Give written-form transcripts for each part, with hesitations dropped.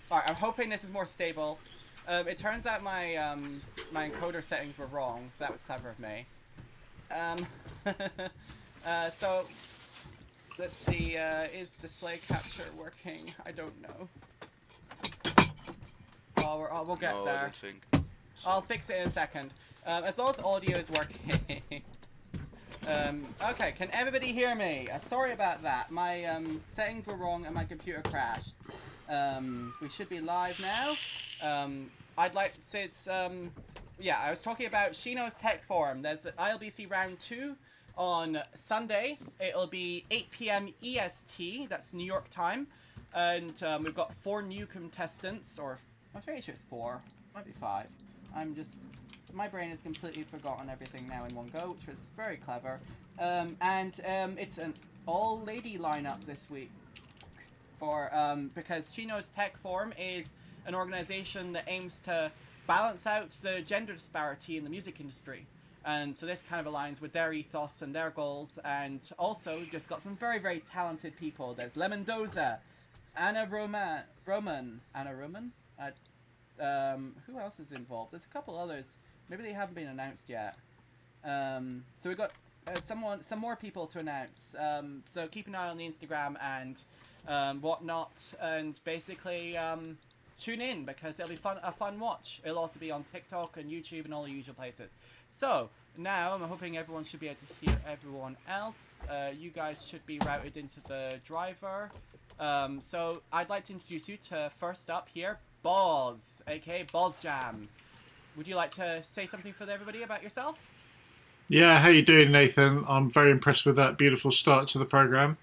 Alright, I'm hoping this is more stable. It turns out my encoder settings were wrong, so that was clever of me. Um, so let's see. Is display capture working? I don't know. We'll get No, there. I don't think. I'll fix it in a second. As long as audio is working. Okay, can everybody hear me? Sorry about that. My settings were wrong and my computer crashed. We should be live now. I'd like to say it's yeah, I was talking about Shino's Tech Forum. There's ILBC round 2 on Sunday. It'll be 8 p.m. EST, that's New York time. And we've got 4 new contestants, or I'm pretty sure it's 4, might be 5. My brain has completely forgotten everything now in one go, which was very clever. It's an all-lady lineup this week. Because Shino's Tech Forum is an organization that aims to balance out the gender disparity in the music industry. And so this kind of aligns with their ethos and their goals, and also just got some very, very talented people. There's Lemondoza, Anna Roman? Who else is involved? There's a couple others. Maybe they haven't been announced yet. So we've got some more people to announce. So keep an eye on the Instagram and whatnot, and basically tune in because it'll be a fun watch. It'll also be on TikTok and YouTube and all the usual places. So now I'm hoping everyone should be able to hear everyone else. You guys should be routed into the driver. So I'd like to introduce you to first up here, Boz, aka BozJamm. Would you like to say something for everybody about yourself? Yeah, how you doing, Nathan? I'm very impressed with that beautiful start to the program.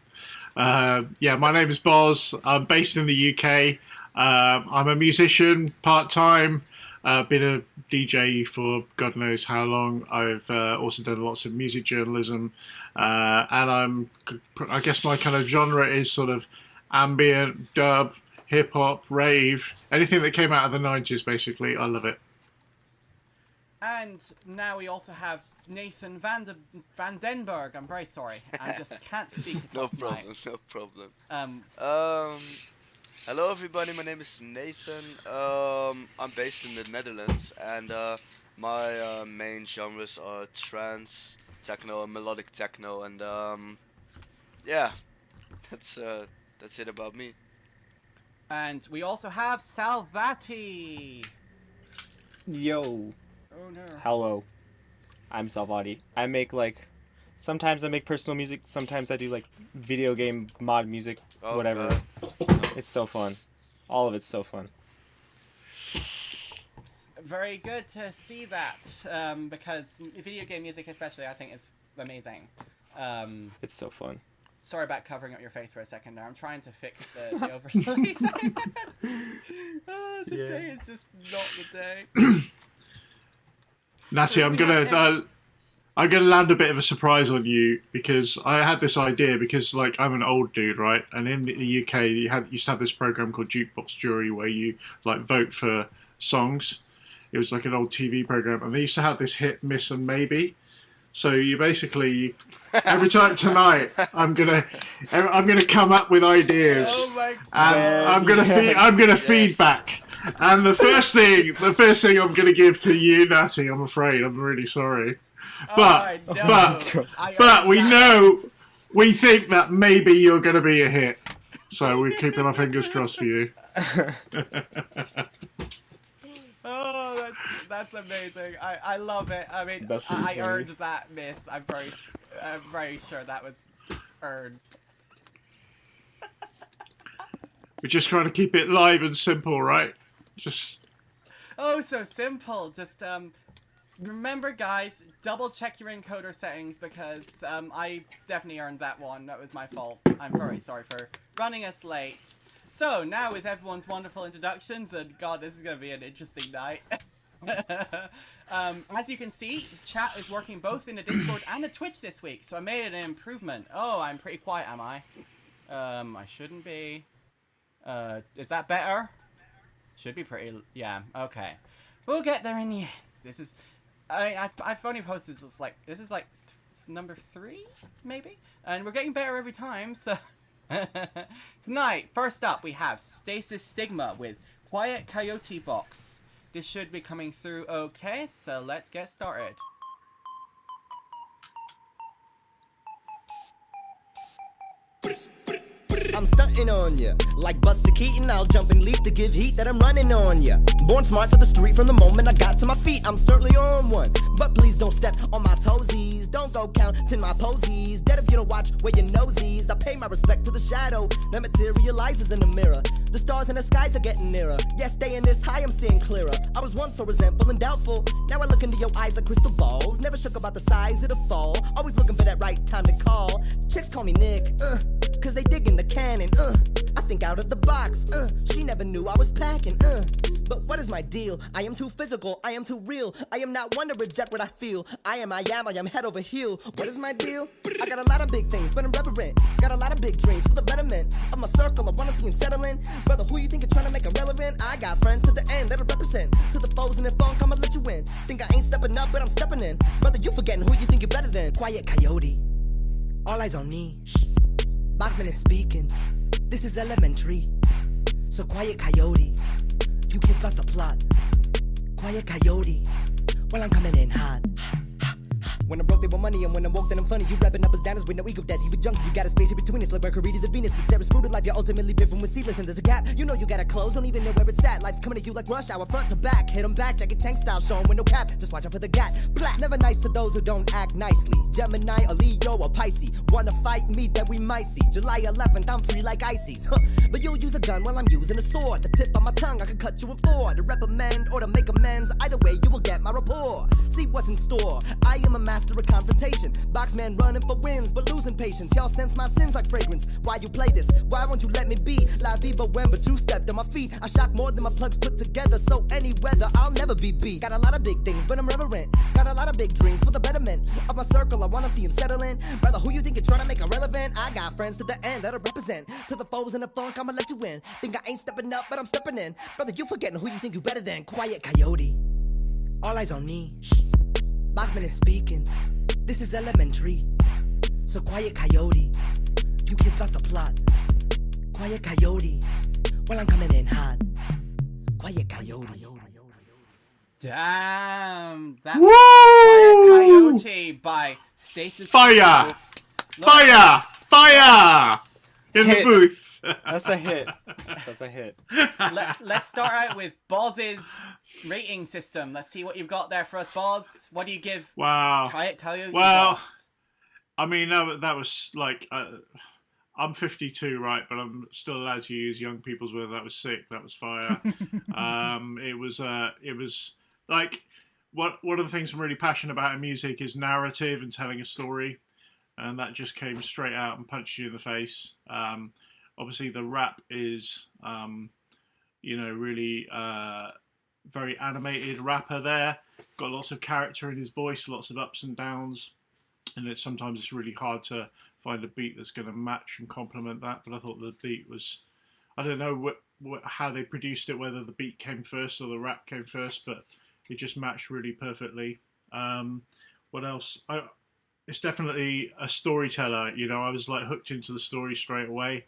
Yeah, my name is Boz. I'm based in the UK. I'm a musician, part-time. Been a DJ for God knows how long. I've also done lots of music journalism. And I guess my kind of genre is sort of ambient, dub, hip-hop, rave, anything that came out of the 90s, basically. I love it. And now we also have Nathan van den Bergh. I'm very sorry. I just can't speak. No problem, no problem. Hello everybody, my name is Nathan. I'm based in the Netherlands, and my main genres are trance, techno, and melodic techno, and yeah, that's it about me. And we also have Salvati. Yo. Oh no. Hello. I'm Salvati. I make sometimes I make personal music, sometimes I do video game mod music, whatever. It's so fun. All of it's so fun. It's very good to see that, because video game music especially I think is amazing. It's so fun. Sorry about covering up your face for a second there. I'm trying to fix the overlays. Today is just not the day. Natty, I'm gonna land a bit of a surprise on you because I had this idea because I'm an old dude, right? And in the UK, used to have this program called Jukebox Jury where you vote for songs. It was like an old TV program, and they used to have this hit, miss, and maybe. So you basically every time tonight, I'm gonna come up with ideas, and I'm gonna feedback. And the first thing I'm going to give to you, Natty, I'm afraid, I'm really sorry. But we think that maybe you're going to be a hit. So we're keeping our fingers crossed for you. Oh, that's amazing. I love it. I mean, I earned that miss. I'm very sure that was earned. We're just trying to keep it live and simple, right? Oh, so simple. Just remember, guys, double check your encoder settings because I definitely earned that one. That was my fault. I'm very sorry for running us late. So now with everyone's wonderful introductions, and God, this is going to be an interesting night. As you can see, chat is working both in the Discord and the Twitch this week, so I made an improvement. Oh, I'm pretty quiet, am I? I shouldn't be. Is that better? Should be pretty, yeah, okay. We'll get there in the end. This is, I've only posted this is number 3, maybe? And we're getting better every time, so Tonight, first up, we have Stasis Stigma with Quiet Coyote Vox. This should be coming through okay, so let's get started. I'm stunting on ya. Like Buster Keaton, I'll jump and leap to give heat that I'm running on ya. Born smart to the street from the moment I got to my feet. I'm certainly on one. But please don't step on my toesies. Don't go counting my posies. Dead if you don't watch where your nosies. I pay my respect to the shadow that materializes in the mirror. The stars in the skies are getting nearer. Yeah, staying this high, I'm seeing clearer. I was once so resentful and doubtful. Now I look into your eyes like crystal balls. Never shook about the size of the fall. Always looking for that right time to call. Chicks call me Nick, cause they digging the cannon, I think out of the box, she never knew I was packing, but what is my deal? I am too physical, I am too real. I am not one to reject what I feel. I am head over heel. What is my deal? I got a lot of big things, but I'm irreverent. Got a lot of big dreams for the betterment of my circle. I wanna see him settling. Brother, who you think you're trying to make irrelevant? I got friends to the end that'll represent. To the foes in the phone, come and let you in. Think I ain't stepping up, but I'm stepping in. Brother, you forgetting who you think you're better than. Quiet coyote, all eyes on me. Shh. Boxman is speaking. This is elementary. So quiet coyote, you kids lost the plot. Quiet coyote, well I'm coming in hot. When I'm broke, they want money, and when I'm woke, then I'm funny. You rapping up as down as with no ego daddy. You a junkie, you got a space in between us, like Bergh is a Venus. But Terrace fruit of life, you're ultimately different with seedless, and there's a gap. You know you gotta close, don't even know where it's at. Life's coming at you like rush hour, front to back. Hit 'em back, jacket tank style, showing with no cap. Just watch out for the gat. Black, never nice to those who don't act nicely. Gemini, a Leo, or Pisces. Wanna fight me, then we might see. July 11th, I'm free like Ices. But you'll use a gun while I'm using a sword. The tip of my tongue, I can cut you in four. To reprimand or to make amends, either way you will get my rapport. See what's in store. I am a master of confrontation. Boxman running for wins, but losing patience. Y'all sense my sins like fragrance. Why you play this? Why won't you let me be? La viva when, but you stepped on my feet. I shot more than my plugs put together, so any weather, I'll never be beat. Got a lot of big things, but I'm reverent. Got a lot of big dreams for the betterment of my circle. I wanna see him settle in. Brother, who you think you're trying to make irrelevant? I got friends to the end that'll represent. To the foes in the funk, I'ma let you in. Think I ain't stepping up, but I'm stepping in. Brother, you forgetting who you think you better than. Quiet coyote, all eyes on me. Shh. Boxman is speaking. This is elementary. So quiet coyote, you kids lost the plot. Quiet coyote, well I'm coming in hot. Quiet coyote. Damn, that Woo! was Quiet Coyote by Stasis. Fire! Fire! Fire! In the Hit. booth. That's a hit. That's a hit. Let's start out with Boz's rating system. Let's see what you've got there for us, Boz. What do you give Wow. Quiet Coyote? Well, Vox? I mean, that was like, I'm 52, right? But I'm still allowed to use young people's words. That was sick. That was fire. It was like, one of the things I'm really passionate about in music is narrative and telling a story. And that just came straight out and punched you in the face. Obviously, the rap is, really very animated rapper there. Got lots of character in his voice, lots of ups and downs. And sometimes it's really hard to find a beat that's going to match and complement that. But I thought the beat was, I don't know how they produced it, whether the beat came first or the rap came first, but it just matched really perfectly. What else? It's definitely a storyteller. I was like hooked into the story straight away.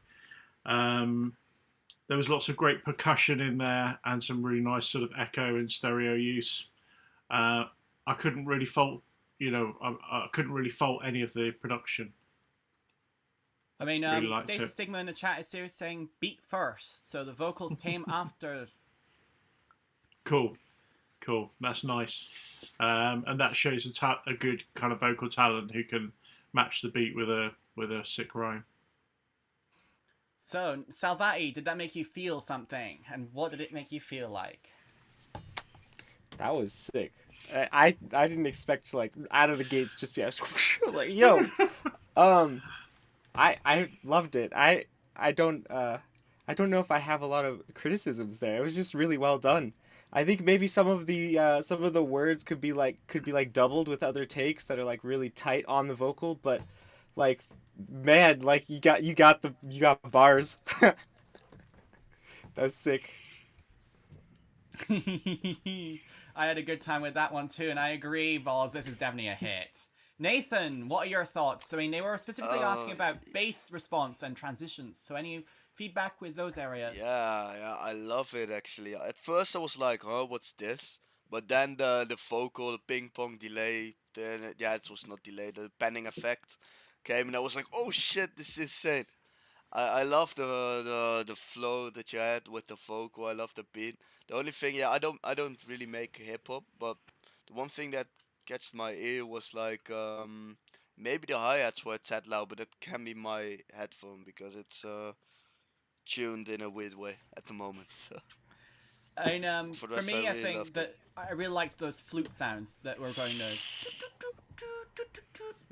There was lots of great percussion in there and some really nice sort of echo and stereo use. I couldn't really fault, I couldn't really fault any of the production. I mean, really liked Stasis it. Stigma in the chat is serious saying beat first, so the vocals came after. Cool. That's nice. And that shows a good kind of vocal talent who can match the beat with a sick rhyme. So, Salvati, did that make you feel something? And what did it make you feel like? That was sick. I didn't expect to, like, out of the gates just be I was like, yo. I loved it. I don't know if I have a lot of criticisms there. It was just really well done. I think maybe some of the words could be like doubled with other takes that are like really tight on the vocal, but like, man, like you got bars. That's sick. I had a good time with that one too, and I agree, Vols, this is definitely a hit. Nathan, what are your thoughts? I mean, they were specifically asking about bass response and transitions. So any feedback with those areas? Yeah, I love it actually. At first I was like, huh, what's this? But then the vocal, the ping pong delay, it was not delay, the panning effect came, and I was like, oh shit, this is insane. I love the flow that you had with the vocal. I love the beat. The only thing, I don't really make hip hop, but the one thing that catches my ear was like maybe the hi-hats were a tad loud, but that can be my headphone because it's tuned in a weird way at the moment. So. I mean, For for us, I me, I really think loved that I really liked those flute sounds that were going to.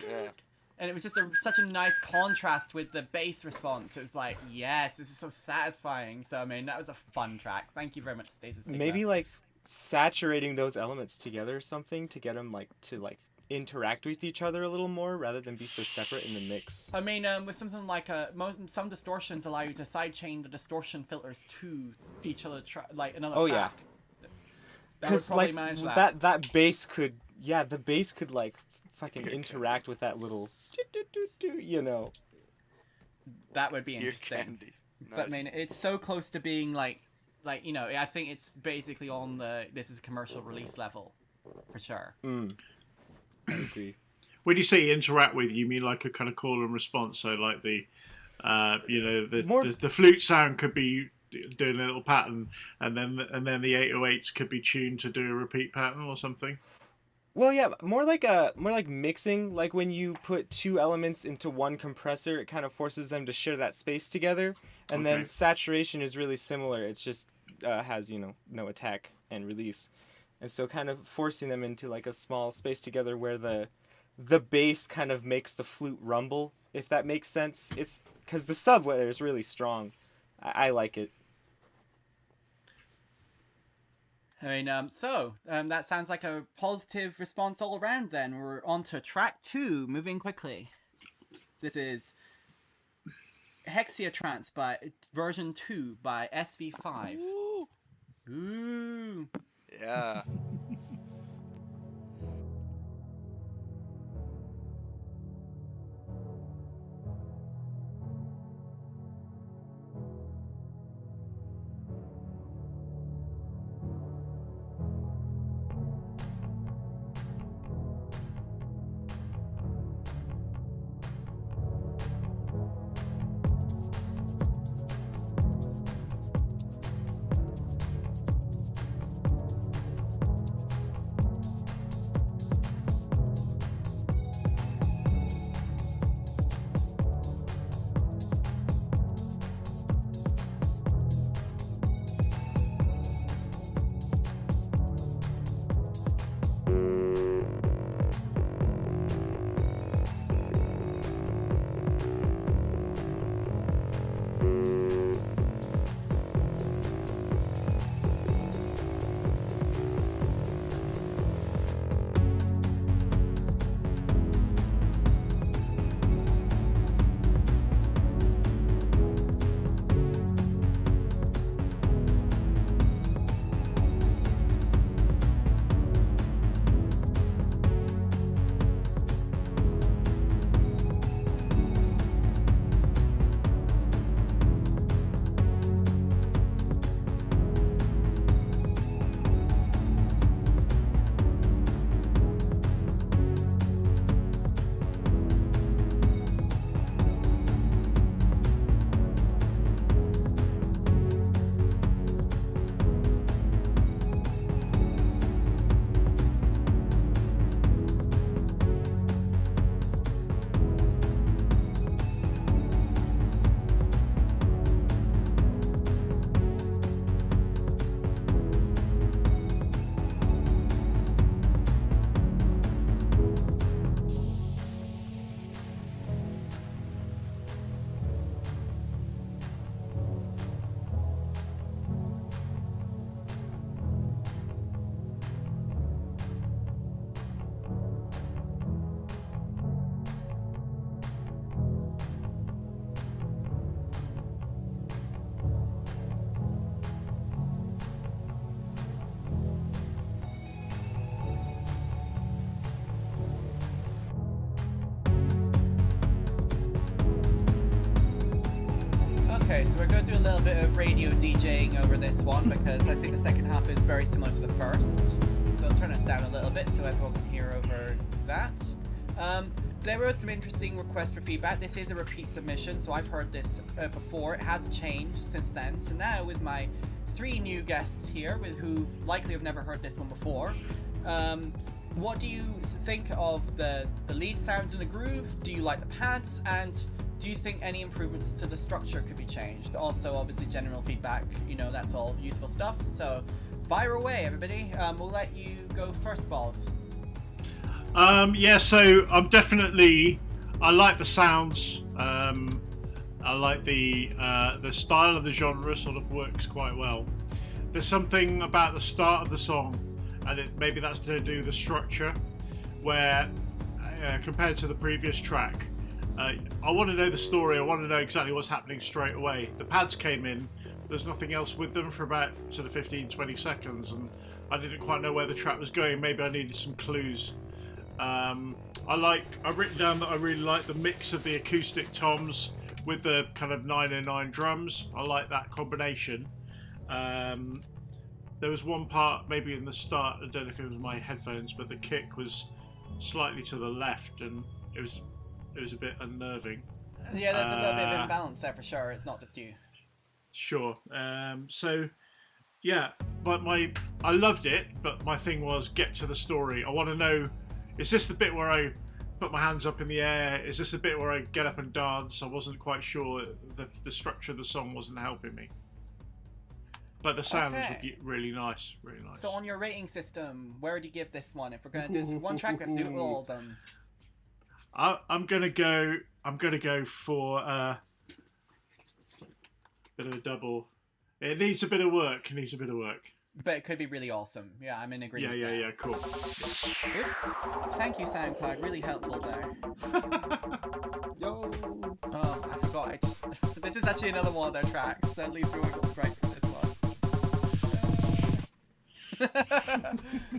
Yeah. And it was just such a nice contrast with the bass response. It was like, yes, this is so satisfying. So, I mean, that was a fun track. Thank you very much, Status. Maybe like saturating those elements together or something to get them like to interact with each other a little more rather than be so separate in the mix. I mean, with something like some distortions allow you to sidechain the distortion filters to each other, like another Oh, track. yeah. Because like that bass could, the bass could like fucking Ear interact with that little, you know. That would be Ear interesting. candy. But I Nice. mean, it's so close to being like you know, I think it's basically on this is commercial release level, for sure. I agree. When you say interact with, you mean like a kind of call and response. So like the, you know, the flute sound could be doing a little pattern, and then the 808s could be tuned to do a repeat pattern or something. Well, yeah, more like mixing. Like when you put two elements into one compressor, it kind of forces them to share that space together. And then Okay. saturation is really similar. It's just has no attack and release, and so kind of forcing them into like a small space together where the bass kind of makes the flute rumble. If that makes sense, it's because the sub there is really strong. I like it. I mean, that sounds like a positive response all around then. We're on to track 2, moving quickly. This is Hexia Trance by version 2 by SV5. Ooh. Ooh. Yeah. so we're going to do a little bit of radio DJing over this one because I think the second half is very similar to the first. So I'll turn us down a little bit so everyone can hear over that. There were some interesting requests for feedback. This is a repeat submission, so I've heard this before. It has changed since then. So now with my 3 new guests here, who likely have never heard this one before, what do you think of the lead sounds in the groove? Do you like the pads? And do you think any improvements to the structure could be changed? Also, obviously, general feedback, that's all useful stuff. So fire away, everybody. We'll let you go first, Balls. Yeah, so I like the sounds. I like the style of the genre sort of works quite well. There's something about the start of the song, and maybe that's to do with the structure, where compared to the previous track, I want to know the story. I want to know exactly what's happening straight away. The pads came in. There's nothing else with them for about sort of 15-20 seconds, and I didn't quite know where the track was going. Maybe I needed some clues. I've written down that I really like the mix of the acoustic toms with the kind of 909 drums. I like that combination. There was one part maybe in the start, I don't know if it was my headphones, but the kick was slightly to the left and it was a bit unnerving. Yeah, there's a little bit of imbalance there for sure. It's not just you. Sure. So yeah, but I loved it, but my thing was get to the story. I want to know, is this the bit where I put my hands up in the air? Is this the bit where I get up and dance? I wasn't quite sure. The structure of the song wasn't helping me. But the sounds were really nice, really nice. So on your rating system, where do you give this one? If we're going to do this one track, we have to do it with all of them. I'm gonna go for a bit of a double. It needs a bit of work. But it could be really awesome. Yeah, I'm in agreement. Yeah, cool. Oops. Thank you, SoundCloud. Really helpful there. Yo. Oh, I forgot. This is actually another one of their tracks. So Leave the Wiggles right for this one.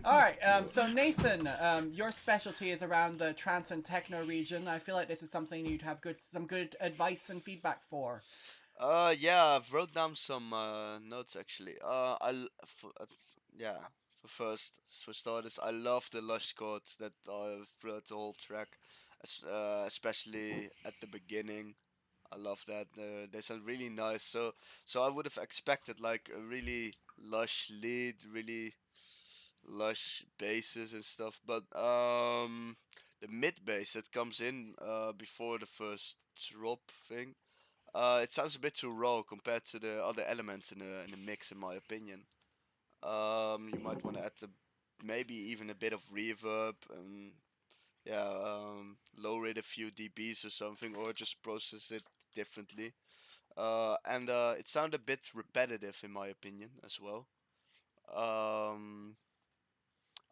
Alright, so Nathan, your specialty is around the trance and techno region. I feel like this is something you'd have some good advice and feedback for. Yeah, I've wrote down some notes actually. For starters, I love the lush chords that are throughout the whole track, especially at the beginning. I love that. They sound really nice. So I would have expected like a really lush lead, really lush basses and stuff. But the mid bass that comes in before the first drop thing. It sounds a bit too raw compared to the other elements in the mix, in my opinion. You might want to add maybe even a bit of reverb and lower it a few dBs or something, or just process it differently. And it sounded a bit repetitive, in my opinion, as well.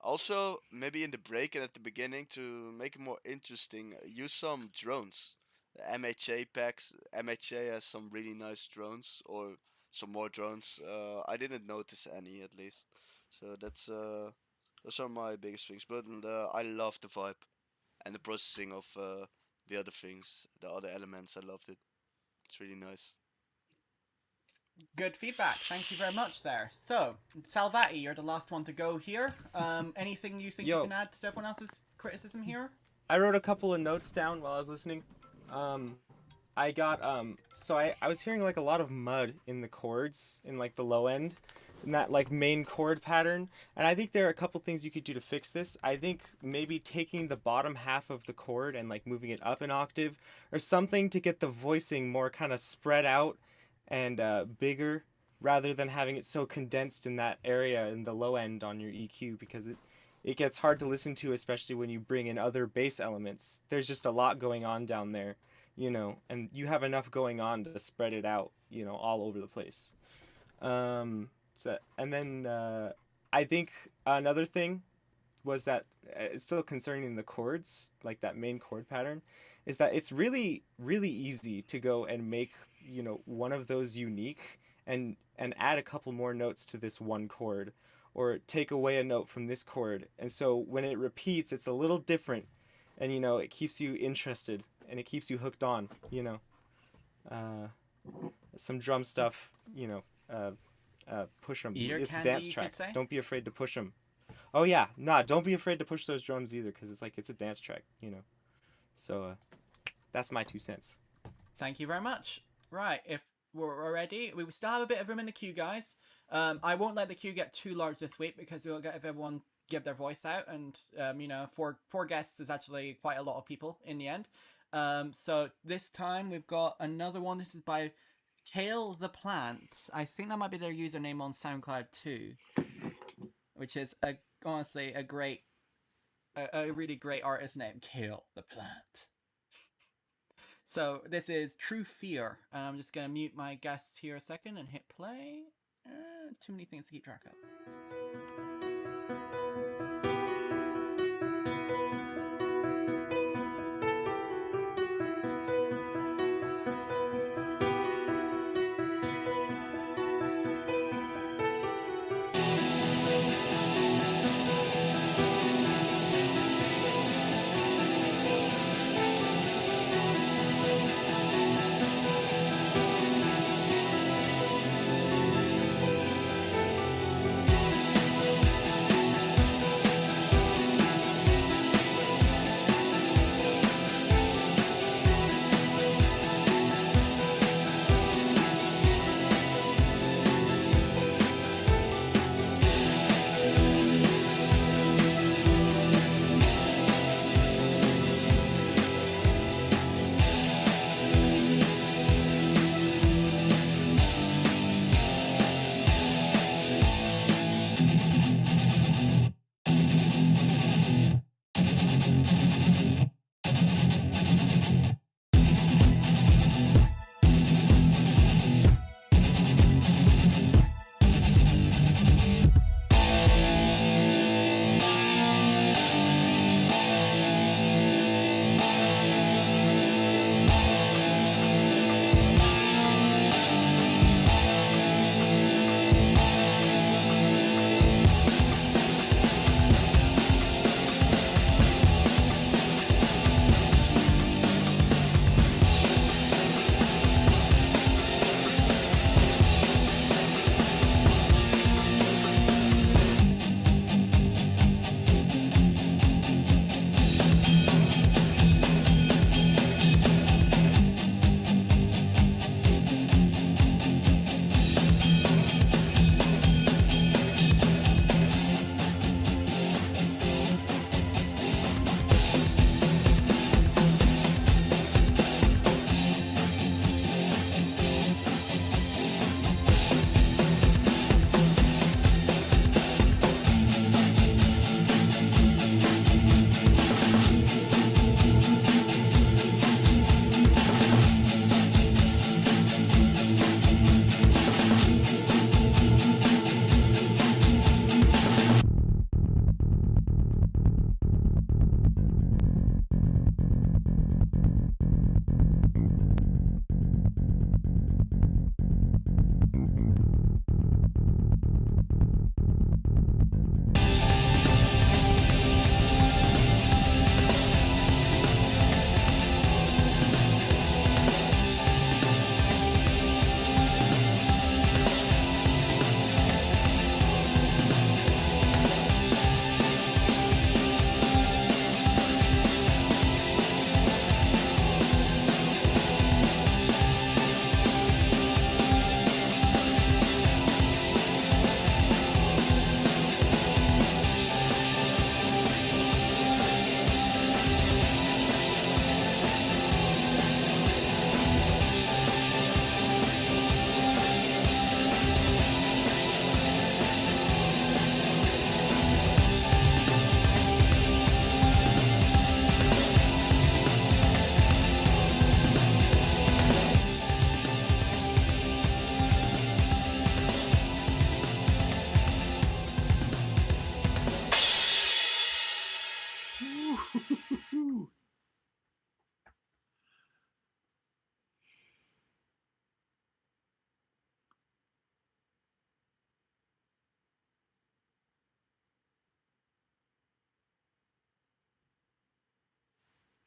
Also, maybe in the break and at the beginning, to make it more interesting, use some drones. The MHA packs. MHA has some really nice drones, or some more drones. I didn't notice any, at least. So those are my biggest things. But I love the vibe and the processing of the other things, the other elements. I loved it. It's really nice. Good feedback. Thank you very much there. So, Salvati, you're the last one to go here. Anything you think you can add to everyone else's criticism here? I wrote a couple of notes down while I was listening. I got so I was hearing like a lot of mud in the chords in like the low end, in that like main chord pattern, and I think there are a couple things you could do to fix this. I think maybe taking the bottom half of the chord and like moving it up an octave or something to get the voicing more kind of spread out and bigger, rather than having it so condensed in that area in the low end on your EQ, because it gets hard to listen to, especially when you bring in other bass elements. There's just a lot going on down there, and you have enough going on to spread it out, all over the place. And then I think another thing was that it's still concerning the chords, like that main chord pattern, is that it's really, really easy to go and make, one of those unique and add a couple more notes to this one chord, or take away a note from this chord. And so when it repeats, it's a little different, and it keeps you interested and it keeps you hooked on, some drum stuff, you know, push them. Ear It's a candy, dance you track. could say? Don't be afraid to push them. Oh yeah, nah, don't be afraid to push those drums either, because it's a dance track, you know. So that's my 2 cents. Thank you very much. Right, if we're ready, we still have a bit of room in the queue, guys. I won't let the queue get too large this week because we'll get everyone give their voice out, and you know, four guests is actually quite a lot of people in the end. So this time we've got another one. This is by Kale the Plant. I think that might be their username on SoundCloud too, which is honestly a really great artist name, Kale the Plant. So this is True Fear, and I'm just gonna mute my guests here a second and hit play. Too many things to keep track of.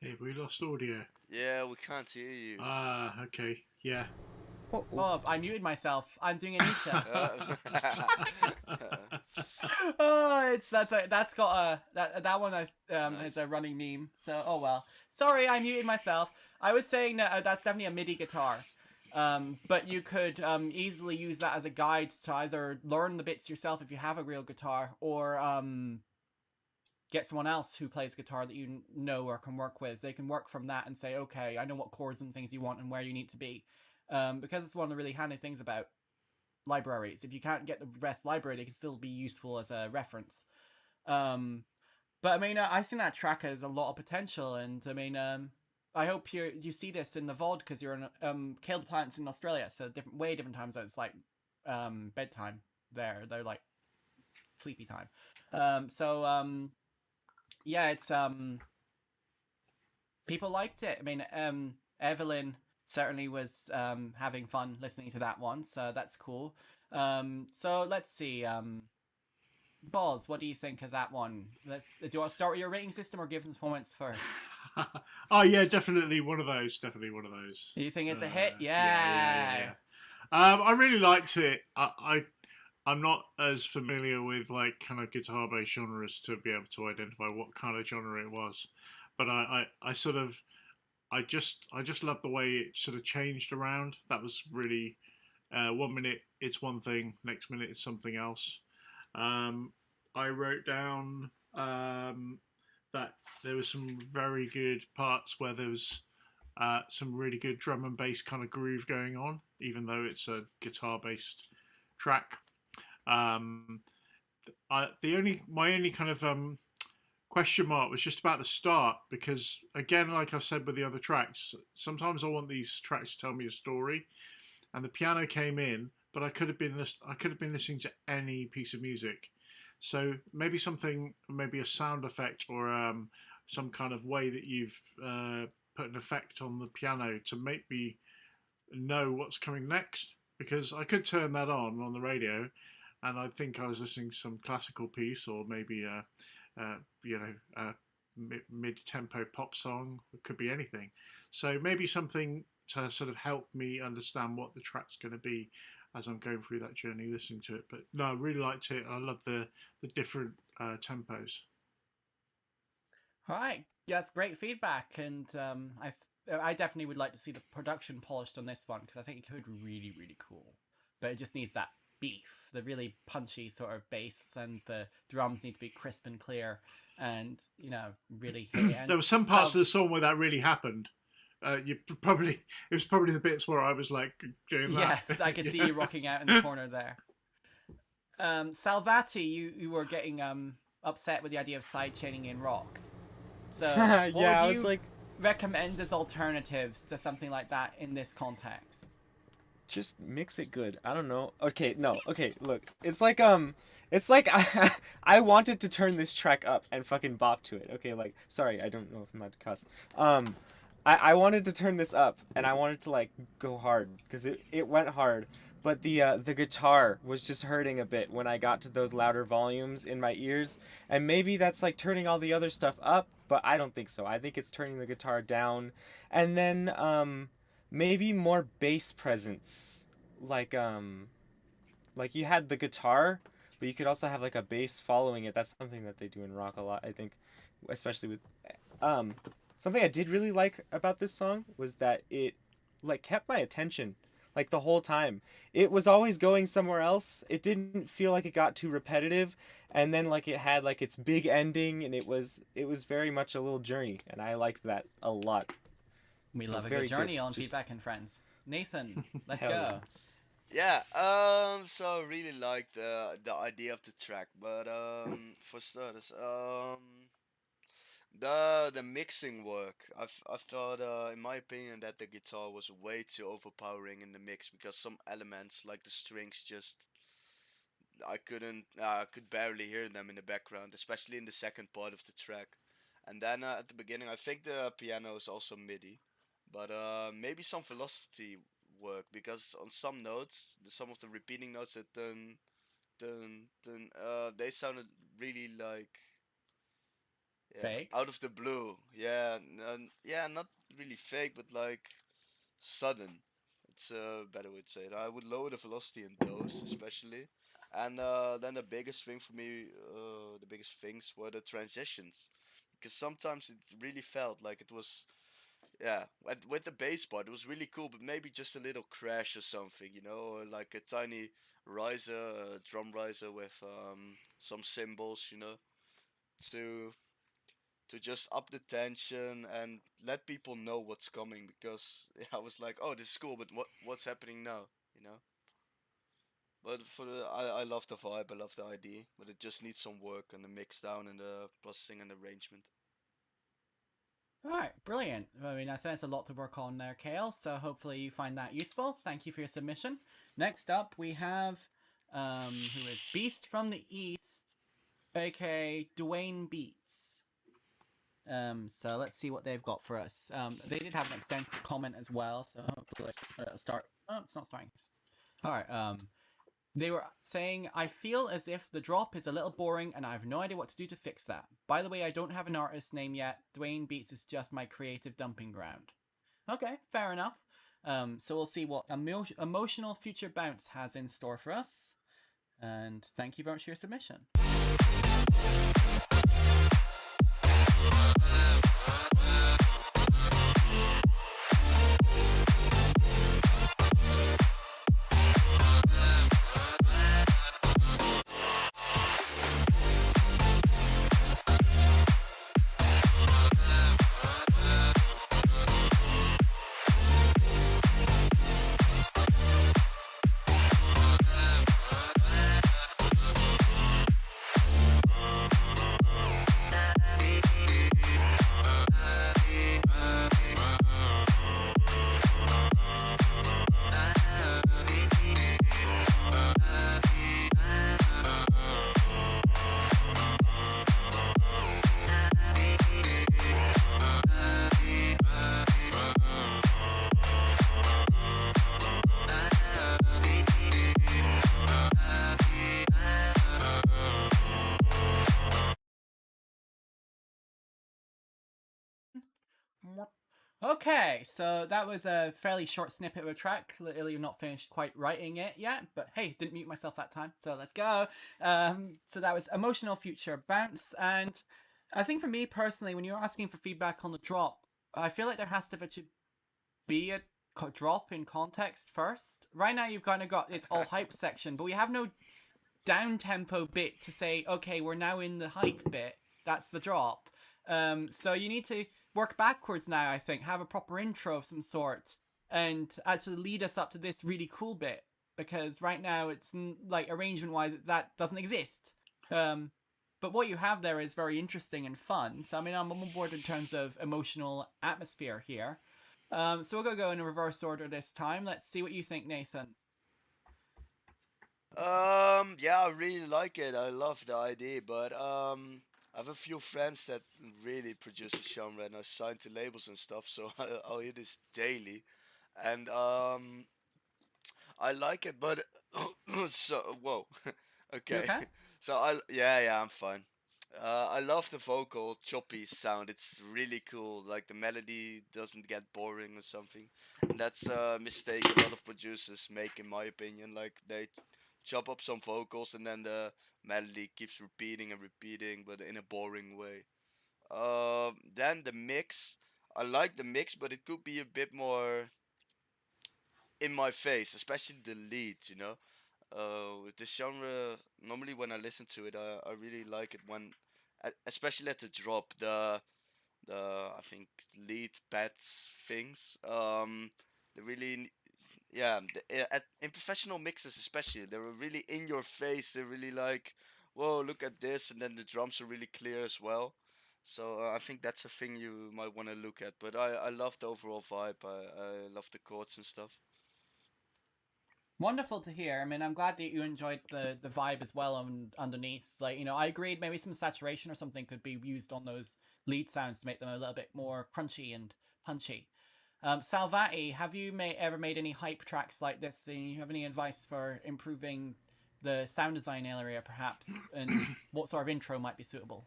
Hey, we lost audio. Yeah, we can't hear you. Ah, okay. Yeah. Oh, I muted myself. I'm doing Anita. Uh, Oh, that's got that one is nice. a running meme. So well. Sorry, I muted myself. I was saying that that's definitely a MIDI guitar. But you could easily use that as a guide to either learn the bits yourself if you have a real guitar, or get someone else who plays guitar that you know or can work with. They can work from that and say, okay, I know what chords and things you want and where you need to be. Because it's one of the really handy things about libraries. If you can't get the best library, they can still be useful as a reference. But I mean, I think that track has a lot of potential, and I mean, I hope you see this in the VOD, because you're in Kale the Planet's in Australia, so way different time zones. It's like bedtime there. They're like sleepy time. Yeah, it's people liked it. I mean, Evelyn certainly was having fun listening to that one, so that's cool. So let's see. Boz, what do you think of that one? Do you want to start with your rating system or give some points first? Oh yeah, definitely one of those. Definitely one of those. You think it's a hit? Yeah. I really liked it. I'm not as familiar with like kind of guitar based genres to be able to identify what kind of genre it was, but I sort of I just love the way it sort of changed around. That was really 1 minute it's one thing, next minute it's something else. I wrote down that there were some very good parts where there was some really good drum and bass kind of groove going on, even though it's a guitar based track. Um, my only kind of question mark was just about the start, because again, like I've said with the other tracks, sometimes I want these tracks to tell me a story, and the piano came in, but I could have been listening to any piece of music. So maybe a sound effect, or some kind of way that you've put an effect on the piano to make me know what's coming next. Because I could turn that on the radio, and I think I was listening to some classical piece, or maybe a mid-tempo pop song. It could be anything. So maybe something to sort of help me understand what the track's going to be as I'm going through that journey listening to it. But no, I really liked it. I love the different tempos. All right. Yes, great feedback, and I definitely would like to see the production polished on this one, because I think it could be really, really cool. But it just needs that beef, the really punchy sort of bass, and the drums need to be crisp and clear, and really hit it. There were some parts of the song where that really happened. It was probably the bits where I was like doing that. Yes, I could see you rocking out in the corner there. Salvati, you were getting upset with the idea of sidechaining in rock. So yeah, I was like, recommend as alternatives to something like that in this context? just mix it good. I don't know. Okay, no. Okay, look. It's like I wanted to turn this track up and fucking bop to it. Okay, like, sorry, I don't know if I'm allowed to cuss. I wanted to turn this up, and I wanted to like go hard, because it went hard, but the guitar was just hurting a bit when I got to those louder volumes in my ears, and maybe that's like turning all the other stuff up, but I don't think so. I think it's turning the guitar down, and then maybe more bass presence, like you had the guitar, but you could also have like a bass following it. That's something that they do in rock a lot, I think, especially with something I did really like about this song was that it like kept my attention like the whole time. It was always going somewhere else. It didn't feel like it got too repetitive, and then like it had like its big ending, and it was very much a little journey, and I liked that a lot. We So love a very good journey good. on Just- Feedback and Friends. Nathan, let's Hell go. yeah. Yeah, so I really like the idea of the track, but for starters, the mixing work. I thought, in my opinion, that the guitar was way too overpowering in the mix, because some elements like the strings just I could barely hear them in the background, especially in the second part of the track. And then at the beginning, I think the piano is also MIDI, but maybe some velocity work, because on some notes, some of the repeating notes, that they sounded really like, yeah, Fake. out of the blue. Yeah, yeah, not really fake, but like sudden. It's a better way to say it. I would lower the velocity in those, especially. And then the biggest thing for me, the biggest things were the transitions. Because sometimes it really felt like it was, yeah, with the bass part, it was really cool, but maybe just a little crash or something, or like a tiny riser, a drum riser with some cymbals, to just up the tension and let people know what's coming because I was like, oh, this is cool, but what's happening now, But I love the vibe, I love the idea, but it just needs some work on the mix down and the processing and arrangement. All right, brilliant. I mean, I think there's a lot to work on there, Kale. So hopefully you find that useful. Thank you for your submission. Next up, we have who is Beast from the East, aka Dwayne Beats. So let's see what they've got for us. They did have an extensive comment as well, so hopefully it'll start. Oh, it's not starting. All right. They were saying, I feel as if the drop is a little boring and I have no idea what to do to fix that. By the way, I don't have an artist name yet. Dwayne Beats is just my creative dumping ground. Okay, fair enough. So we'll see what Emotional Future Bounce has in store for us. And thank you very much for your submission. Okay, so that was a fairly short snippet of a track. Literally not finished quite writing it yet, but hey, didn't mute myself that time, so let's go. So that was Emotional Future Bounce, and I think for me personally, when you're asking for feedback on the drop, I feel like there has to be a drop in context first. Right now you've kind of got it's all hype section, but we have no down tempo bit to say, okay, we're now in the hype bit. That's the drop. So you need to work backwards now, I think, have a proper intro of some sort and actually lead us up to this really cool bit, because right now it's like arrangement wise that doesn't exist. But what you have there is very interesting and fun. So I mean, I'm on board in terms of emotional atmosphere here. So we're gonna go in a reverse order this time. Let's see what you think, Nathan. Yeah, I really like it. I love the idea, but I have a few friends that really produce this genre and are signed to labels and stuff, so I'll hear this daily, and I like it, but so whoa, okay, okay? so yeah, I'm fine. I love the vocal choppy sound. It's really cool. Like the melody doesn't get boring or something, and that's a mistake a lot of producers make, in my opinion. Like they chop up some vocals and then the melody keeps repeating and repeating, but in a boring way. Then the mix. I like the mix, but it could be a bit more in my face, especially the lead. With this genre, normally when I listen to it, I really like it when, especially at the drop, the I think lead pads things. They really, yeah, in professional mixes especially, they're really in your face. They're really like, whoa, look at this, and then the drums are really clear as well. So I think that's a thing you might want to look at. But I love the overall vibe. I love the chords and stuff. Wonderful to hear. I mean, I'm glad that you enjoyed the vibe as well underneath. Like, I agreed maybe some saturation or something could be used on those lead sounds to make them a little bit more crunchy and punchy. Salvati, have you ever made any hype tracks like this? Do you have any advice for improving the sound design area, perhaps, and what sort of intro might be suitable?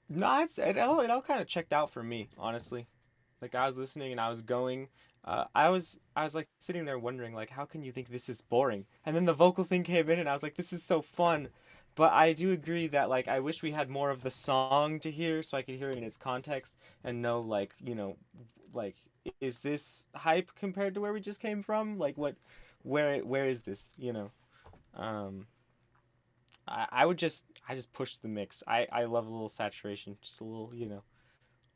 No, it all kind of checked out for me, honestly. Like I was listening and I was going. I was like sitting there wondering like how can you think this is boring? And then the vocal thing came in and I was like this is so fun. But I do agree that like I wish we had more of the song to hear so I could hear it in its context and know like, like is this hype compared to where we just came from? Like where is this, Um I just push the mix. I love a little saturation, just a little,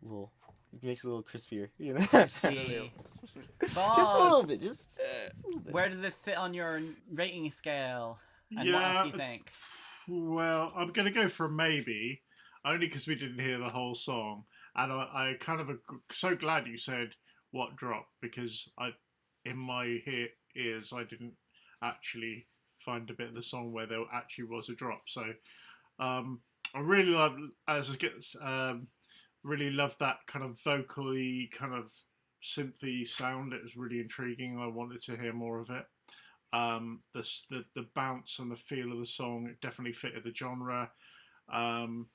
little it makes it a little crispier. Crispy. Just a little Boss, bit, just a little bit. where does this sit on your rating scale? And what else Yeah, do you think? well, I'm going to go for a maybe, only because we didn't hear the whole song. And I kind of so glad you said what dropped, because in my ears, I didn't actually find a bit of the song where there actually was a drop. So I really love, as it gets, really love that kind of vocally, kind of synthy sound. It was really intriguing. I wanted to hear more of it. The bounce and the feel of the song, it definitely fitted the genre. Um,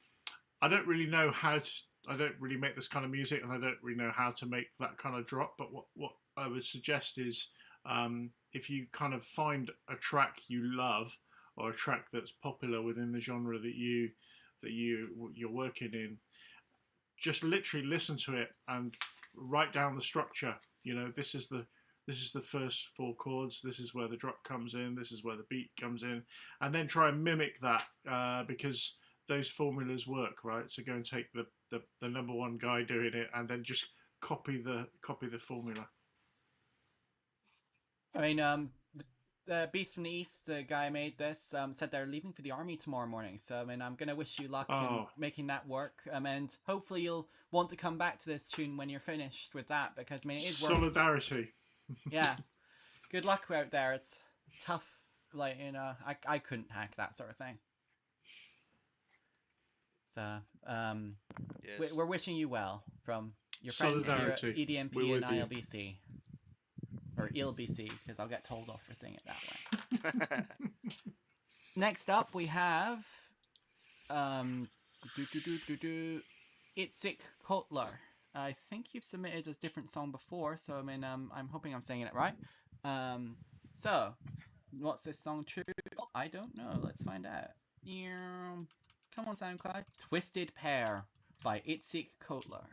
I don't really know how to. I don't really make this kind of music, and I don't really know how to make that kind of drop. But what I would suggest is, if you kind of find a track you love, or a track that's popular within the genre you're working in, just literally listen to it and write down the structure. This is the first four chords. This is where the drop comes in. This is where the beat comes in, and then try and mimic that, because those formulas work, right? So go and take the number one guy doing it, and then just copy the formula. I mean, the Beast from the East, the guy who made this, said they're leaving for the army tomorrow morning. So, I mean, I'm going to wish you luck in making that work. And hopefully you'll want to come back to this tune when you're finished with that, because, I mean, it is worth... Solidarity. Yeah. Good luck out there. It's tough. Like, I couldn't hack that sort of thing. So, Yes. we're wishing you well from your friends here at EDMP and ILBC. Or ILBC, because I'll get told off for saying it that way. Next up, we have Itzik Kotler. I think you've submitted a different song before, so I mean, I'm hoping I'm saying it right. So, what's this song true? I don't know. Let's find out. Come on, SoundCloud. Twisted Pair by Itzik Kotler.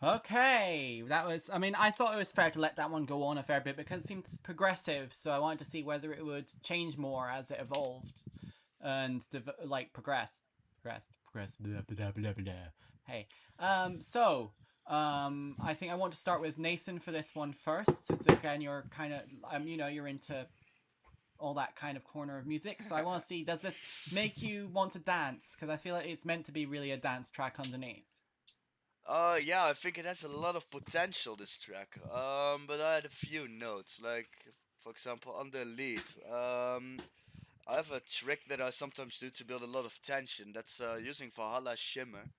Okay, that was. I mean, I thought it was fair to let that one go on a fair bit because it seemed progressive. So I wanted to see whether it would change more as it evolved and progressed. Blah, blah, blah, blah. Hey, I think I want to start with Nathan for this one first, since again you're kind of, you're into all that kind of corner of music. So I want to see, does this make you want to dance? Because I feel like it's meant to be really a dance track underneath. Yeah, I think it has a lot of potential, this track. But I had a few notes, like, for example, on the lead. I have a trick that I sometimes do to build a lot of tension. That's using Valhalla Shimmer.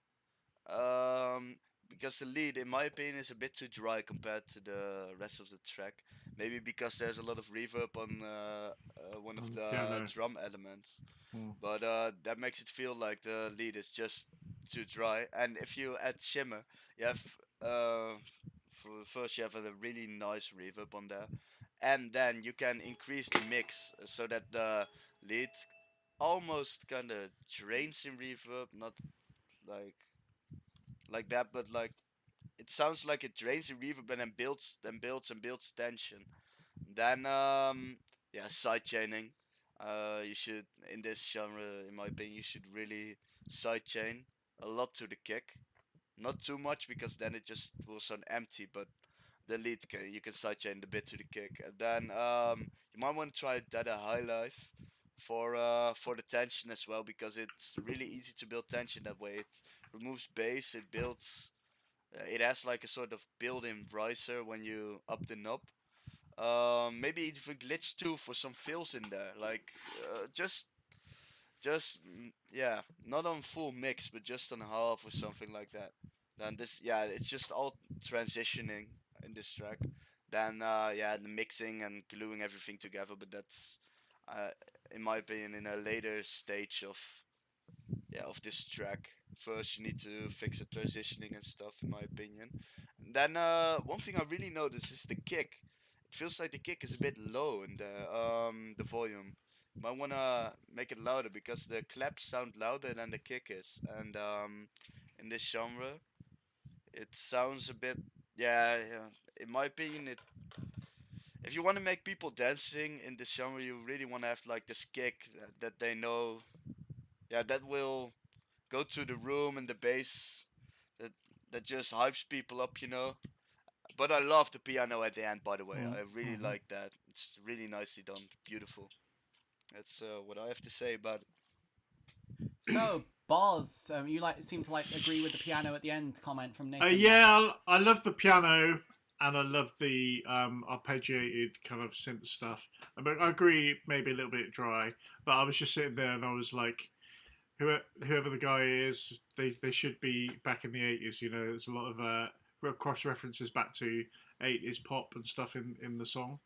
Because the lead, in my opinion, is a bit too dry compared to the rest of the track. Maybe because there's a lot of reverb on one of the drum elements. But that makes it feel like the lead is just too dry. And if you add shimmer, you have first you have a really nice reverb on there, and then you can increase the mix so that the lead almost kind of drains in reverb, not like that, but like it sounds like it drains in reverb and then builds tension. Then yeah, sidechaining. You should, in this genre, in my opinion, you should really sidechain a lot to the kick. Not too much because then it just will sound empty, but the lead you can sidechain a bit to the kick. And then you might want to try Dada High Life for the tension as well, because it's really easy to build tension that way. It removes bass, it builds it has like a sort of built-in riser when you up the knob. Maybe even glitch too for some fills in there, like yeah, not on full mix, but just on half or something like that. Then this, yeah, it's just all transitioning in this track. Then yeah, the mixing and gluing everything together, but that's uh, in my opinion in a later stage of this track. First, you need to fix the transitioning and stuff, in my opinion. And then one thing I really noticed is the kick. It feels like the kick is a bit low in the volume. You might wanna make it louder because the claps sound louder than the kick is, and in this genre, it sounds a bit, yeah. In my opinion, if you want to make people dancing in this genre, you really want to have like this kick that they know, yeah, that will go to the room and the bass that just hypes people up, you know. But I love the piano at the end, by the way. I really like that. It's really nicely done, beautiful. That's what I have to say about it. So, Boz, you seem to agree with the piano at the end comment from Nathan. Yeah, I love the piano and I love the arpeggiated kind of synth stuff. I agree, maybe a little bit dry, but I was just sitting there and I was like, whoever the guy is, they should be back in the 80s. You know, there's a lot of cross references back to 80s pop and stuff in the song.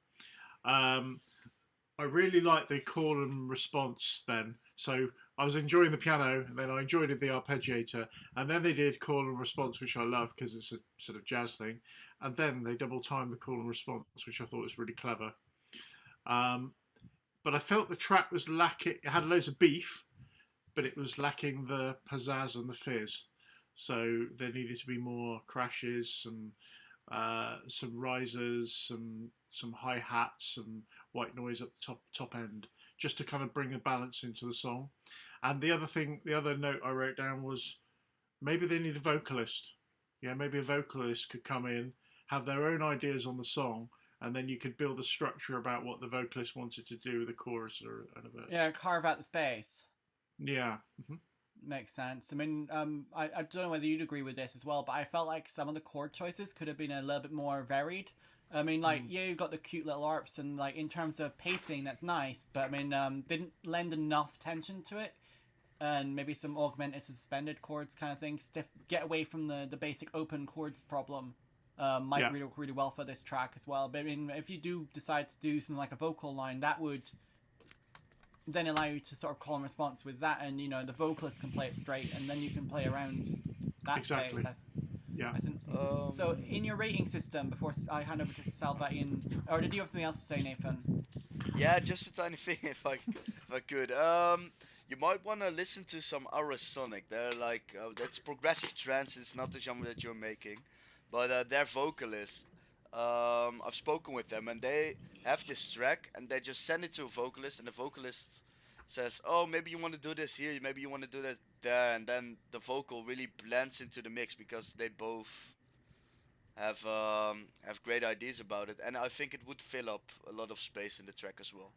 I really like the call and response then. So I was enjoying the piano, and then I enjoyed the arpeggiator, and then they did call and response, which I love because it's a sort of jazz thing, and then they double timed the call and response, which I thought was really clever. But I felt the track was lacking. It had loads of beef, but it was lacking the pizzazz and the fizz. So there needed to be more crashes, some risers, some hi hats, some white noise at the top end, just to kind of bring a balance into the song. And the other note I wrote down was maybe they need a vocalist. Yeah, maybe a vocalist could come in, have their own ideas on the song, and then you could build a structure about what the vocalist wanted to do with the chorus or a verse. Yeah, carve out the space. Yeah. Makes sense. I mean, I don't know whether you'd agree with this as well, but I felt like some of the chord choices could have been a little bit more varied. I mean, yeah, you've got the cute little arps, and in terms of pacing, that's nice, but I mean, didn't lend enough tension to it, and maybe some augmented suspended chords kind of thing. Get away from the basic open chords problem. Might really work really well for this track as well. But I mean, if you do decide to do something like a vocal line, that would then allow you to sort of call and response with that, and the vocalist can play it straight, and then you can play around that exactly. space. Yeah. I think, so in your rating system, before I hand over to Salvati, or did you have something else to say, Nathan? Yeah, just a tiny thing, if I could. You might want to listen to some Sonic. They're like that's progressive trance. It's not the genre that you're making, but their vocalist, I've spoken with them, and they have this track, and they just send it to a vocalist, and the vocalist says, "Oh, maybe you want to do this here, maybe you want to do that there," and then the vocal really blends into the mix because they both have great ideas about it, and I think it would fill up a lot of space in the track as well.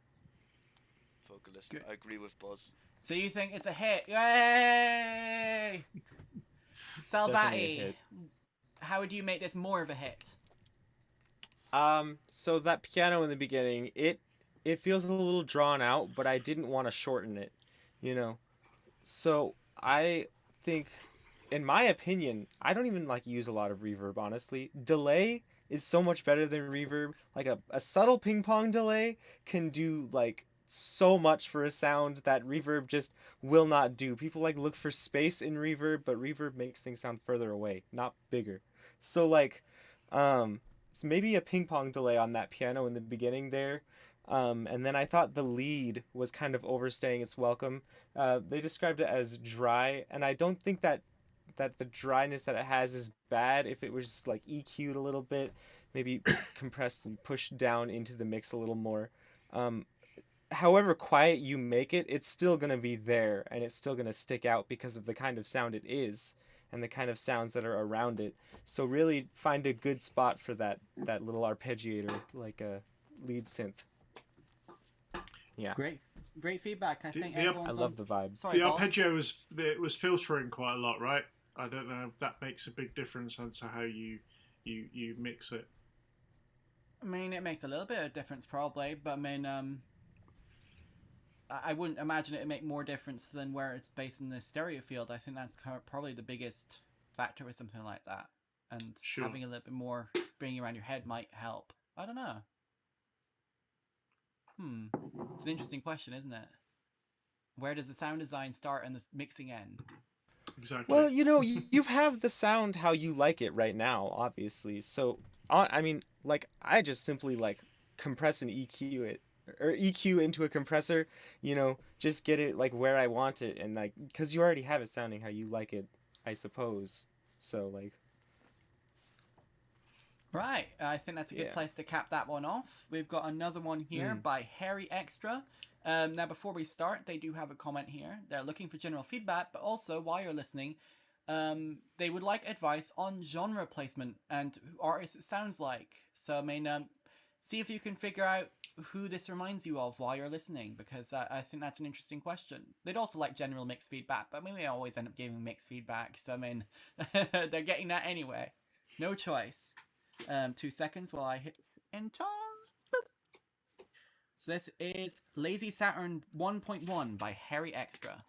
Vocalist, Good. I agree with Boz. So you think it's a hit? Yay! Definitely a Salvati, hit. how would you make this more of a hit? So that piano in the beginning, it feels a little drawn out, but I didn't want to shorten it, you know. So I think, in my opinion, I don't even like use a lot of reverb, honestly. Delay is so much better than reverb. Like a subtle ping pong delay can do like so much for a sound that reverb just will not do. People like look for space in reverb, but reverb makes things sound further away, not bigger. So like so maybe a ping pong delay on that piano in the beginning there. And then I thought the lead was kind of overstaying its welcome. They described it as dry, and I don't think that the dryness that it has is bad. If it was just like EQ'd a little bit, maybe compressed and pushed down into the mix a little more. However quiet you make it, it's still going to be there, and it's still going to stick out because of the kind of sound it is and the kind of sounds that are around it. So really find a good spot for that little arpeggiator, like a lead synth. Yeah. Great feedback. I think I everyone's love on... the vibes. Sorry, The Boz. arpeggio was filtering quite a lot, right? I don't know if that makes a big difference onto how you mix it. I mean, it makes a little bit of difference probably, but I mean, I wouldn't imagine it'd make more difference than where it's based in the stereo field. I think that's probably the biggest factor with something like that. And Sure. having a little bit more spinning around your head might help. I don't know. It's an interesting question, isn't it? Where does the sound design start and the mixing end? Exactly. Well, you know, you have the sound how you like it right now, obviously. So, I mean, like, I just simply, like, compress and EQ it. Or EQ into a compressor, you know, just get it, like, where I want it. And, like, because you already have it sounding how you like it, I suppose. So, like... Right, I think that's a good place to cap that one off. We've got another one here by Harry Extra. Now, before we start, they do have a comment here. They're looking for general feedback, but also, while you're listening, they would like advice on genre placement and who artists it sounds like. So, I mean, see if you can figure out who this reminds you of while you're listening, because I think that's an interesting question. They'd also like general mixed feedback, but I mean, we always end up giving mixed feedback, so I mean, they're getting that anyway. No choice. 2 seconds while I hit enter. Boop. So this is Lazy Saturn 1.1 by Harry Extra.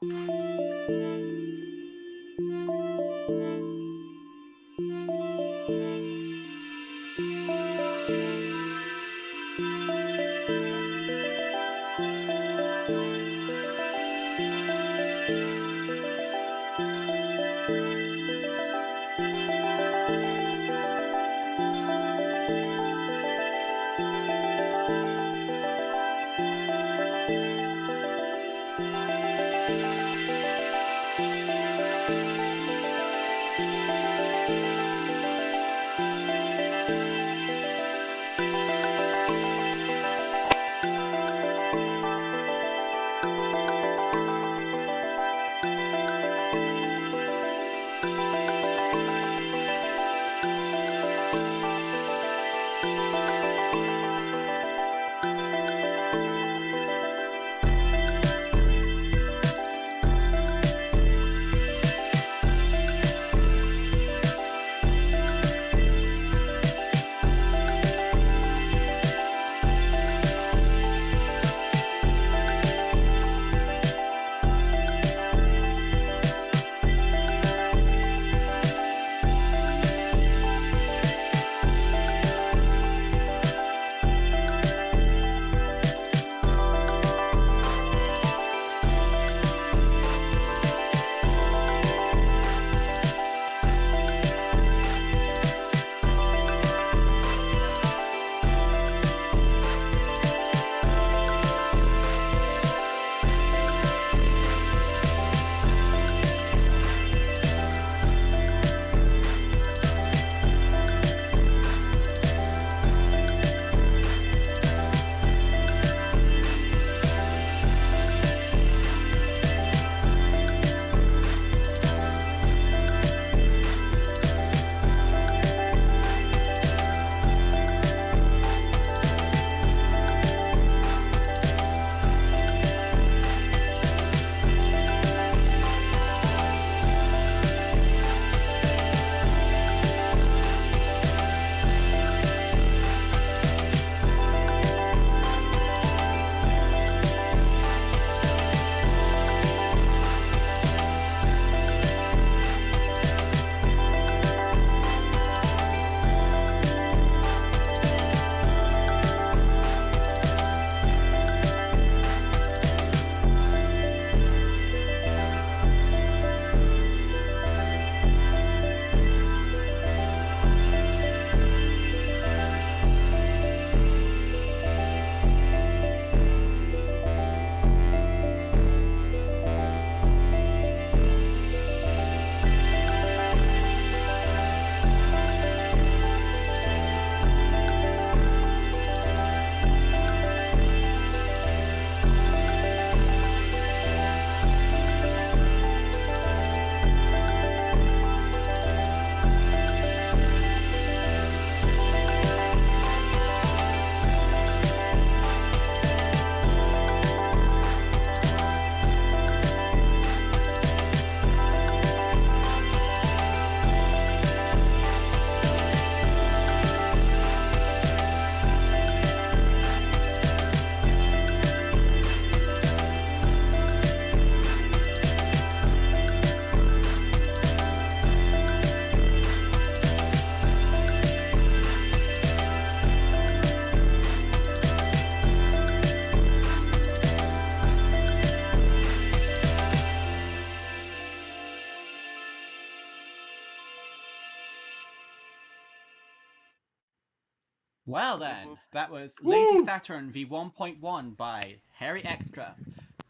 Well then, Whoop. that was Woo! Lazy Saturn V1.1 by Harry Extra.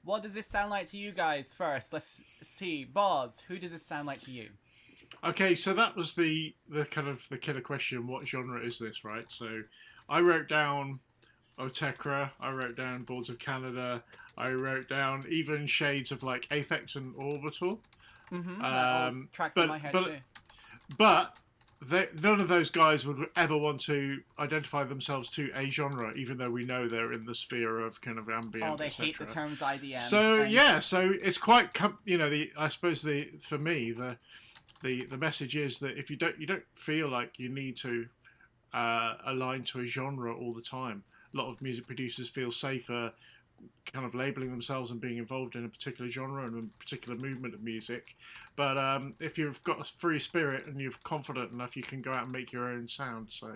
What does this sound like to you guys first? Let's see. Boz, who does this sound like to you? Okay, so that was the kind of the killer question. What genre is this, right? So I wrote down Otekra, I wrote down Boards of Canada, I wrote down even shades of like Aphex and Orbital. Mm-hmm. That all tracks in my head too. But none of those guys would ever want to identify themselves to a genre, even though we know they're in the sphere of kind of ambient. Oh, they hate the terms IDM. So yeah, so it's quite I suppose for me the message is that if you don't feel like you need to align to a genre all the time. A lot of music producers feel safer kind of labeling themselves and being involved in a particular genre and a particular movement of music. But if you've got a free spirit and you're confident enough, you can go out and make your own sound. So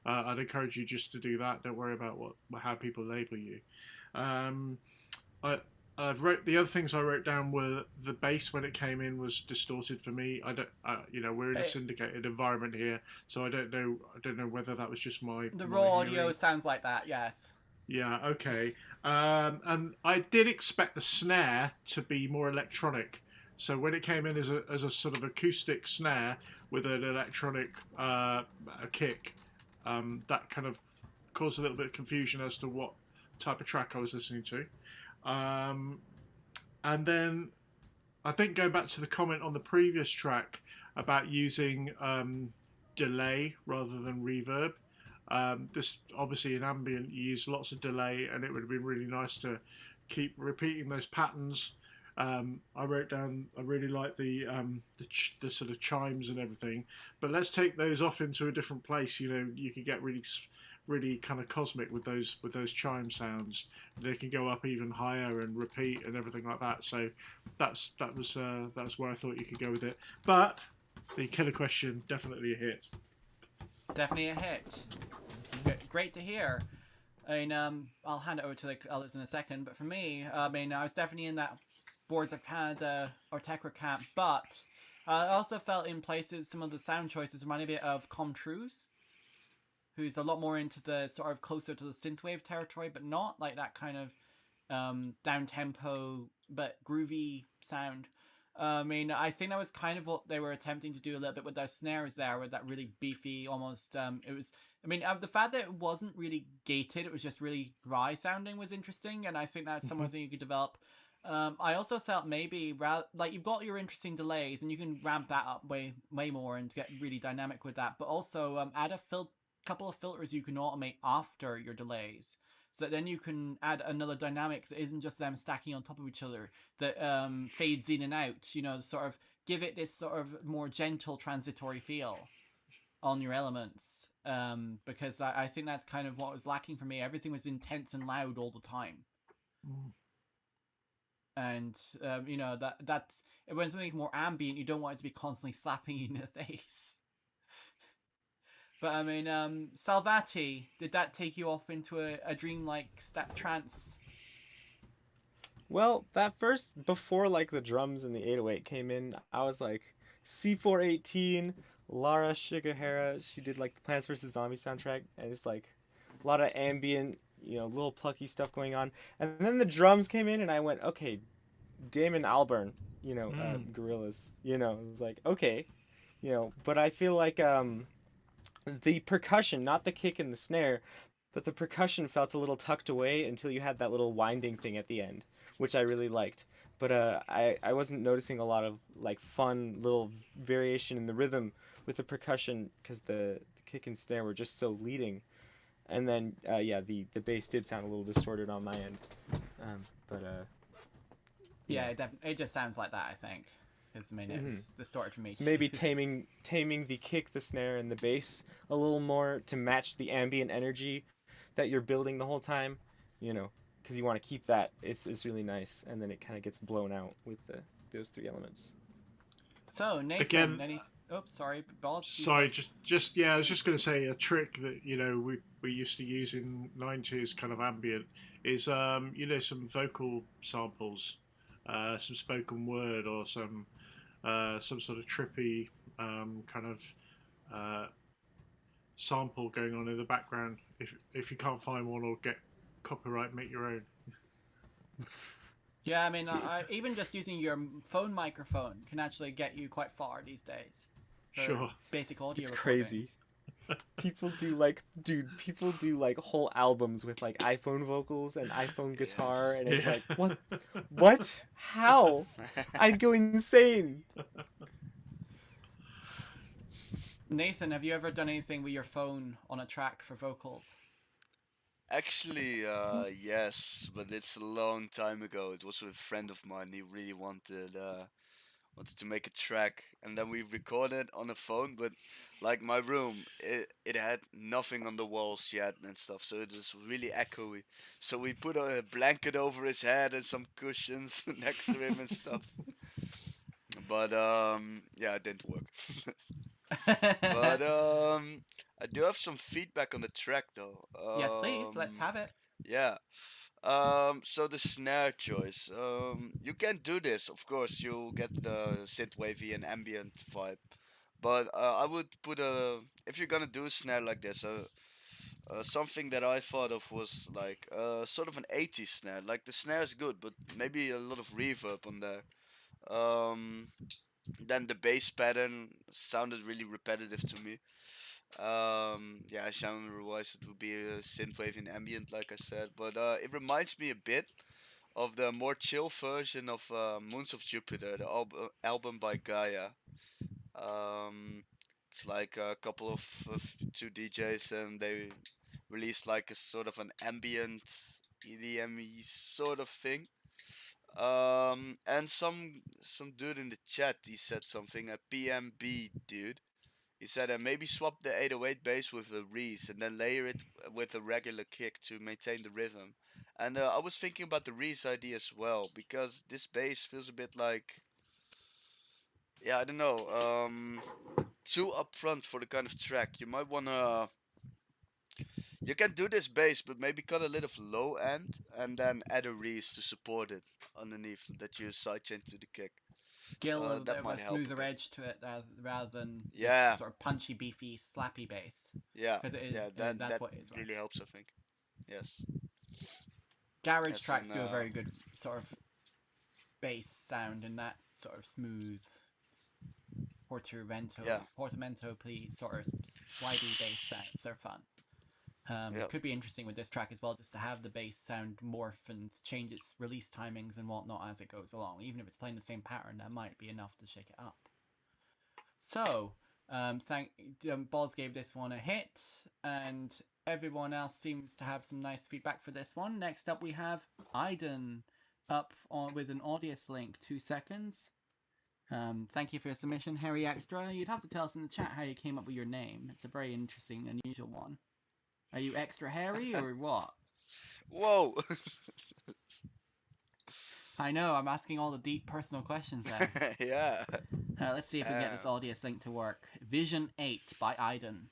I'd encourage you just to do that. Don't worry about how people label you. I've wrote the other things I wrote down were the bass when it came in was distorted for me. I don't, we're in a syndicated environment here, so I don't know whether that was just my raw audio sounds like that. Yes. Yeah. Okay. And I did expect the snare to be more electronic. So when it came in as a sort of acoustic snare with an electronic a kick, that kind of caused a little bit of confusion as to what type of track I was listening to. And then I think going back to the comment on the previous track about using delay rather than reverb, this obviously in ambient you use lots of delay, and it would have been really nice to keep repeating those patterns. I wrote down I really like the sort of chimes and everything, but let's take those off into a different place. You could get really kind of cosmic with those chime sounds. They can go up even higher and repeat and everything like that. So that's where I thought you could go with it. But the killer question, definitely a hit. Definitely a hit. Great to hear. I mean, I'll hand it over to the others in a second, but for me, I mean, I was definitely in that Boards of Canada or Tekra camp, but I also felt in places some of the sound choices reminded me of Comtrues, who's a lot more into the sort of closer to the synthwave territory, but not like that kind of down-tempo but groovy sound. I mean, I think that was kind of what they were attempting to do a little bit with their snares there, with that really beefy, almost, it was, I mean, the fact that it wasn't really gated, it was just really dry sounding was interesting, and I think that's something you could develop. I also felt maybe, like, you've got your interesting delays, and you can ramp that up way more and get really dynamic with that, but also add a couple of filters you can automate after your delays, so that then you can add another dynamic that isn't just them stacking on top of each other, that fades in and out, sort of give it this sort of more gentle transitory feel on your elements, because I think that's kind of what was lacking for me. Everything was intense and loud all the time. And that's when something's more ambient, you don't want it to be constantly slapping you in the face. But I mean, Salvati, did that take you off into a dreamlike trance? Well, that first, before like the drums and the 808 came in, I was like, C418, Lara Shigahara, she did like the Plants vs. Zombies soundtrack, and it's like a lot of ambient, little plucky stuff going on. And then the drums came in, and I went, okay, Damon Albarn, Gorillaz, it was like, okay, but I feel like the percussion, not the kick and the snare, but the percussion felt a little tucked away until you had that little winding thing at the end, which I really liked. But I wasn't noticing a lot of like fun little variation in the rhythm with the percussion, because the kick and snare were just so leading. And then the bass did sound a little distorted on my end. It just sounds like that, I think. It's distorted for me. So maybe taming the kick, the snare, and the bass a little more to match the ambient energy that you're building the whole time, because you want to keep that. It's really nice, and then it kind of gets blown out with those three elements. So Nathan, again, sorry, Boz. Sorry, I was just going to say a trick that we used to use in '90s kind of ambient is some vocal samples, some spoken word, or some sort of trippy kind of sample going on in the background. If you can't find one or get copyright, make your own. Yeah, I mean, even just using your phone microphone can actually get you quite far these days. Sure. Basic audio. It's recordings. crazy. People do like whole albums with like iPhone vocals and iPhone guitar, and it's like, what? How? I'd go insane. Nathan, have you ever done anything with your phone on a track for vocals? Actually, yes, but it's a long time ago. It was with a friend of mine. He really wanted to make a track, and then we recorded on a phone. But like my room, it had nothing on the walls yet and stuff, so it was really echoey. So we put a blanket over his head and some cushions next to him and stuff. But yeah, it didn't work. But I do have some feedback on the track though. Yes, please. Let's have it. Yeah. So the snare choice. You can do this, of course. You'll get the synthwavy and ambient vibe. But I would put if you're gonna do a snare like this, something that I thought of was like sort of an 80s snare. Like the snare is good, but maybe a lot of reverb on there. Um, then the bass pattern sounded really repetitive to me. Yeah, genre-wise it would be a synthwave and ambient, like I said, but it reminds me a bit of the more chill version of Moons of Jupiter, the album by Gaia. Um, it's like a couple of two DJs, and they released like a sort of an ambient EDM-y sort of thing. And some dude in the chat, he said something, a PMB dude. He said maybe swap the 808 bass with a Reese and then layer it with a regular kick to maintain the rhythm. And I was thinking about the Reese idea as well, because this bass feels a bit like, yeah, I don't know, too upfront for the kind of track. You might wanna, you can do this bass, but maybe cut a little low end and then add a Reese to support it underneath that you sidechain to the kick. Give a little bit That of might a help a smoother bit. edge to it rather than Yeah. this sort of punchy, beefy, slappy bass. Yeah, 'Cause it is, yeah, that's that what it is, right? really helps, I think. Yes. Garage Yes, tracks and, do a very good sort of bass sound in that sort of smooth portamento, please, sort of slidey bass sounds. They're fun. It could be interesting with this track as well, just to have the bass sound morph and change its release timings and whatnot as it goes along. Even if it's playing the same pattern, that might be enough to shake it up. So, Boz gave this one a hit, and everyone else seems to have some nice feedback for this one. Next up, we have Aiden up with an Audius link. 2 seconds. Thank you for your submission, Harry Extra. You'd have to tell us in the chat how you came up with your name. It's a very interesting, unusual one. Are you extra hairy or what? Whoa! I know, I'm asking all the deep personal questions there. Yeah. Let's see if we can get this Audius link to work. Vision 8 by Aiden.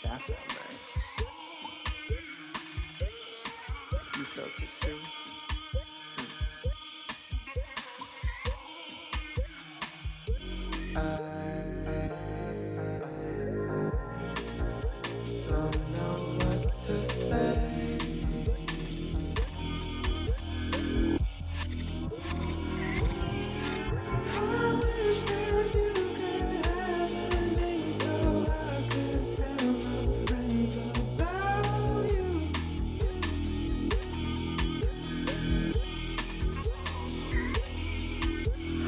That felt nice. You felt it too. Don't know what to say. I wish that you could have anything so I could tell my friends about you.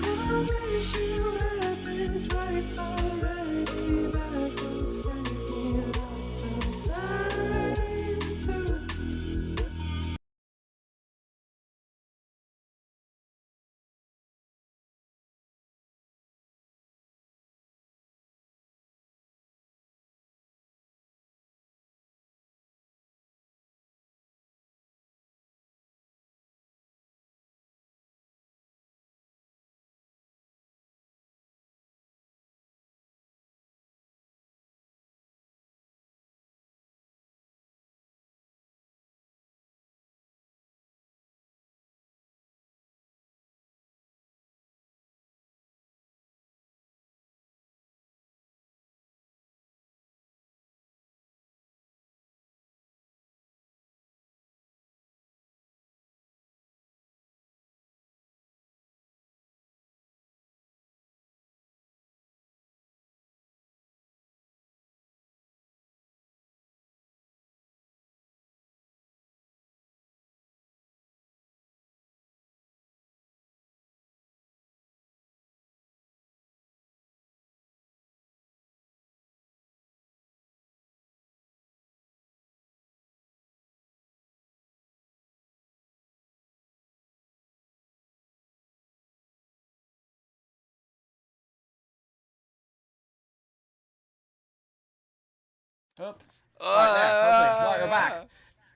I wish you had been twice already. That would save me lots of time too. Up. Right there. Lovely. Right, we're back.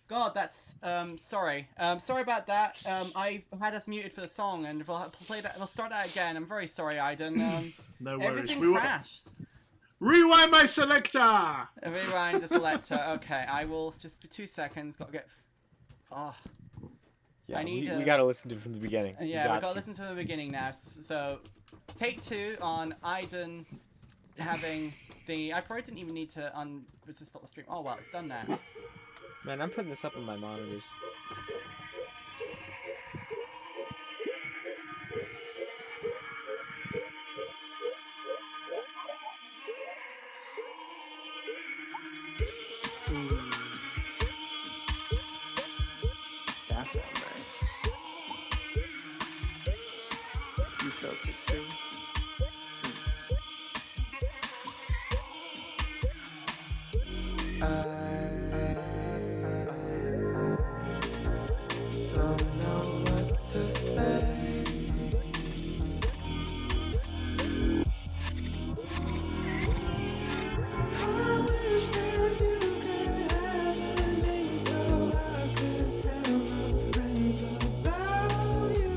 God, that's sorry. Sorry about that. I had us muted for the song, and we'll play that. We'll start that again. I'm very sorry, Aiden. No worries. Everything crashed. Rewind my selector. Rewind the selector. Okay, I will just 2 seconds. Got to get. Oh. Yeah, I need. We gotta listen to it from the beginning. Yeah, we gotta listen to the beginning now. So, take 2 on Aiden having the. I probably didn't even need to stop the stream. Oh well, it's done now. Man, I'm putting this up on my monitors. That felt nice. You felt it too? Don't know what to say. I wish that you could have me so I could tell my friends about you.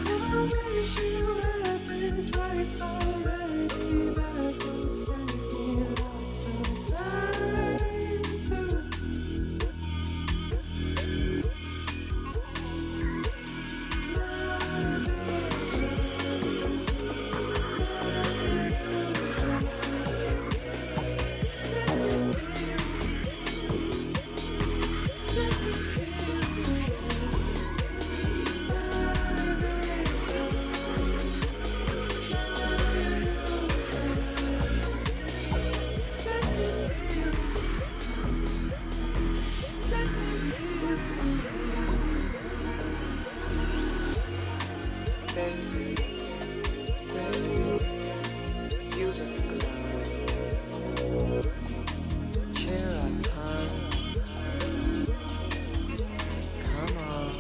I wish you had been twice already. That would save me lots of time too. Baby, you look alive. Cheer up, hon. Come on.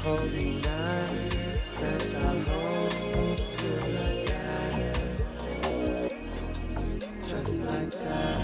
Hold me nice and I'll hold you like that. Just like that.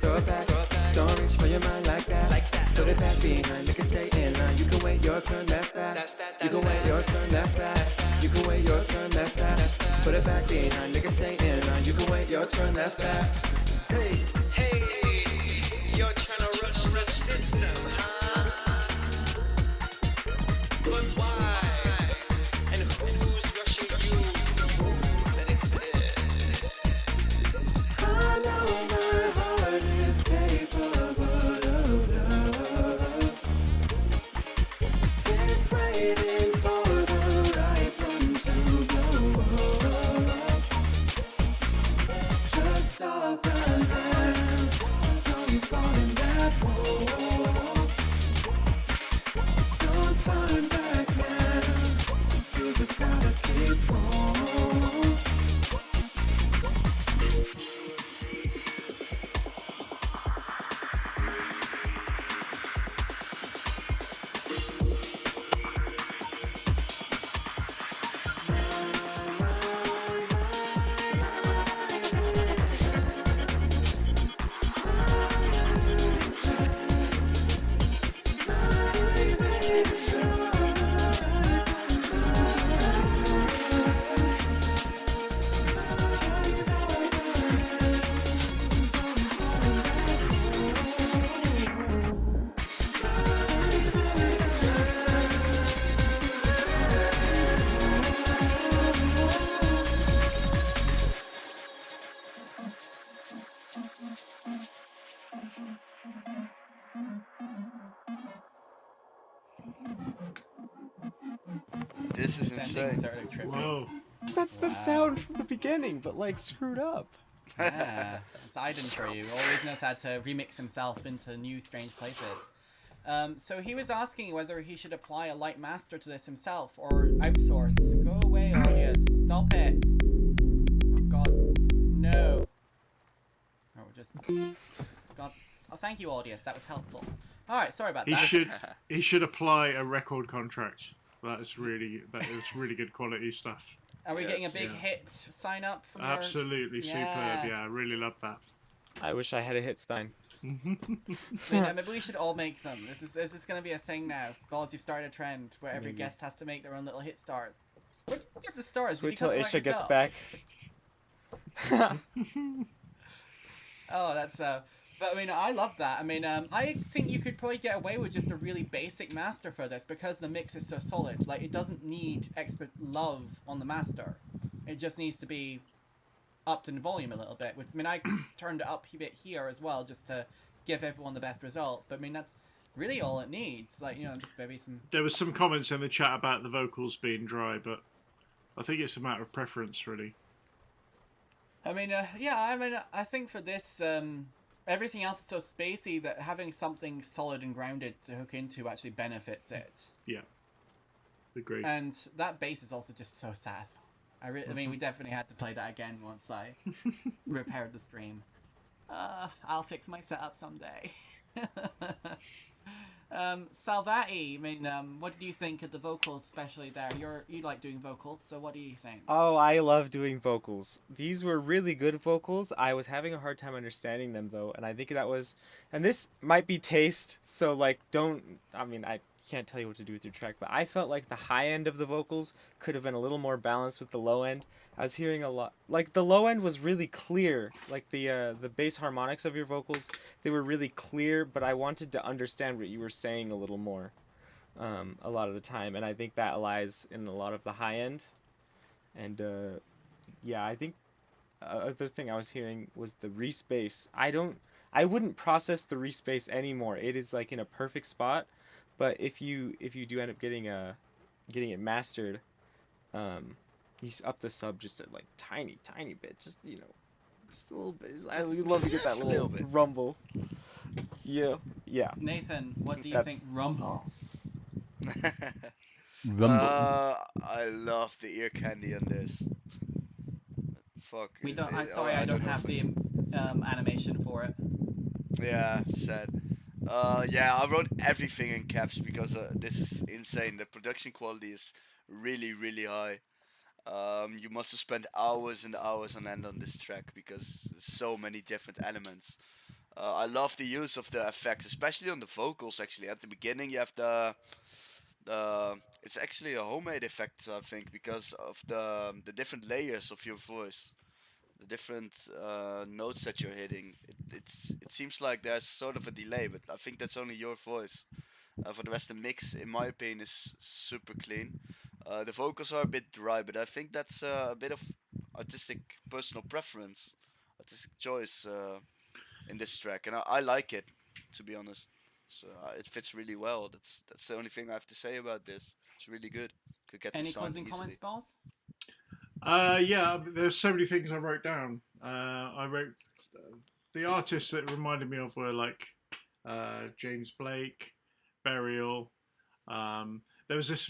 Throw it back, don't reach for your mind like that. Put it back behind, make it stay in line. You can wait your turn, that's that. You can wait your turn, that's that. You can wait your turn, that's that. Put it back behind, make it stay in line. You can wait your turn, that's that. Hey, hey, you're trying to rush the system, huh? But why? And who's rushing you? Let it sit. I know my heart is capable of love. It's way This is Sending insane. sort of tribute. Whoa. That's the sound from the beginning, but like screwed up. Yeah, it's Aiden for you. Always knows how to remix himself into new strange places. So he was asking whether he should apply a light master to this himself or outsource. Go away, Audius. Stop it. Oh God, no. Oh, we're just. God. Oh, thank you, Audius. That was helpful. All right, sorry about that. He should apply a record contract. That is really good quality stuff. Are we getting a big Yeah. hit sign up from Absolutely your... superb. Yeah, I really love that. I wish I had a hit sign. Maybe we should all make them. Is this going to be a thing now? Balls, you've started a trend where every guest has to make their own little hit stars. Where'd you get the stars? Did Wait you till come up Isha with gets yourself? back. Oh, that's But I mean, I love that. I mean, I think you could probably get away with just a really basic master for this because the mix is so solid. Like, it doesn't need extra love on the master. It just needs to be upped in volume a little bit. I mean, I turned it up a bit here as well just to give everyone the best result. But I mean, that's really all it needs. Like, you know, just maybe some... There was some comments in the chat about the vocals being dry, but I think it's a matter of preference, really. I mean, yeah, I mean, I think for this, everything else is so spacey that having something solid and grounded to hook into actually benefits it. Yeah. Agreed. And that bass is also just so satisfying. I mean, we definitely had to play that again once I repaired the stream. I'll fix my setup someday. Salvati, I mean, what did you think of the vocals, especially there? You like doing vocals, so what do you think? Oh, I love doing vocals. These were really good vocals. I was having a hard time understanding them though, and I think that was, and this might be taste, so like I can't tell you what to do with your track, but I felt like the high end of the vocals could have been a little more balanced with the low end. I was hearing a lot, like the low end was really clear, like the bass harmonics of your vocals, they were really clear, but I wanted to understand what you were saying a little more, a lot of the time, and I think that lies in a lot of the high end. And yeah, I think other thing I was hearing was the respace. I wouldn't process the respace anymore. It is like in a perfect spot. But if you do end up getting it mastered, you just up the sub just a like tiny bit, just just a little bit. I would love to get that little bit. rumble. Yeah. Nathan, what do you think? Rumble. I love the ear candy on this. Fuck. We don't. I'm it- sorry, I don't know have if the animation for it. Yeah, sad. Yeah, I wrote everything in caps because this is insane. The production quality is really, really high. You must have spent hours and hours on end on this track because there's so many different elements. I love the use of the effects, especially on the vocals. Actually, at the beginning you have the it's actually a homemade effect, I think, because of the different layers of your voice, the different notes that you're hitting. It seems like there's sort of a delay, but I think that's only your voice. For the rest, the mix, in my opinion, is super clean. The vocals are a bit dry, but I think that's a bit of artistic personal preference, artistic choice in this track, and I like it, to be honest. So it fits really well. That's the only thing I have to say about this. It's really good. Could get Any this song closing easily. comments, Balls? Yeah, there's so many things I wrote down. I wrote the artists that reminded me of were like James Blake, Burial. There was this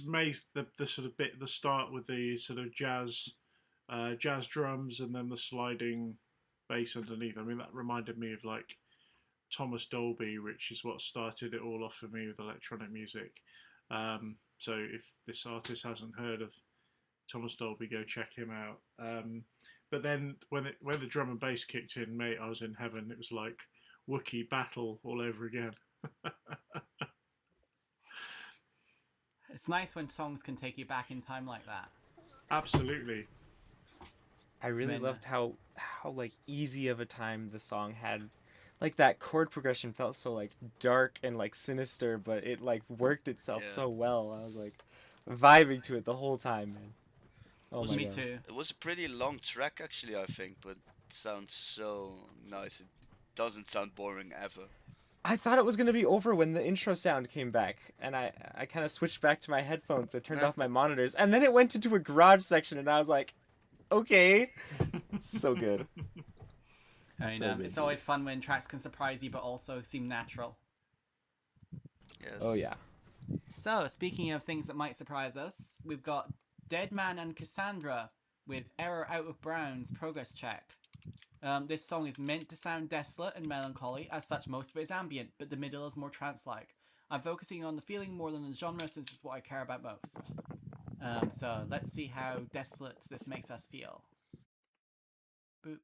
the sort of bit at the start with the sort of jazz drums and then the sliding bass underneath. I mean, that reminded me of like Thomas Dolby, which is what started it all off for me with electronic music. So if this artist hasn't heard of Thomas Dolby, go check him out. But then when the drum and bass kicked in, mate, I was in heaven. It was like Wookiee battle all over again. It's nice when songs can take you back in time like that. Absolutely. I really Man. loved how like easy of a time the song had. Like that chord progression felt so like dark and like sinister, but it like worked itself Yeah. so well. I was like vibing to it the whole time, man. Oh my Me god. too. It was a pretty long track, actually, I think, but it sounds so nice. It doesn't sound boring ever. I thought it was gonna be over when the intro sound came back, and I kind of switched back to my headphones. I turned off my monitors, and then it went into a garage section, and I was like, okay, it's so good. I know. It's always fun when tracks can surprise you, but also seem natural. Yes. Oh yeah. So, speaking of things that might surprise us, we've got Deadman and Cassandra with Error Out of Brown's Progress Check. This song is meant to sound desolate and melancholy, as such most of it is ambient, but the middle is more trance-like. I'm focusing on the feeling more than the genre since it's what I care about most. So let's see how desolate this makes us feel. Boop.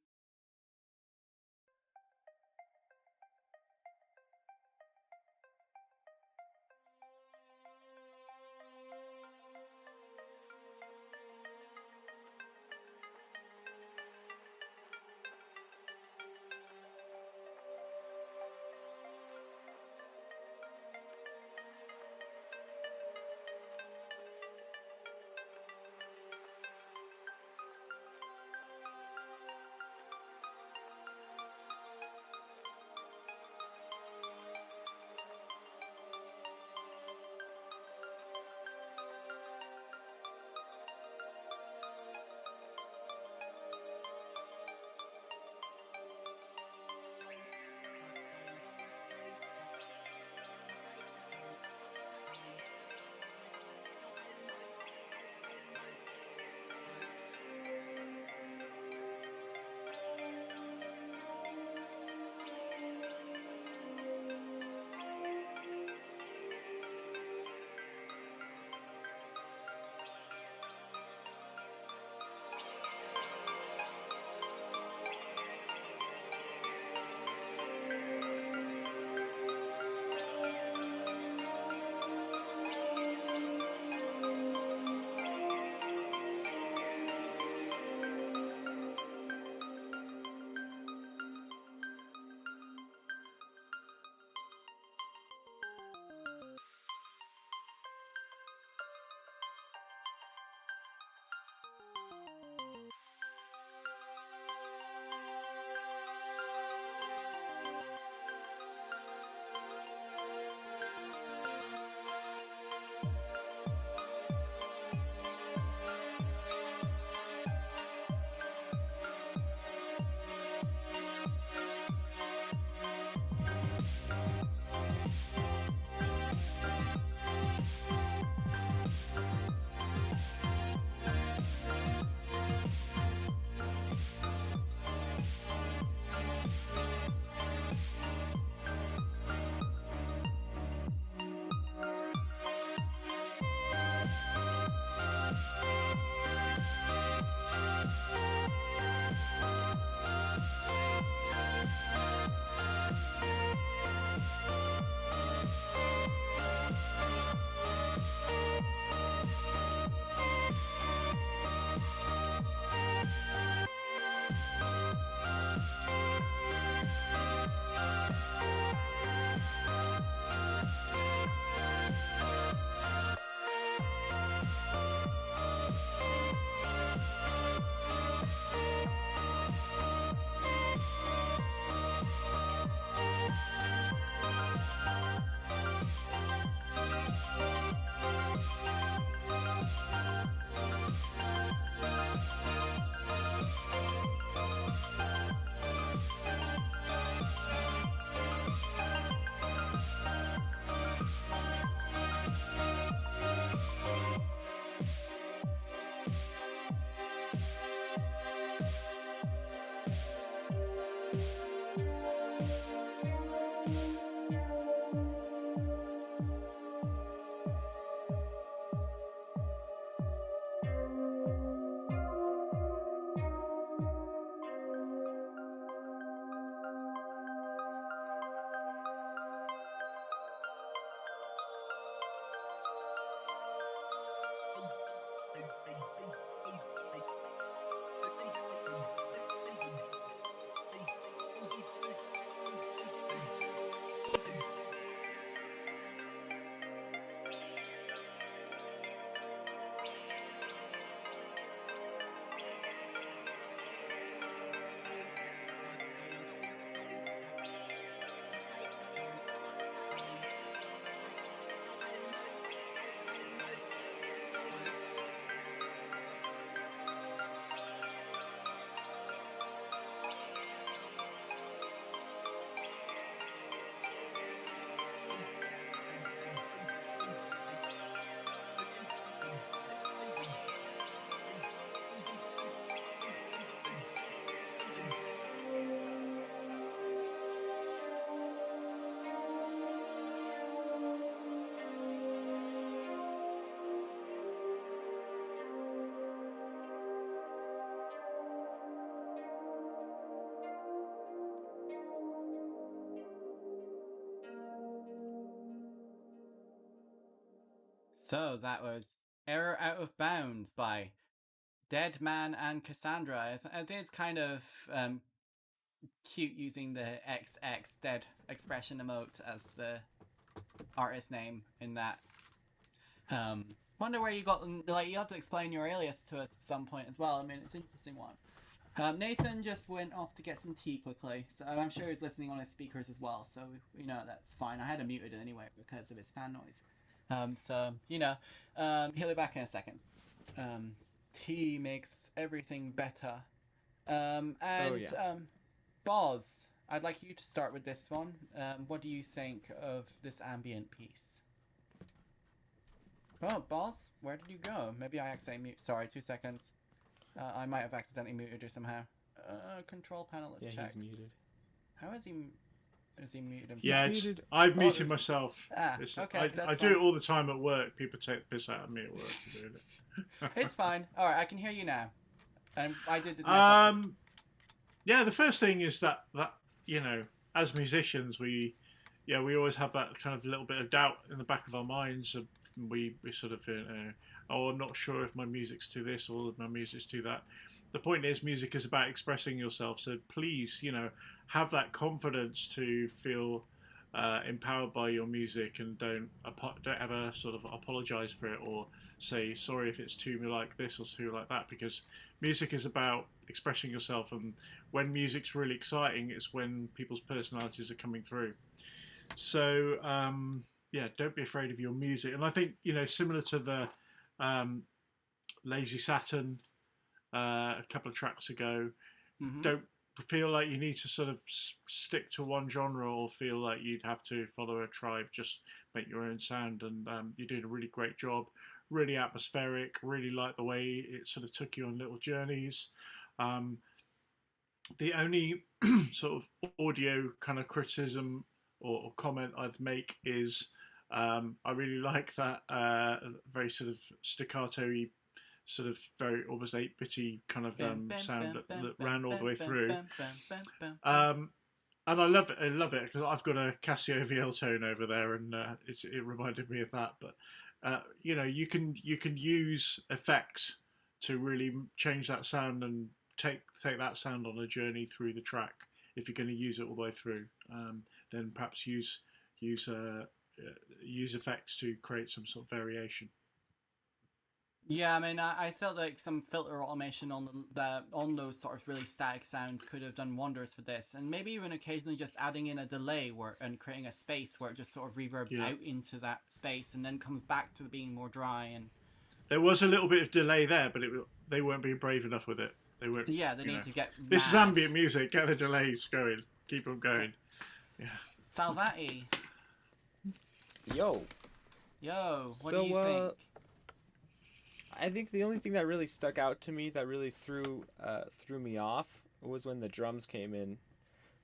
So that was Error Out of Bounds by Dead Man and Cassandra. I think it's kind of cute using the XX dead expression emote as the artist name in that. Wonder where you got them. Like, you have to explain your alias to us at some point as well. I mean, it's an interesting one. Nathan just went off to get some tea quickly, so I'm sure he's listening on his speakers as well, so that's fine. I had him muted anyway because of his fan noise. He'll be back in a second. Tea makes everything better. Boz, I'd like you to start with this one. What do you think of this ambient piece? Oh, Boz, where did you go? Maybe I accidentally mute. Sorry, 2 seconds. I might have accidentally muted her somehow. Control panel, let's check. Yeah, he's muted. How is he muted himself? Yeah, I've muted myself. Okay, I do it all the time at work. People take the piss out of me at work for doing it. It's fine. All right, I can hear you now. And I did the yeah, the first thing is that as musicians, we always have that kind of little bit of doubt in the back of our minds. We sort of I'm not sure if my music's to this or my music's to that. The point is, music is about expressing yourself. So please, have that confidence to feel empowered by your music, and don't ever sort of apologize for it or say sorry if it's too like this or too like that, because music is about expressing yourself, and when music's really exciting, it's when people's personalities are coming through. So don't be afraid of your music. And I think similar to the Lazy Saturn a couple of tracks ago, don't feel like you need to sort of stick to one genre or feel like you'd have to follow a tribe. Just make your own sound, and you're doing a really great job. Really atmospheric. Really like the way it sort of took you on little journeys. The only sort of audio kind of criticism or comment I'd make is I really like that very sort of staccato-y, sort of very almost 8-bitty kind of sound that ran all the way through. And I love it because I've got a Casio VL tone over there, and it reminded me of that. But you can use effects to really change that sound and take that sound on a journey through the track. If you're going to use it all the way through, then perhaps use effects to create some sort of variation. Yeah, I mean, I felt like some filter automation on those sort of really static sounds could have done wonders for this, and maybe even occasionally just adding in a delay and creating a space where it just sort of reverbs out into that space and then comes back to being more dry. And there was a little bit of delay there, but they weren't being brave enough with it. They weren't. Yeah, they need to get. This is ambient music. Get the delays going. Keep them going. Yeah. Salvati. Yo, what do you think? I think the only thing that really stuck out to me, that really threw me off, was when the drums came in,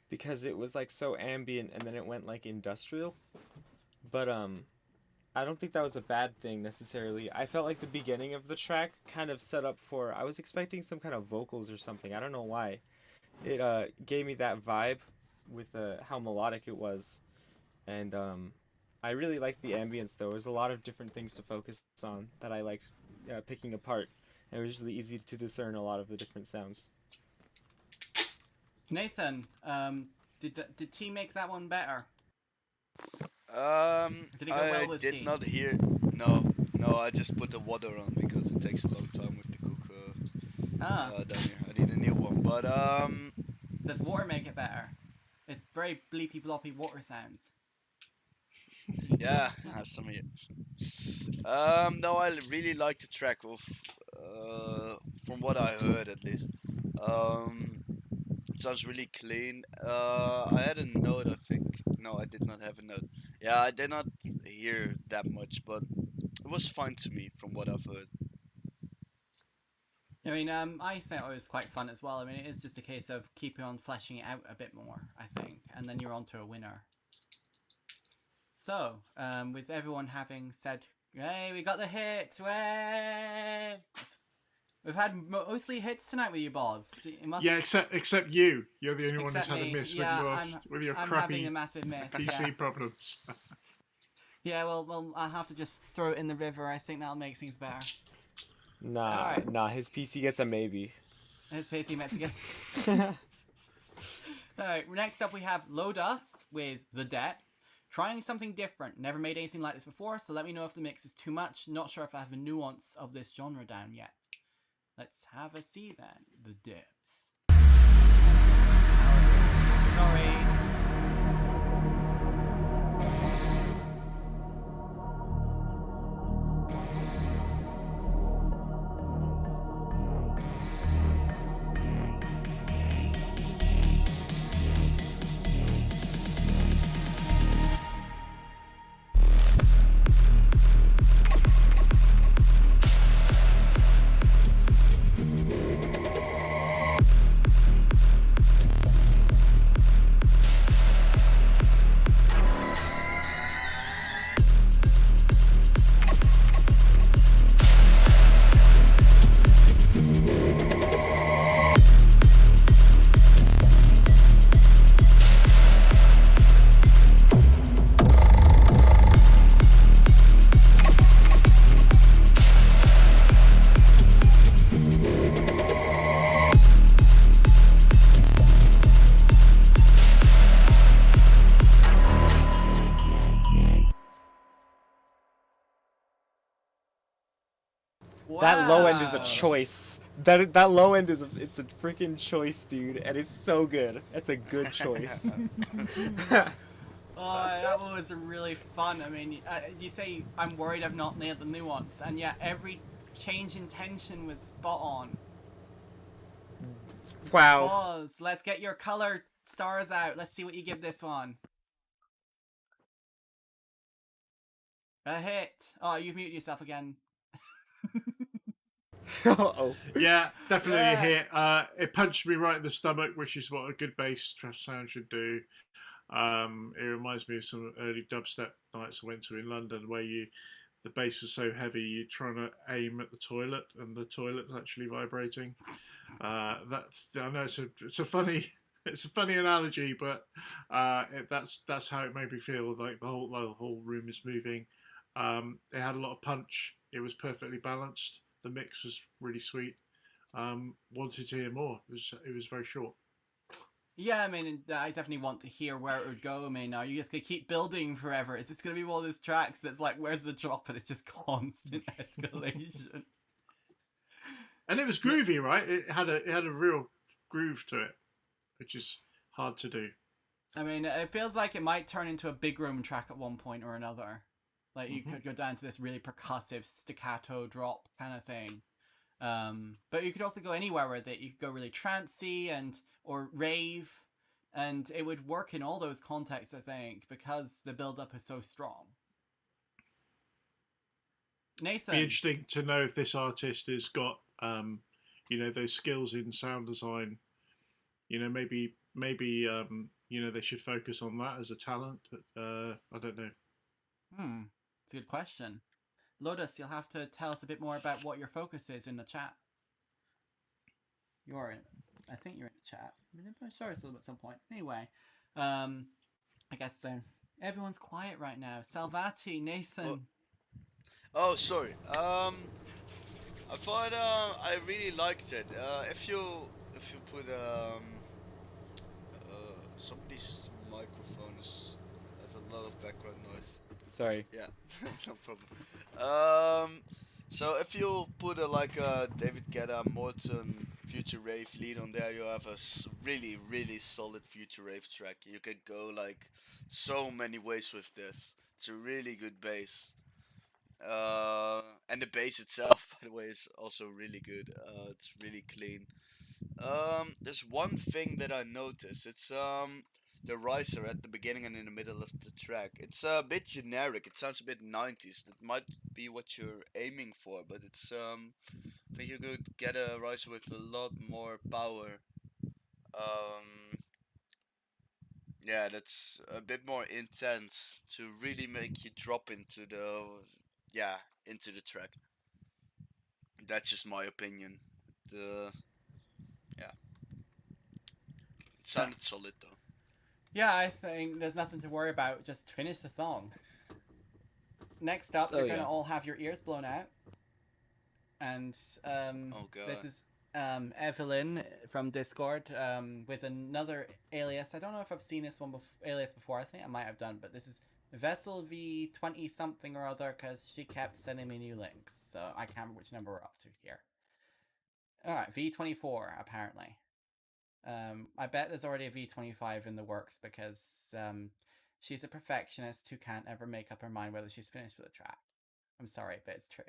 because it was like so ambient and then it went like industrial. But I don't think that was a bad thing necessarily. I felt like the beginning of the track kind of set up for, I was expecting some kind of vocals or something. I don't know why. It gave me that vibe with how melodic it was. And I really liked the ambience though. There's a lot of different things to focus on that I liked picking apart. And it was really easy to discern a lot of the different sounds. Nathan, did T make that one better? Did I did not hear. No, I just put the water on because it takes a long time with the cooker down here. I need a new one, but Does water make it better? It's very bleepy bloppy water sounds. Yeah, I have some here. No, I really like the track from what I heard at least. It sounds really clean. I had a note, I think. No, I did not have a note. Yeah, I did not hear that much, but it was fine to me from what I've heard. I mean, I thought it was quite fun as well. I mean, it is just a case of keeping on fleshing it out a bit more, I think, and then you're on to a winner. So, with everyone having said, hey, we got the hit, way! We've had mostly hits tonight with you, Boz. Yeah, except you. You're the only one who's had a miss with your I'm crappy having a massive miss, PC problems. Yeah, well, I'll have to just throw it in the river. I think that'll make things better. Nah, his PC gets a maybe. His PC meant to get. So, next up we have Lodas with The Depth. Trying something different. Never made anything like this before, so let me know if the mix is too much. Not sure if I have a nuance of this genre down yet. Let's have a see then. The Depth. Sorry. Wow. That low end is a choice. That low end it's a freaking choice, dude, and it's so good. It's a good choice. Oh, that was really fun. I mean, you say I'm worried I've not nailed the nuance, and yet every change in tension was spot on. Wow. Boz, let's get your color stars out. Let's see what you give this one. A hit. Oh, you've muted yourself again. Oh. Yeah, definitely a hit. It punched me right in the stomach, which is what a good bass sound should do. It reminds me of some early dubstep nights I went to in London, where the bass was so heavy you're trying to aim at the toilet, and the toilet's actually vibrating. I know it's a funny analogy, but that's how it made me feel. Like the whole room is moving. It had a lot of punch. It was perfectly balanced. The mix was really sweet. Wanted to hear more. It was very short. Yeah, I mean, I definitely want to hear where it would go. I mean, are you just gonna keep building forever? Is this gonna be one of those tracks that's like, where's the drop, and it's just constant escalation? And it was groovy, right? It had a real groove to it, which is hard to do. I mean, it feels like it might turn into a big room track at one point or another. Like you could go down to this really percussive staccato drop kind of thing. But you could also go anywhere with it. You could go really trancey or rave, and it would work in all those contexts, I think, because the build-up is so strong. Nathan, be interesting to know if this artist has got those skills in sound design. Maybe they should focus on that as a talent. I don't know. It's a good question. Lotus, you'll have to tell us a bit more about what your focus is in the chat. I think you're in the chat. I'm sure it's a little bit at some point. Anyway, I guess everyone's quiet right now. Salvati, Nathan. Oh, sorry. I thought I really liked it. If you put somebody's microphone has a lot of background noise. Sorry. Yeah, no problem. So if you put a David Guetta, Morton, Future Rave lead on there, you have a really, really solid Future Rave track. You could go like so many ways with this. It's a really good bass. And the bass itself, by the way, is also really good. It's really clean. There's one thing that I noticed. It's the riser at the beginning and in the middle of the track. It's a bit generic. It sounds a bit 90s. That might be what you're aiming for, but it's I think you could get a riser with a lot more power. Yeah, that's a bit more intense to really make you drop into the track. That's just my opinion. Yeah. It sounded solid though. Yeah, I think there's nothing to worry about. Just finish the song. next up, Oh, you're gonna yeah. all have your ears blown out, and Oh god. this is Evelyn from Discord with another alias. I don't know if I've seen this one alias before. I think I might have done, but this is Vessel V20 something or other because she kept sending me new links, so I can't remember which number we're up to here. All right, V24 apparently. I bet there's already a V25 in the works because she's a perfectionist who can't ever make up her mind whether she's finished with a track. I'm sorry, but it's true.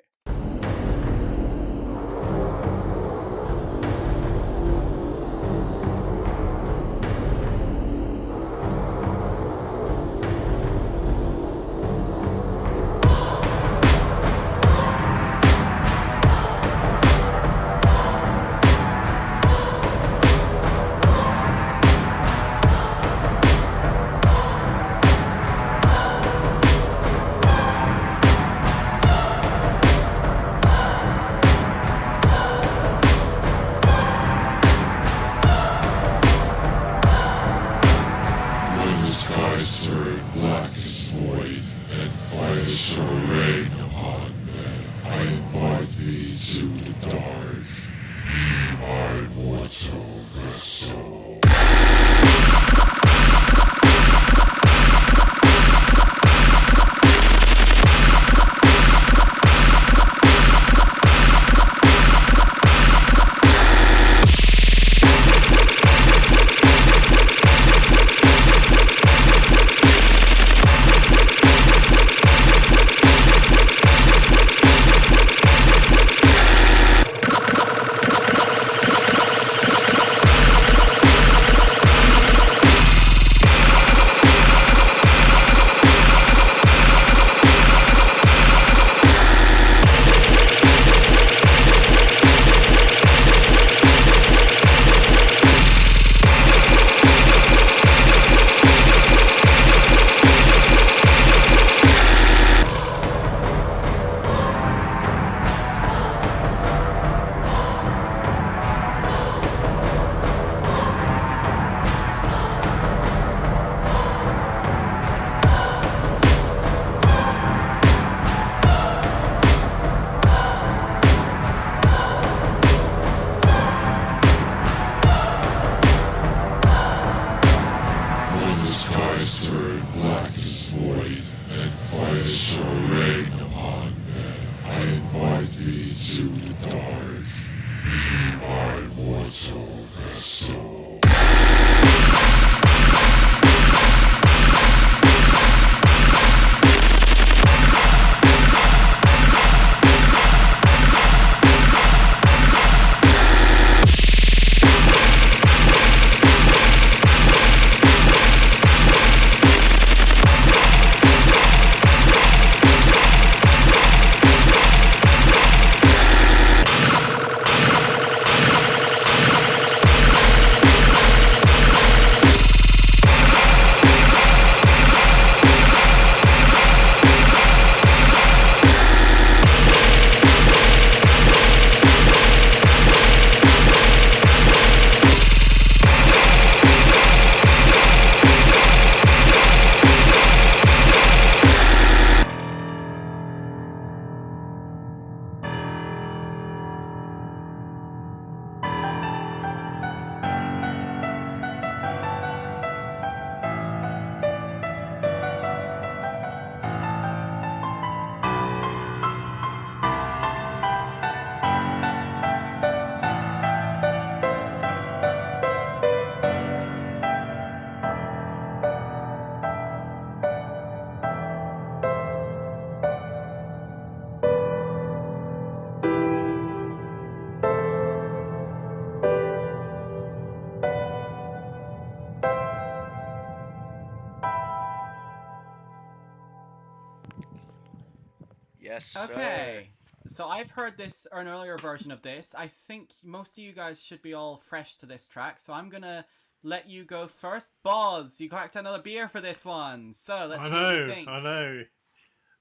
Yes, sir. Okay, so I've heard this or an earlier version of this. I think most of you guys should be all fresh to this track, so I'm gonna let you go first. Boz, you cracked another beer for this one, so let's see what you think. I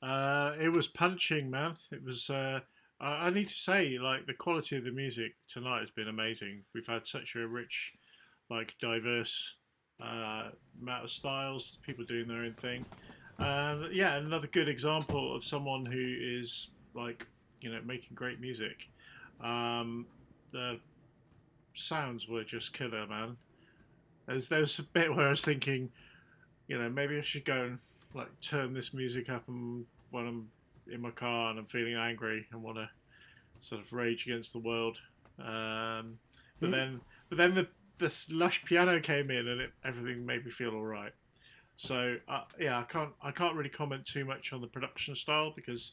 know. It was punching, man. It was. I need to say, like, the quality of the music tonight has been amazing. We've had such a rich, like, diverse amount of styles, people doing their own thing. Yeah, another good example of someone who is like, making great music. The sounds were just killer, man. There was a bit where I was thinking, maybe I should go and like turn this music up and when I'm in my car and I'm feeling angry and want to sort of rage against the world. But then this lush piano came in and everything made me feel all right. So yeah, I can't really comment too much on the production style because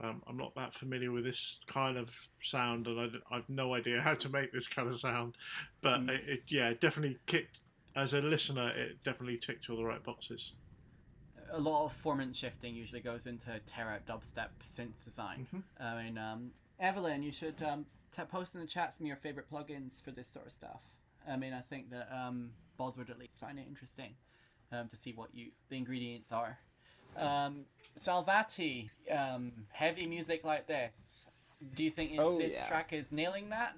I'm not that familiar with this kind of sound, and I've no idea how to make this kind of sound. But it definitely kicked. As a listener, it definitely ticked all the right boxes. A lot of formant shifting usually goes into tear out dubstep synth design. I mean, Evelyn, you should post in the chat some of your favorite plugins for this sort of stuff. I mean, I think that Boz would at least find it interesting to see what the ingredients are. Salvati, heavy music like this. Do you think this track is nailing that?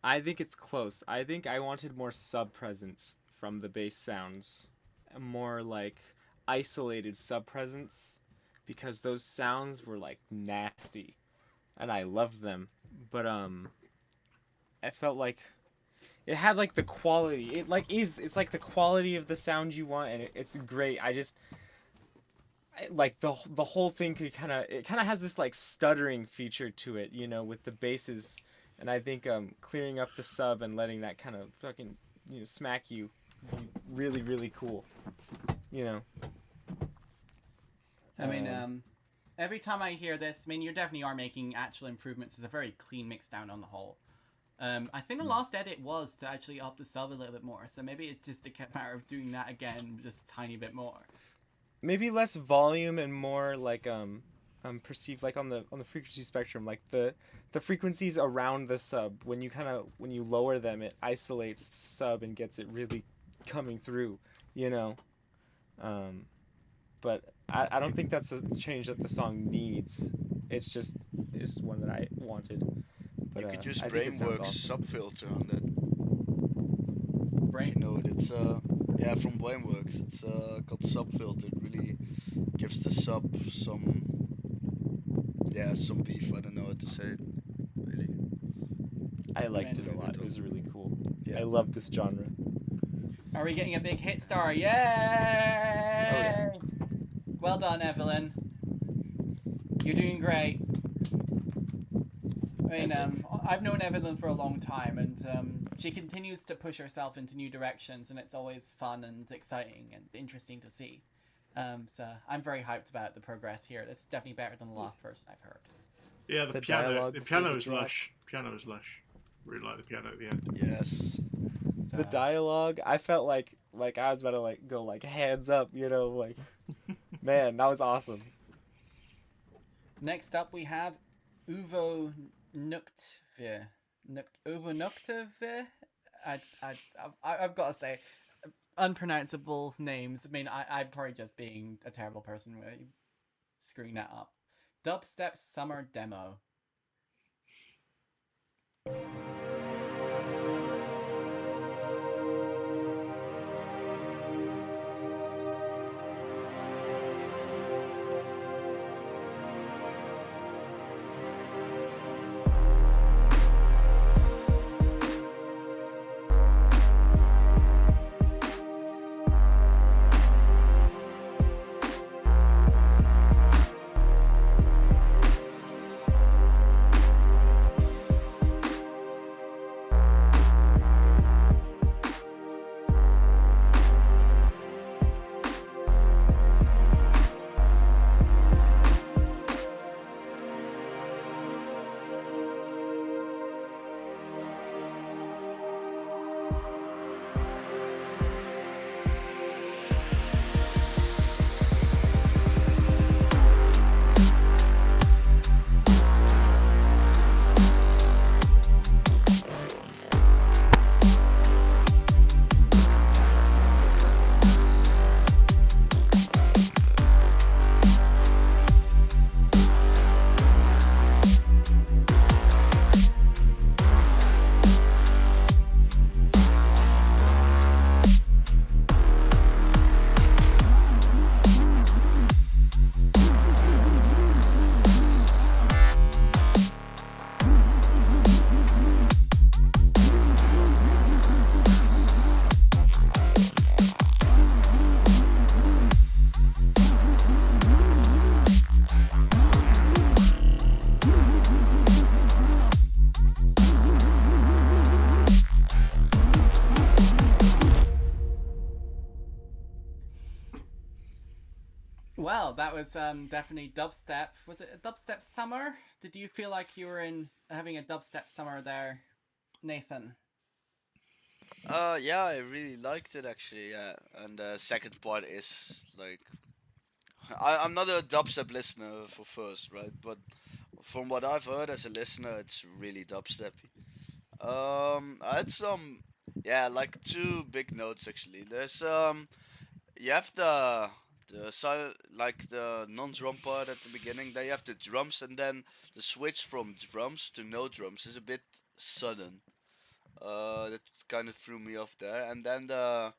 I think it's close. I think I wanted more sub presence from the bass sounds, more like isolated sub presence, because those sounds were like nasty, and I loved them. But I felt like it had like the quality. It's like the quality of the sound you want, and it's great. Like the whole thing could kind of has this like stuttering feature to it, with the basses, and I think clearing up the sub and letting that kind of fucking smack you, really really cool, I mean, every time I hear this, I mean, you definitely are making actual improvements. It's a very clean mix down on the whole. I think the last edit was to actually up the sub a little bit more, so maybe it's just a matter of doing that again, just a tiny bit more. Maybe less volume and more like perceived like on the frequency spectrum, like the frequencies around the sub, when you lower them, it isolates the sub and gets it really coming through, but I don't think that's a change that the song needs. It's just one that I wanted. But, you could use Brainworks awesome. subfilter on that. Brain? You know it. It's from Brainworks. It's called subfilter. It really gives the sub some beef. I don't know how to say it. Really. I liked it a lot. It was really cool. Yeah. I love this genre. Are we getting a big hit star? Yay! Oh, yeah. Well done, Evelyn. You're doing great. I mean, I've known Evelyn for a long time, and she continues to push herself into new directions, and it's always fun and exciting and interesting to see. So I'm very hyped about the progress here. This is definitely better than the last version I've heard. Yeah, the dialogue. The piano is lush. Piano is lush. Really like the piano at the end. Yes. So, The dialogue, I felt like I was about to like go like hands up, like man, that was awesome. Next up, we have Uvo Nuktve. Uvo Nuktve? I've got to say, unpronounceable names. I mean, I'm probably just being a terrible person with screwing that up. Dubstep Summer Demo. Well, that was definitely dubstep. Was it a dubstep summer? Did you feel like you were having a dubstep summer there, Nathan? Yeah, I really liked it actually. Yeah, and the second part is like, I'm not a dubstep listener for first, right? But from what I've heard as a listener, it's really dubsteppy. I had some, yeah, like two big notes actually. There's you have like the non-drum part at the beginning. Then you have the drums, and then the switch from drums to no drums is a bit sudden. That kind of threw me off there. And then the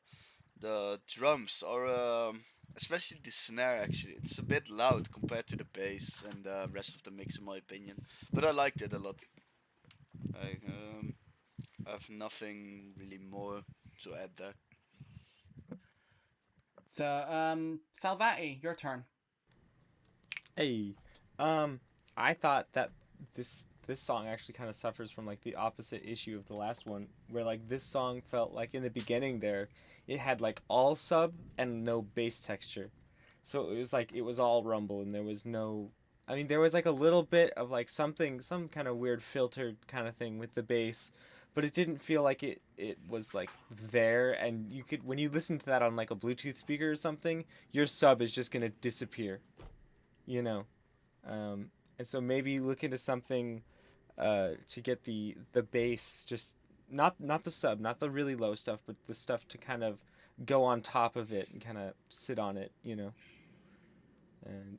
drums are, especially the snare actually, it's a bit loud compared to the bass and the rest of the mix in my opinion. But I liked it a lot. I have nothing really more to add there. So, Salvati, your turn. Hey, I thought that this song actually kind of suffers from like the opposite issue of the last one, where like this song felt like in the beginning there, it had like all sub and no bass texture, so it was like it was all rumble and there was no. I mean, there was like a little bit of like some kind of weird filtered kind of thing with the bass, but it didn't feel like it was like there, and you could, when you listen to that on like a Bluetooth speaker or something, your sub is just gonna disappear, you know. And so maybe look into something to get the bass, just not the sub, not the really low stuff, but the stuff to kind of go on top of it and kind of sit on it, you know. And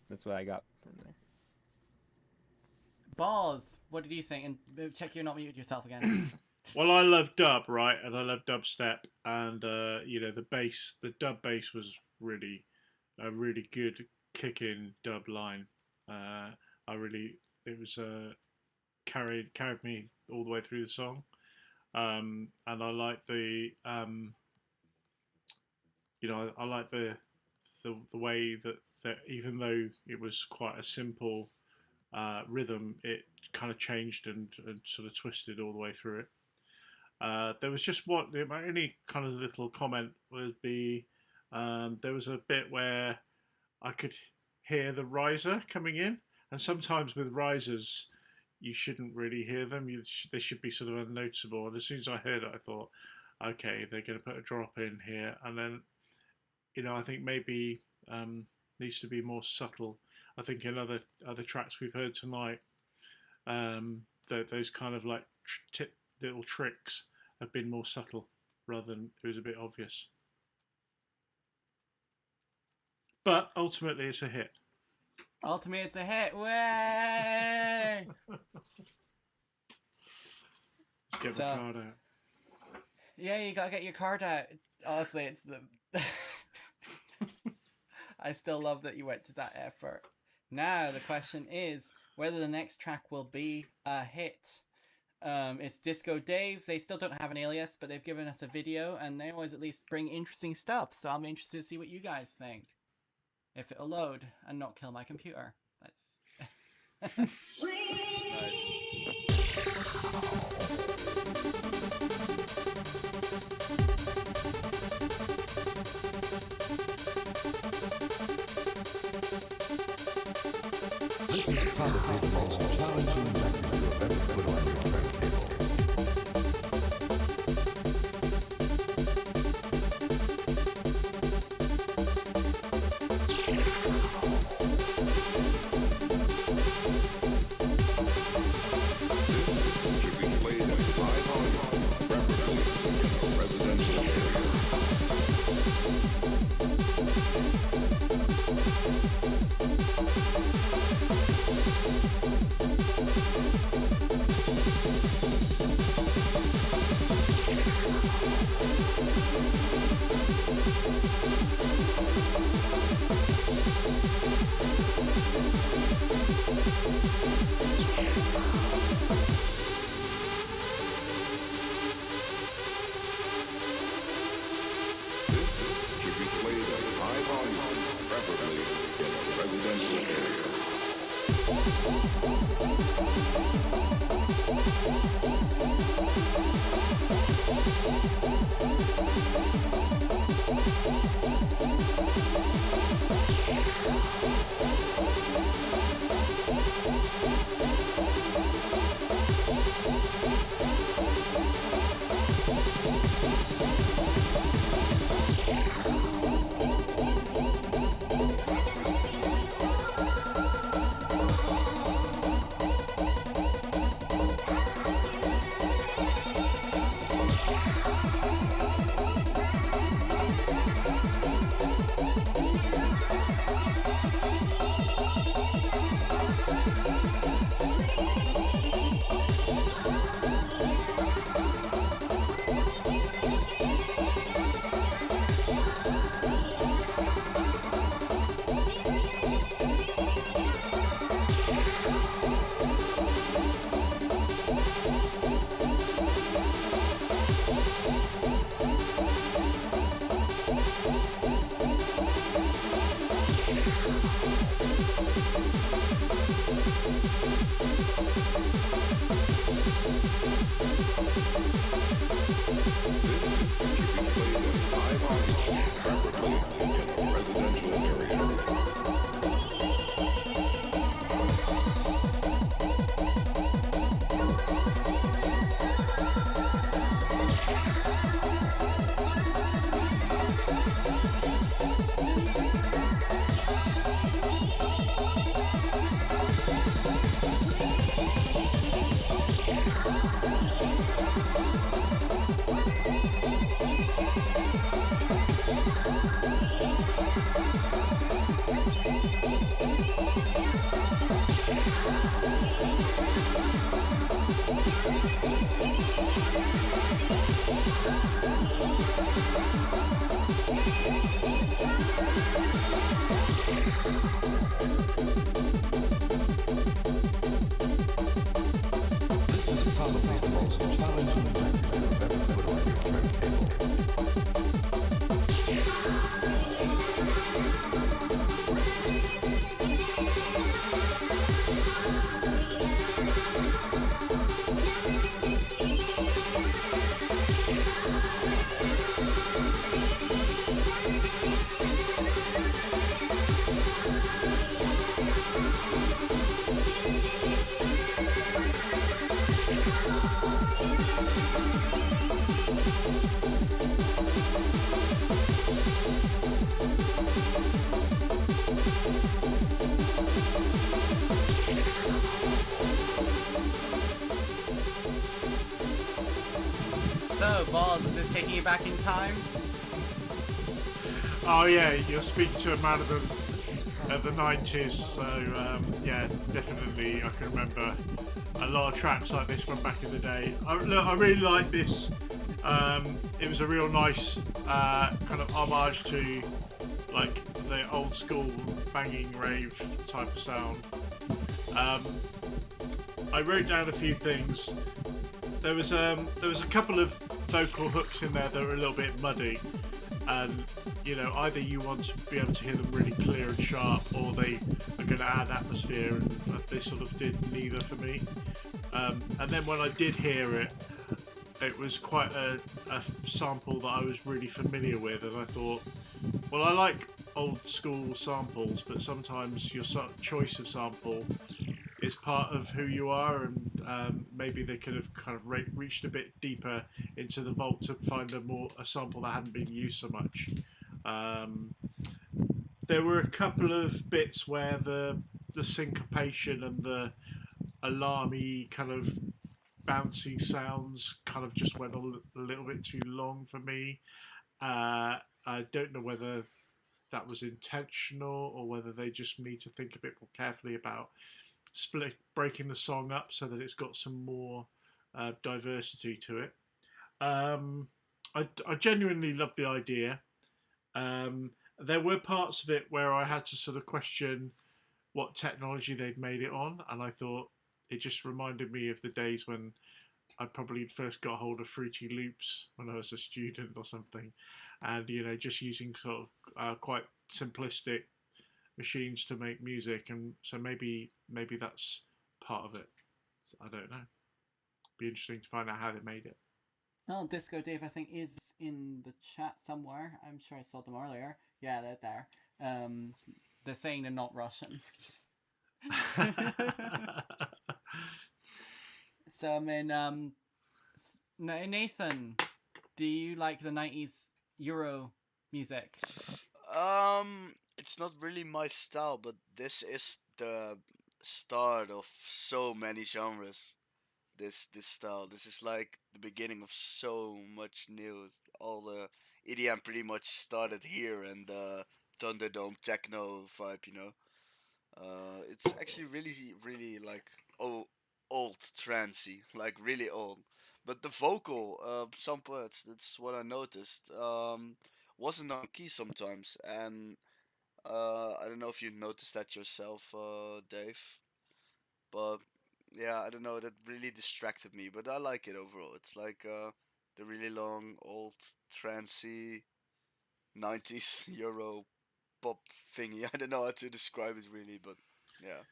that's what I got from there. Boz, what did you think? And check you're not muted yourself again. Well, I love dub, right? And I love dubstep. And, you know, the dub bass was really a really good kick-in dub line. It was carried me all the way through the song. And I like the, you know, I like the way that even though it was quite a simple rhythm, it kind of changed and sort of twisted all the way through it. There was just my only kind of little comment would be there was a bit where I could hear the riser coming in, and sometimes with risers you shouldn't really hear them. They should be sort of unnoticeable. And as soon as I heard it, I thought, okay, they're going to put a drop in here, and then, you know, I think maybe needs to be more subtle. I think in other tracks we've heard tonight, those kind of like little tricks have been more subtle rather than it was a bit obvious. But ultimately, it's a hit. Ultimately, it's a hit. Way! Let's get the card out. Yeah, you gotta get your card out. Honestly, it's the. I still love that you went to that effort. Now the question is whether the next track will be a hit. It's Disco Dave. They still don't have an alias, but they've given us a video, and they always at least bring interesting stuff. So I'm interested to see what you guys think. If it'll load and not kill my computer. That's Nice. This is probably the most challenging record you have ever put on your turntable. probably the most challenging record I've ever put on your turntable. So, Boz, is this taking you back in time? Oh yeah, you're speaking to a man of the 90s, so yeah, definitely I can remember a lot of tracks like this from back in the day. I really like this. It was a real nice kind of homage to like the old school banging rave type of sound. I wrote down a few things. There was a couple of vocal hooks in there that were a little bit muddy, and you know, either you want to be able to hear them really clear and sharp, or they are going to add atmosphere, and they sort of did neither for me. And then when I did hear it, it was quite a sample that I was really familiar with, and I thought, well, I like old school samples, but sometimes your choice of sample is part of who you are, and maybe they could have kind of reached a bit deeper into the vault to find a sample that hadn't been used so much. There were a couple of bits where the syncopation and the alarmy kind of bouncy sounds kind of just went a little bit too long for me. I don't know whether that was intentional or whether they just need to think a bit more carefully about breaking the song up so that it's got some more diversity to it. I genuinely loved the idea. There were parts of it where I had to sort of question what technology they'd made it on, and I thought it just reminded me of the days when I probably first got hold of Fruity Loops when I was a student or something, and you know, just using sort of quite simplistic machines to make music, and so maybe that's part of it. I don't know. Be interesting to find out how they made it. Well, Disco Dave, I think, is in the chat somewhere. I'm sure I saw them earlier. Yeah, they're there. They're saying they're not Russian. So, I mean, Nathan, do you like the 90s Euro music? It's not really my style, but this is the start of so many genres. This style. This is like the beginning of so much new. All the EDM pretty much started here, and Thunderdome techno vibe, you know. It's actually really like old trancey, like really old. But the vocal, some parts, that's what I noticed. Wasn't on key sometimes, and I don't know if you noticed that yourself, Dave. But yeah, I don't know. That really distracted me, but I like it overall. It's like the really long, old, trancey, 90s Euro pop thingy. I don't know how to describe it really, but yeah.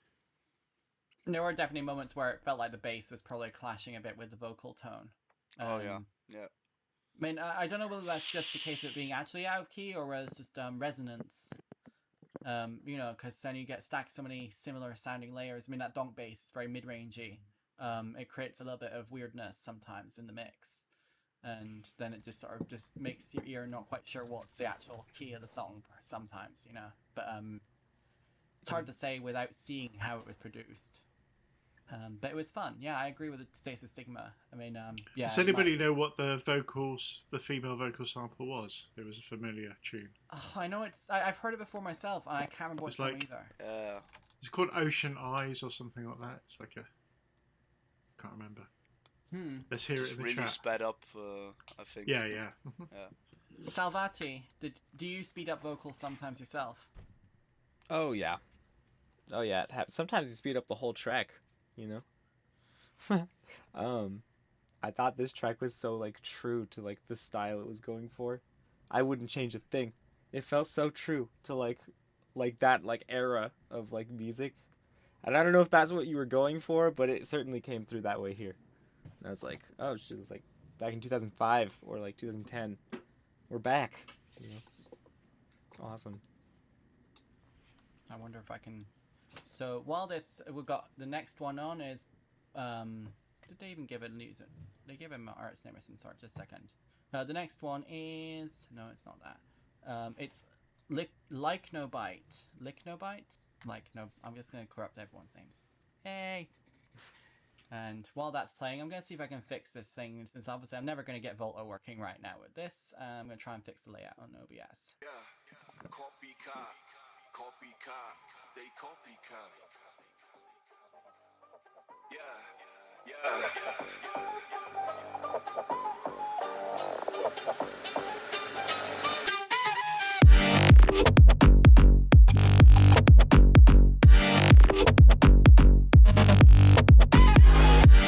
There were definitely moments where it felt like the bass was probably clashing a bit with the vocal tone. Oh yeah. I mean, I don't know whether that's just the case of it being actually out of key or whether it's just resonance. You know, because then you get stacked so many similar sounding layers. I mean, that donk bass is very mid-rangey. It creates a little bit of weirdness sometimes in the mix, and then it just sort of just makes your ear not quite sure what's the actual key of the song sometimes, you know. But it's hard to say without seeing how it was produced. But it was fun. Yeah, I agree with the Stasis Stigma. I mean, yeah. Does anybody know what the female vocal sample was? It was a familiar tune. Oh, I know I've heard it before myself, and I can't remember what song either. It's called Ocean Eyes or something like that. It's like can't remember. Let's hear it in the really chat. sped up, I think. Yeah. Yeah. Salvati, do you speed up vocals sometimes yourself? Oh yeah. Sometimes you speed up the whole track, you know. I thought this track was so like true to like the style it was going for. I wouldn't change a thing. It felt so true to like that like era of like music. And I don't know if that's what you were going for, but it certainly came through that way here. And I was like, oh shit, it's like back in 2005 or like 2010. We're back. You know? It's awesome. I wonder if I can. So while we've got the next one on is, did they even give it a news? They gave him an artist name or some sort. Just a second. The next one is no, it's not that. It's like no bite. Lick no bite. Like no. I'm just gonna corrupt everyone's names. Hey. And while that's playing, I'm gonna see if I can fix this thing. Since obviously I'm never gonna get Volta working right now with this. I'm gonna try and fix the layout on OBS. Yeah, copycat, copycat, they copycat.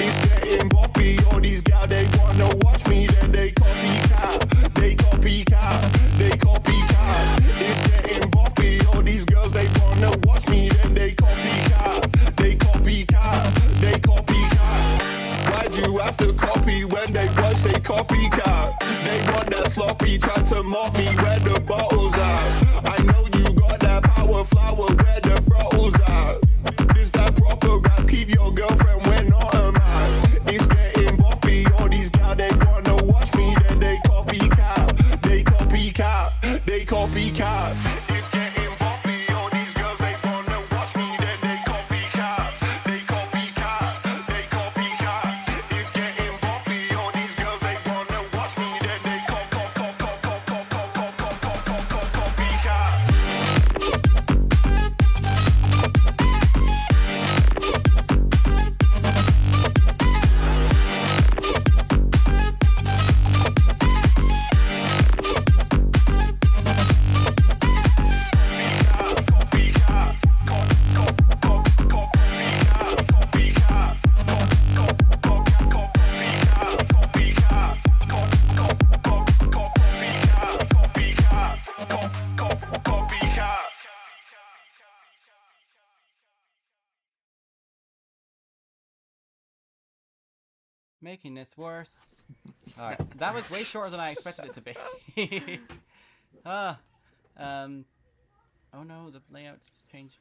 It's getting boppy, all these gal they wanna watch me, then they copycat, they copycat, they copycat. It's getting boppy, all these girls they wanna watch me, then they copycat, they copycat, they copycat. Why'd you have to copy when they was they copycat? They want that sloppy, try to mock me where the bottles are. I know you got that power flower where the throttles are. This that proper rap, keep your girlfriend, we're not a man. It's getting boppy, all these gal they wanna watch me, then they copycat, they copycat, they copycat. It's getting boppy, all these girls they wanna watch me, then they copycat, they copycat, they copycat. It's getting boppy, all these girls they wanna watch me, then they copycat. Making this worse. Alright, that was way shorter than I expected it to be. Oh no, the layout's changed.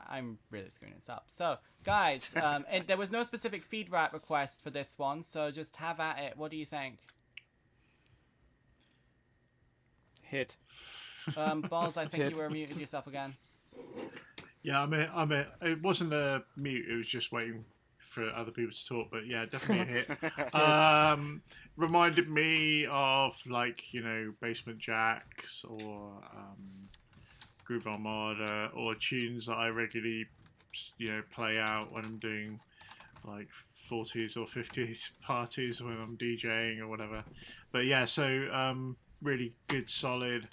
I'm really screwing this up. So, guys, and there was no specific feedback request for this one, so just have at it. What do you think? Hit. Balls, I think you were muted yourself again. Yeah, I'm a. It wasn't a mute. It was just waiting for other people to talk. But yeah, definitely a hit. Reminded me of like Basement Jacks or Groove Armada or tunes that I regularly play out when I'm doing like 40s or 50s parties when I'm DJing or whatever. But yeah, so really good, solid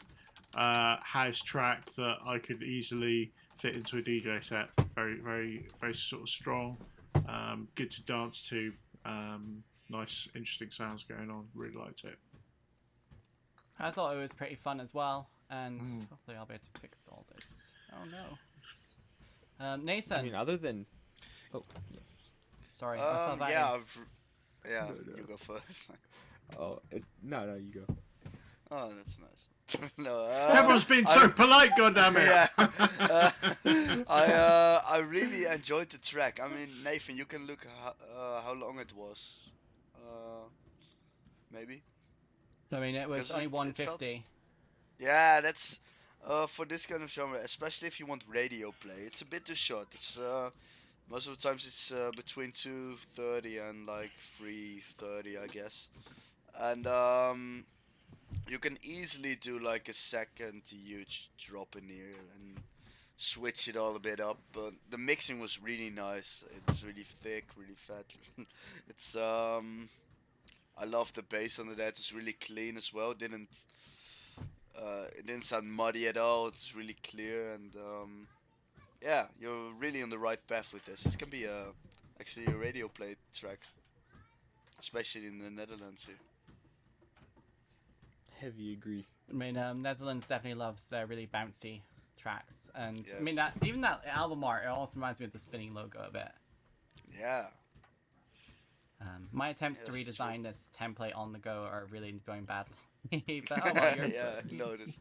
house track that I could easily fit into a DJ set. Very, very, very sort of strong. Good to dance to. Nice, interesting sounds going on. Really liked it. I thought it was pretty fun as well, and hopefully I'll be able to fix all this. Oh no. Nathan. I mean, other than. Oh. Sorry. Salvati. Yeah, you go first. Oh, no, you go. Oh, that's nice. No, everyone's been so polite, goddammit. Yeah. I really enjoyed the track. I mean, Nathan, you can look how long it was. Maybe. I mean, it was only 150. Yeah, that's for this kind of genre, especially if you want radio play. It's a bit too short. It's most of the times it's between 2:30 and like 3:30, I guess. And you can easily do like a second huge drop in here and switch it all a bit up. But the mixing was really nice. It was really thick, really fat. It's I love the bass under that. It's really clean as well. It didn't sound muddy at all. It's really clear and yeah, you're really on the right path with this. This can be a actually a radio play track, especially in the Netherlands here. Heavy agree. I mean, Netherlands definitely loves their really bouncy tracks, and I mean Yes. even that album art, it also reminds me of the spinning logo a bit. Yeah. My attempts to Yes, redesign this template on the go are really going badly. But oh well, you're Yeah, I noticed.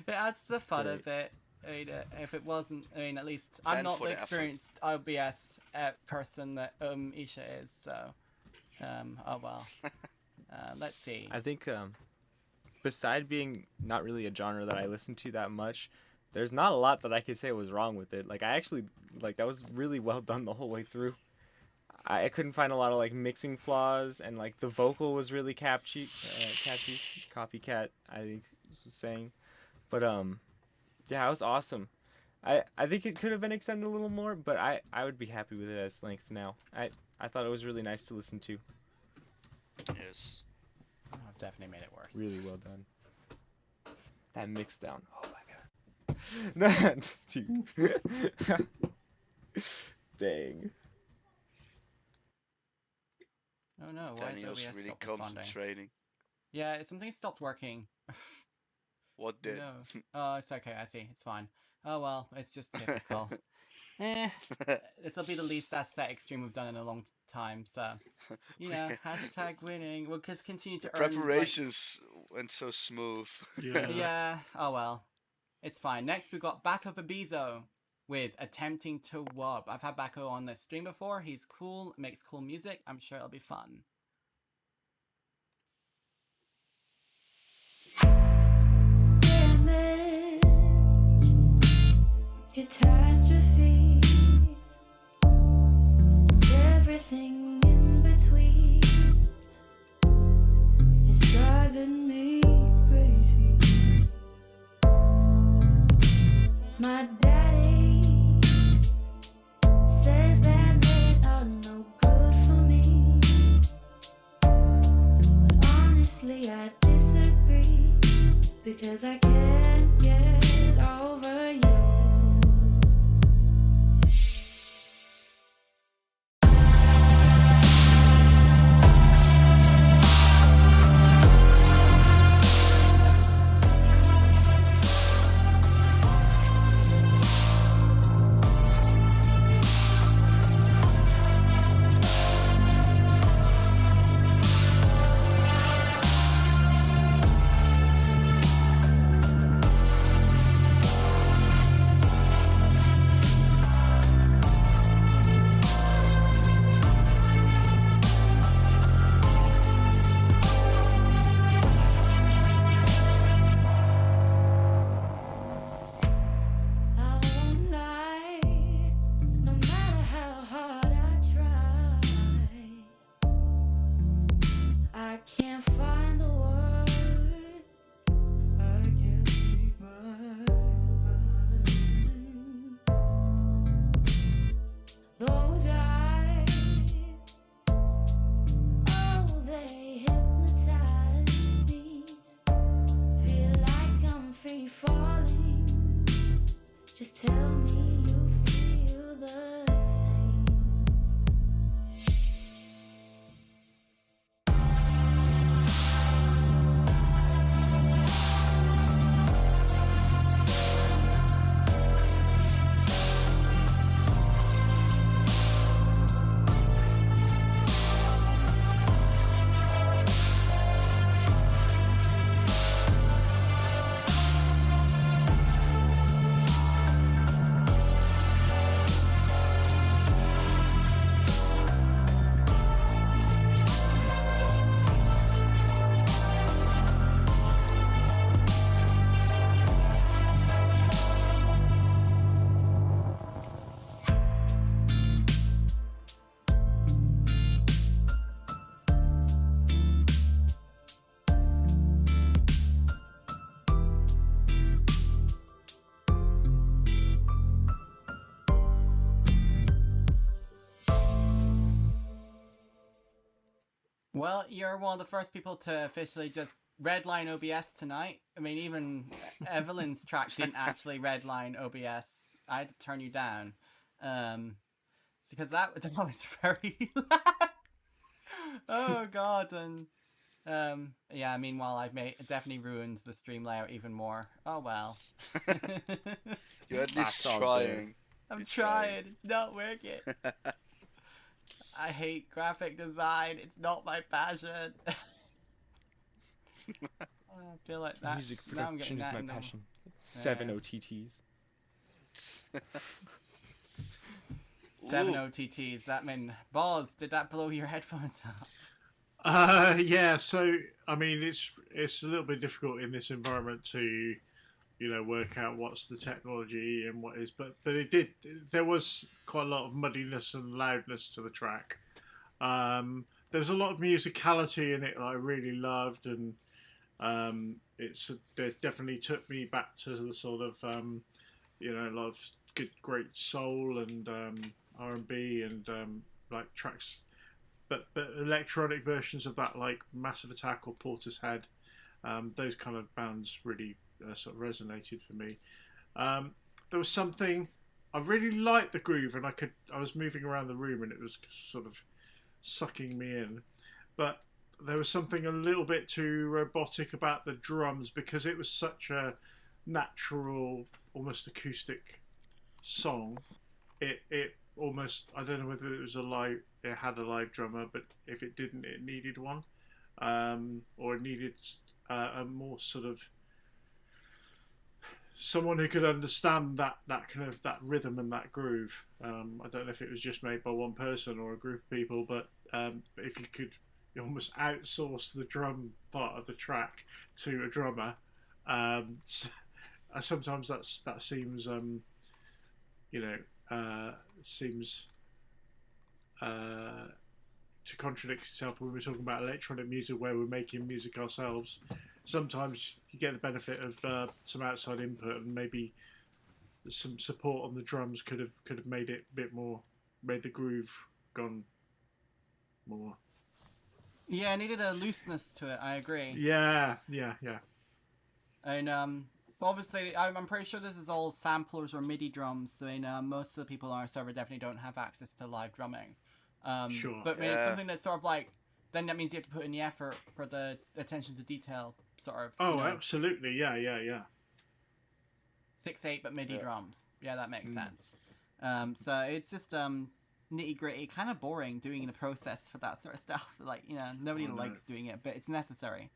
it adds to the That's fun great. of it. I mean, if it wasn't, I mean, at least Stand I'm not for the the effort. experienced OBS person that Isha is. So, oh well. Let's see. I think beside being not really a genre that I listen to that much, there's not a lot that I could say was wrong with it. Like I actually like that was really well done the whole way through. I couldn't find a lot of like mixing flaws, and like the vocal was really catchy. Copycat, I think was saying, but yeah, it was awesome. I think it could have been extended a little more, but I would be happy with it at its length now. I thought it was really nice to listen to. Yes. Oh, I've definitely made it worse. Really well done. That mix down. Oh my god. Nah, just you. Dang. Oh no, why is Daniel's OBS really stop responding? concentrating. Yeah, something stopped working. What did? No. Oh, it's okay. I see. It's fine. Oh well, it's just typical. This will be the least aesthetic stream we've done in a long time. So, you know, hashtag winning. We'll just continue to earn. Preparations went so smooth. Yeah. Yeah. Oh well, it's fine. Next we got Backup Abizo with Attempting to Wub. I've had Backo on this stream before. He's cool. Makes cool music. I'm sure it'll be fun. Catastrophe and everything in between is driving me crazy. My daddy says that they are no good for me, but honestly I disagree because I can't get over you. Well, you're one of the first people to officially just redline OBS tonight. I mean, even Evelyn's track didn't actually redline OBS. I had to turn you down. So because that was very loud. Oh god, and yeah. Meanwhile, I've definitely ruined the stream layout even more. Oh well. You're at least That's all trying. I'm trying. It's not working. I hate graphic design. It's not my passion. I feel like that. Music Now I'm production getting is that my in the- passion. 7 Yeah. OTTs. 7 Ooh. OTTs. That mean Boz, did that blow your headphones up? Yeah. So I mean, it's a little bit difficult in this environment to, work out what's the technology and what is. But it did. There was quite a lot of muddiness and loudness to the track. There was a lot of musicality in it that I really loved, and it definitely took me back to the sort of a lot of great soul and R&B and like tracks, but electronic versions of that, like Massive Attack or Portishead. Those kind of bands really sort of resonated for me. There was something I really liked the groove, and I was moving around the room and it was sort of sucking me in, but there was something a little bit too robotic about the drums because it was such a natural, almost acoustic song. It almost, I don't know whether it had a live drummer, but if it didn't, it needed one, or it needed a more sort of someone who could understand that kind of that rhythm and that groove. I don't know if it was just made by one person or a group of people, but if you could almost outsource the drum part of the track to a drummer, sometimes that seems seems to contradict itself when we're talking about electronic music where we're making music ourselves. Sometimes you get the benefit of some outside input, and maybe some support on the drums could have made it a bit more, made the groove gone more. Yeah, it needed a looseness to it. I agree. Yeah. And obviously, I'm pretty sure this is all samplers or MIDI drums. So most of the people on our server definitely don't have access to live drumming. Sure. But I mean, it's something that's sort of like, then that means you have to put in the effort for the attention to detail, sort of. Oh, absolutely. Yeah. 6/8 but MIDI drums. Yeah, that makes sense. So it's just nitty gritty, kind of boring doing the process for that sort of stuff. Like, nobody likes doing it, but it's necessary.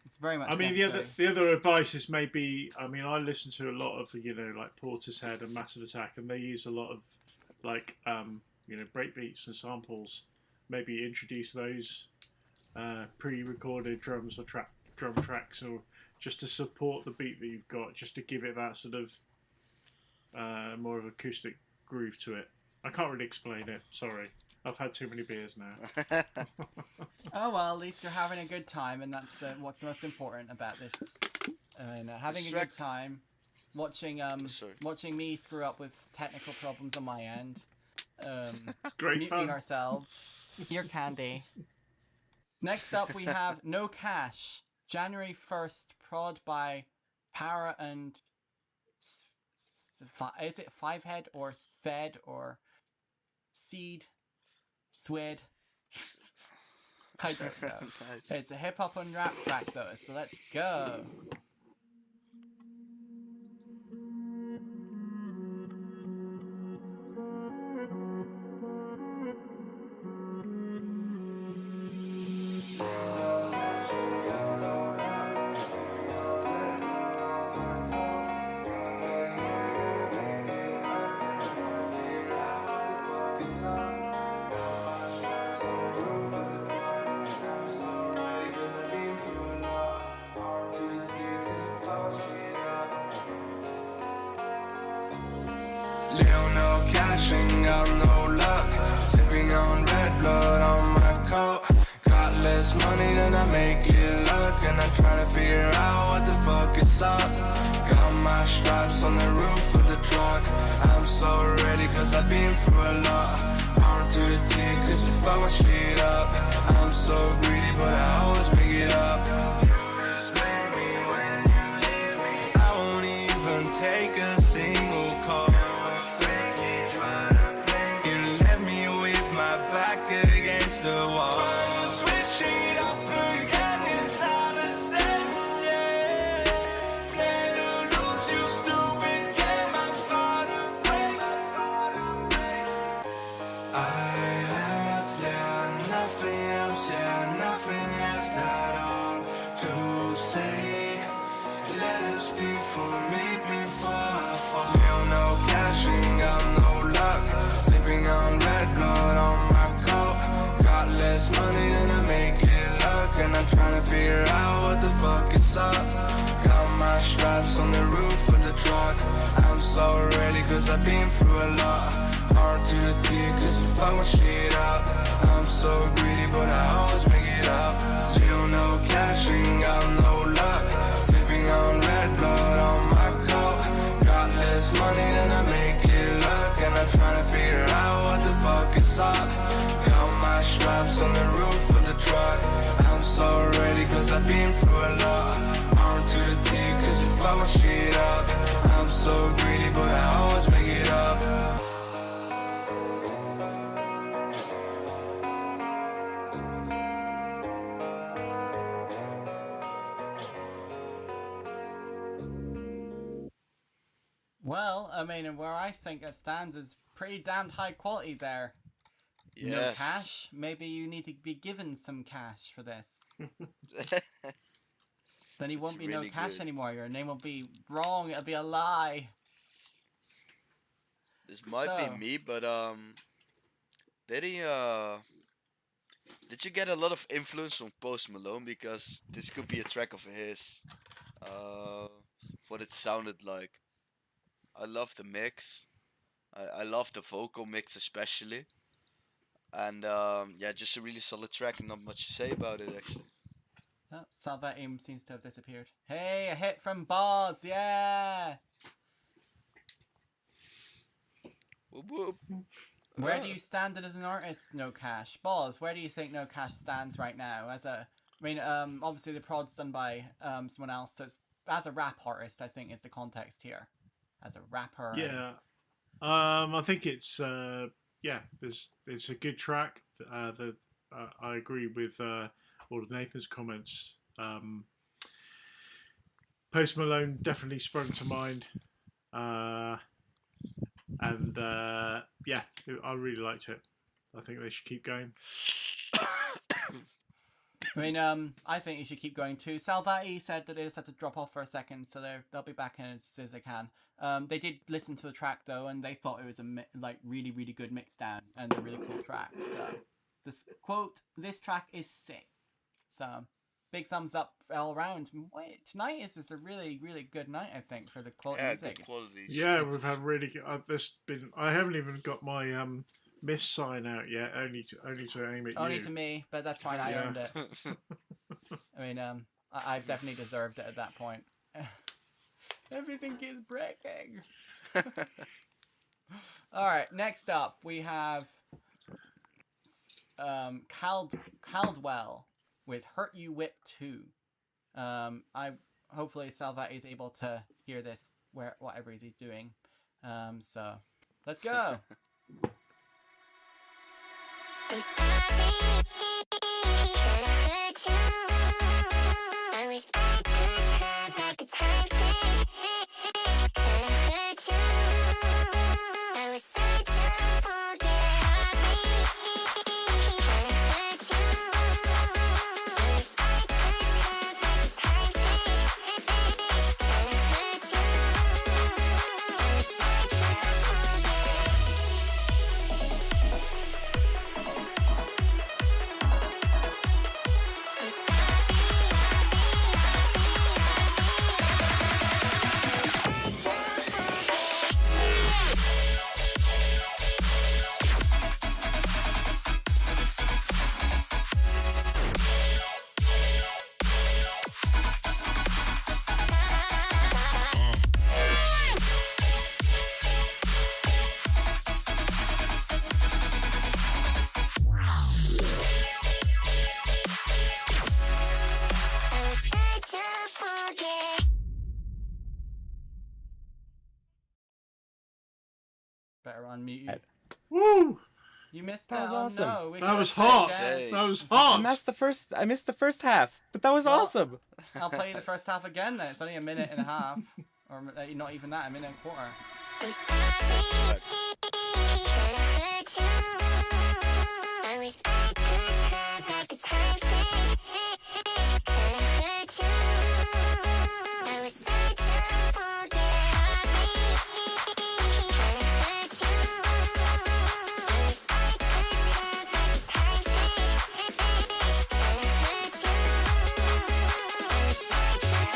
It's very much. I mean, necessary. the other advice is maybe. I mean, I listen to a lot of like Portishead and Massive Attack, and they use a lot of like breakbeats and samples. Maybe introduce those pre-recorded drums or drum tracks, or just to support the beat that you've got, just to give it that sort of more of acoustic groove to it. I can't really explain it. Sorry, I've had too many beers now. Oh well, at least you're having a good time, and that's what's most important about this. Having a good time, watching me screw up with technical problems on my end. Great muting fun. ourselves. Here, Candy. Next up, we have No Cash, January 1st, prod by Para and is it Fivehead or Sved or Seed? Swed? I don't know. Nice. It's a hip hop and rap track though, so let's go. Lil no cash, ain't got no luck. Sipping on red blood on my coat. Got less money than I make it look, and I'm trying to figure out what the fuck is up. Got my stripes on the roof of the truck. I'm so ready cause I've been through a lot. Arm to the dick cause you fuck my shit up. I'm so greedy but I always make it up. You just make me when you leave me. I won't even take a single call. Try is up. Got my straps on the roof of the truck. I'm so ready cause I've been through a lot. R to the T cause you fuck my shit up. I'm so greedy but I always make it up. Little no cash, ain't got no luck. Sipping on red blood on my coat. Got less money than I make it look. And I'm trying to figure out what the fuck is up. Got my straps on the roof of the truck. I'm so ready cause I've been through a lot. R to the T cause you fuck my shit up. I'm so greedy but I always make it up. Well, I mean, and where I think it stands is pretty damned high quality there. Yes. No cash? Maybe you need to be given some cash for this. Then he won't be really no cash good. anymore. Your name will be wrong. It'll be a lie. This might So- be me, but did he did you get a lot of influence from Post Malone? Because this could be a track of his. What it sounded like. I love the mix. I love the vocal mix especially. And yeah, just a really solid track and not much to say about it actually. Oh, Salvati seems to have disappeared. Hey, a hit from Boz, yeah! Whoop whoop. Where do you stand as an artist, No Cash? Boz, where do you think No Cash stands right now? I mean, obviously the prod's done by someone else, so it's, as a rap artist, I think is the context here. As a rapper. Yeah, I think it's it's a good track. I agree with all of Nathan's comments. Post Malone definitely sprung to mind, and yeah, I really liked it. I think they should keep going. I mean, I think you should keep going too. Salvati said that they just had to drop off for a second, so they'll be back in as soon as they can. They did listen to the track though, and they thought it was a really, really good mix down and a really cool track. So, this track is sick. So, big thumbs up all around. Wait, tonight is a really, really good night, I think, for the quality Yeah, music. good quality. Yeah, we've had really good. I haven't even got my miss sign out yet. Only to aim at Only you. to me, but that's fine. I Yeah. earned it. I mean, I've definitely deserved it at that point. Everything is breaking. All right, next up we have Caldwell with "Hurt You Whip 2." Hopefully Salvati is able to hear this whatever he's doing. So let's go. I'm sorry, that I hurt you. I wish I could have like a time station. That I hurt you. I was such a fool, did I hurt you. I wish I could have like a time station. That I hurt you. I was such a fool, Better unmute you. Woo! You missed That that. was Oh, awesome. no. We That could was have played hot. again. That was I hot. missed the first half, but that was Well- awesome. I'll play you the first half again then. It's only a minute and a half. Or not even that, a minute and a quarter. I'm sorry, that I hurt you. I wish I could have like a time station. That I hurt you. I was such a fool, did I hurt you. I wish I could have like a time station. That I hurt you. I was such a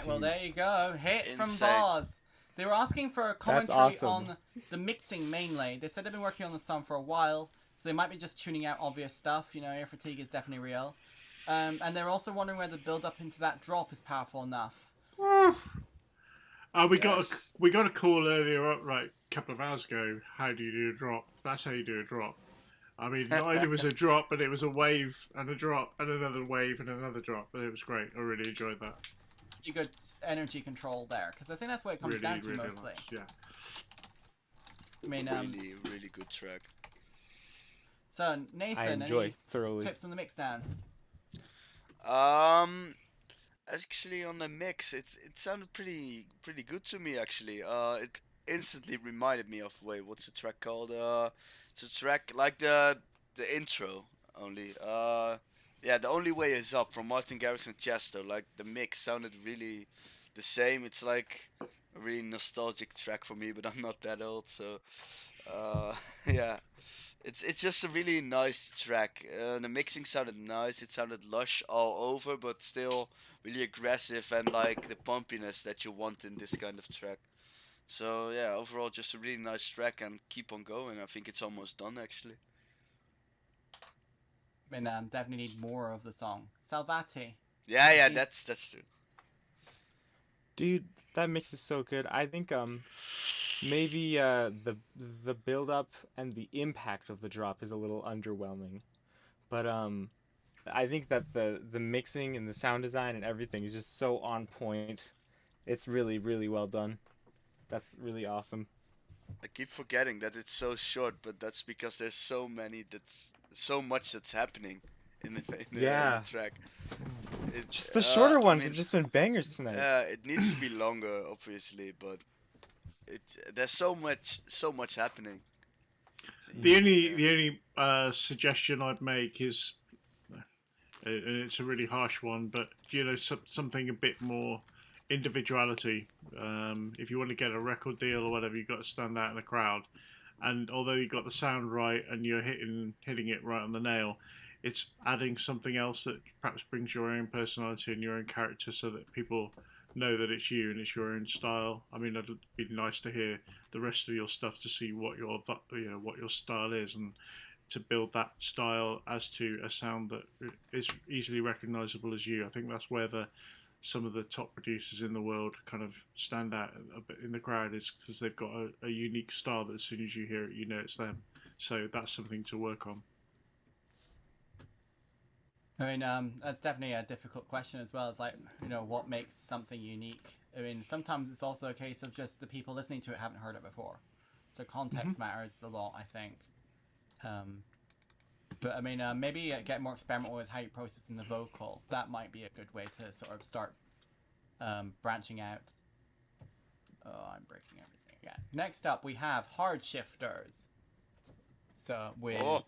right, well there you go. Hit from Insane. Boz. They were asking for a commentary awesome. on the mixing mainly. They said they've been working on the song for a while, so they might be just tuning out obvious stuff. You know, ear fatigue is definitely real. And they're also wondering whether the build up into that drop is powerful enough. We got a call earlier up, right, a couple of hours ago. How do you do a drop? That's how you do a drop. I mean, not only was a drop, but it was a wave and a drop and another wave and another drop. But it was great. I really enjoyed that. You good energy control there, because I think that's what it comes down to mostly. Nice, yeah. I mean, really good track. So Nathan, I enjoy any thoroughly. tips on the mix down? Actually on the mix, it sounded pretty good to me actually. It instantly reminded me of what's the track called? It's a track like the intro only. Yeah, The Only Way Is Up from Martin Garrix and Chesto. Like the mix sounded really the same. It's like a really nostalgic track for me, but I'm not that old, so yeah. It's just a really nice track. The mixing sounded nice. It sounded lush all over, but still really aggressive and like the pumpiness that you want in this kind of track. So yeah, overall just a really nice track and keep on going. I think it's almost done actually. And definitely need more of the song. Salvati. Yeah, that's true. Dude, that mix is so good. I think maybe the build up and the impact of the drop is a little underwhelming. But I think that the mixing and the sound design and everything is just so on point. It's really, really well done. That's really awesome. I keep forgetting that it's so short, but that's because there's so much that's happening in the track. Just the shorter ones have just been bangers tonight. Yeah, it needs to be longer, obviously, but there's so much happening. The only suggestion I'd make is, and it's a really harsh one, but you know, something a bit more individuality. If you want to get a record deal or whatever, you've got to stand out in the crowd. And although you got the sound right and you're hitting it right on the nail, it's adding something else that perhaps brings your own personality and your own character, so that people know that it's you and it's your own style. I mean, it'd be nice to hear the rest of your stuff to see what your style is, and to build that style as to a sound that is easily recognizable as you. I think that's where some of the top producers in the world kind of stand out a bit in the crowd, is because they've got a unique style that as soon as you hear it, you know it's them. So that's something to work on. I mean, that's definitely a difficult question as well. It's like, you know, what makes something unique? I mean, sometimes it's also a case of just the people listening to it haven't heard it before. So context matters a lot, I think. But I mean, maybe get more experimental with how you process in the vocal. That might be a good way to sort of start branching out. Oh, I'm breaking everything again. Next up, we have Hard Shifters. So with... Oh.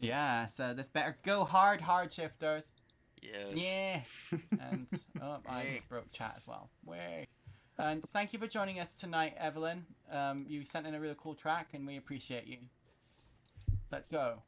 Yeah, so this better go hard shifters. Yes. Yeah. And I just broke chat as well. Way. And thank you for joining us tonight, Evelyn. You sent in a really cool track, and we appreciate you. Let's go.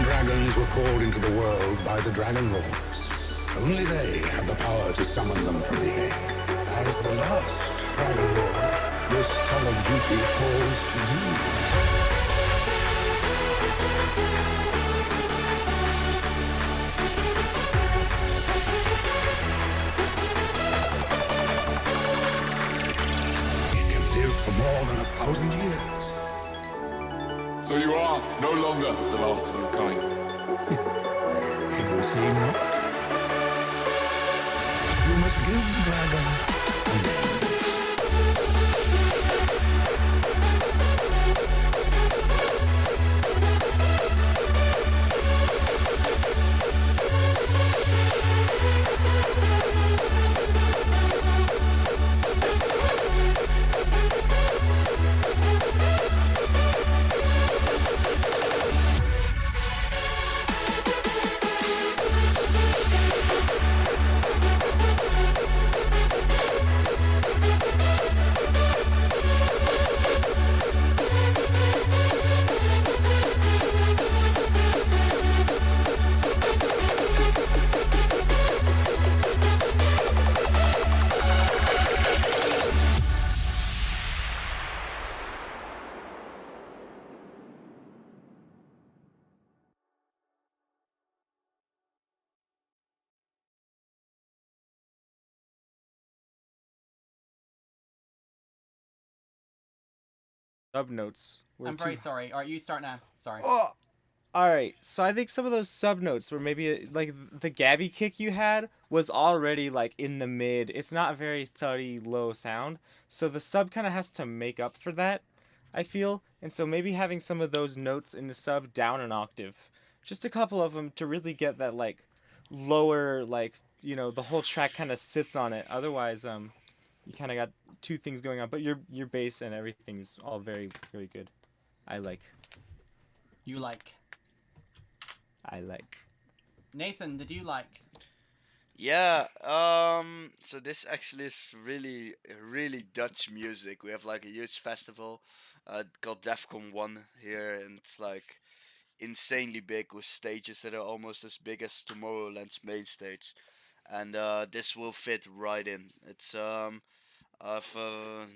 Dragons were called into the world by the Dragon Lords. Only they had the power to summon them from the egg. As the last Dragon Lord, this solemn duty falls to you. It can live for more than 1,000 years. So you are no longer the last of your kind. It would seem not. You must give the dragon a name. sub notes were I'm very sorry. All right, you start now. Sorry. Oh, all right. So I think some of those sub notes were maybe like the Gabby kick you had was already like in the mid. It's not very thuddy low sound. So the sub kind of has to make up for that, I feel. And so maybe having some of those notes in the sub down an octave, just a couple of them to really get that like lower, like, you know, the whole track kind of sits on it. Otherwise, you kind of got two things going on, but your bass and everything's all very, very good. I like. Nathan, did you like? Yeah, so this actually is really Dutch music. We have like a huge festival called DEFCON 1 here, and it's like insanely big with stages that are almost as big as Tomorrowland's main stage. And this will fit right in. It's I've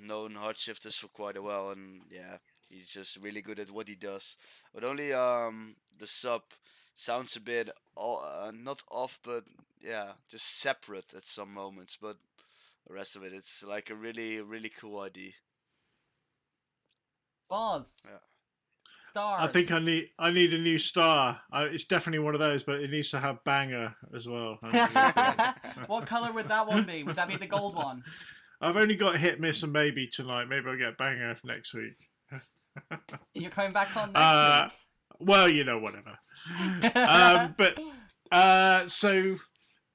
known Hardshifters for quite a while, and yeah, he's just really good at what he does. But only the sub sounds a bit not off, but yeah, just separate at some moments. But the rest of it's like a really cool idea. Boz. Yeah. Stars. I think I need a new star. It's definitely one of those, but it needs to have banger as well. What color would that one be? Would that be the gold one? I've only got hit, miss, and maybe tonight. Maybe I'll get banger next week. You're coming back on next week? Well, you know, whatever. So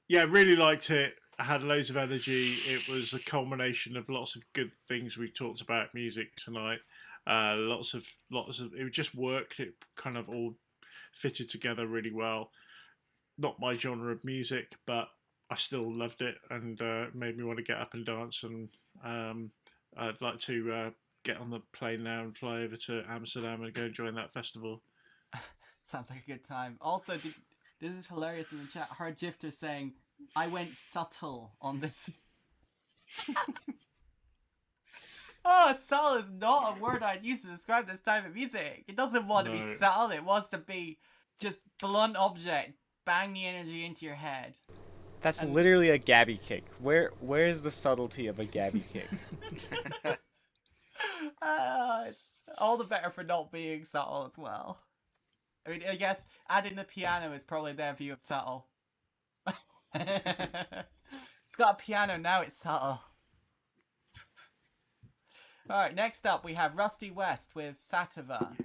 yeah, really liked it. I had loads of energy. It was a culmination of lots of good things we talked about music tonight. Lots of it just worked. It kind of all fitted together really well. Not my genre of music, but I still loved it, and made me want to get up and dance. And I'd like to get on the plane now and fly over to Amsterdam and go join that festival. Sounds like a good time. Also, this is hilarious in the chat. Hardjifter saying, "I went subtle on this." Oh, subtle is not a word I'd use to describe this type of music. It doesn't want to be subtle. It wants to be just blunt object. Bang the energy into your head. That's literally a Gabby kick. Where is the subtlety of a Gabby kick? All the better for not being subtle as well. I mean, I guess adding the piano is probably their view of subtle. It's got a piano now, it's subtle. Alright, next up we have Rusty West with Sativa.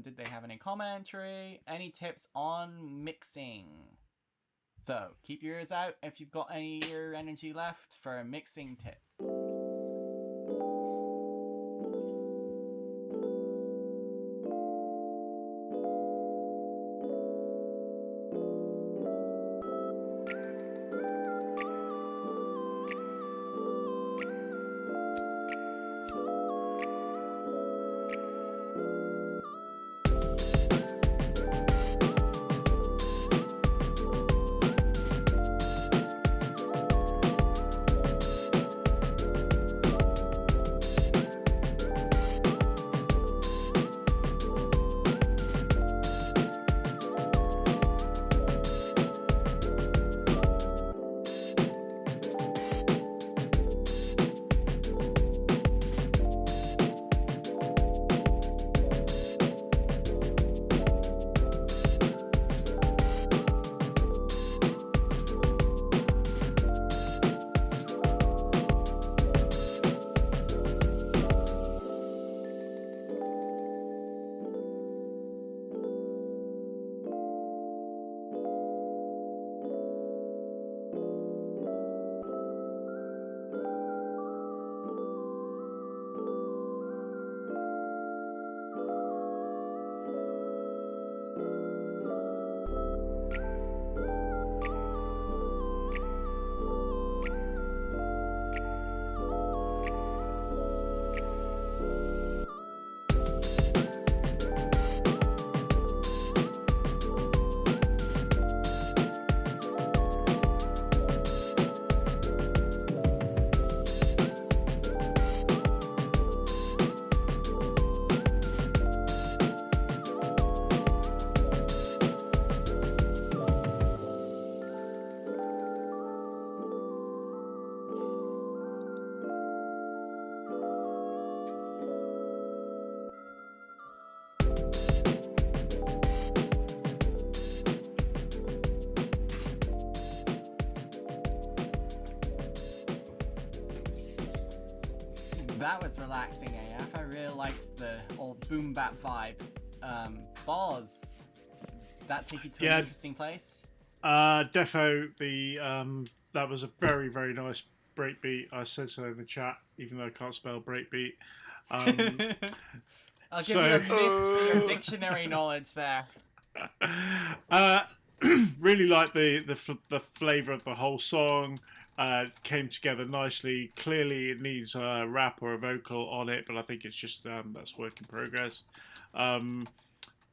Did they have any commentary? Any tips on mixing? So, keep your ears out if you've got any ear energy left for a mixing tip. That was relaxing AF. I really liked the old boom bap vibe. Boz, that take you to an interesting place? Defo, that was a very, very nice breakbeat. I said so in the chat, even though I can't spell breakbeat. I'll give you a miss for your dictionary knowledge there. Really like the flavour of the whole song. Came together nicely. Clearly, it needs a rap or a vocal on it, but I think it's just that's work in progress.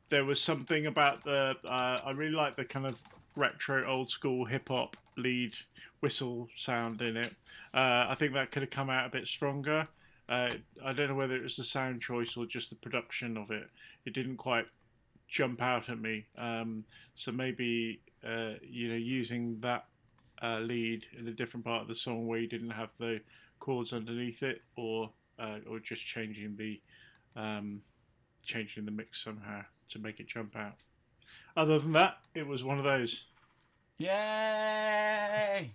There was something about I really like the kind of retro, old school hip hop lead whistle sound in it. I think that could have come out a bit stronger. I don't know whether it was the sound choice or just the production of it. It didn't quite jump out at me. So maybe using that lead in a different part of the song where you didn't have the chords underneath it, or just changing the mix somehow to make it jump out. Other than that, it was one of those. Yay!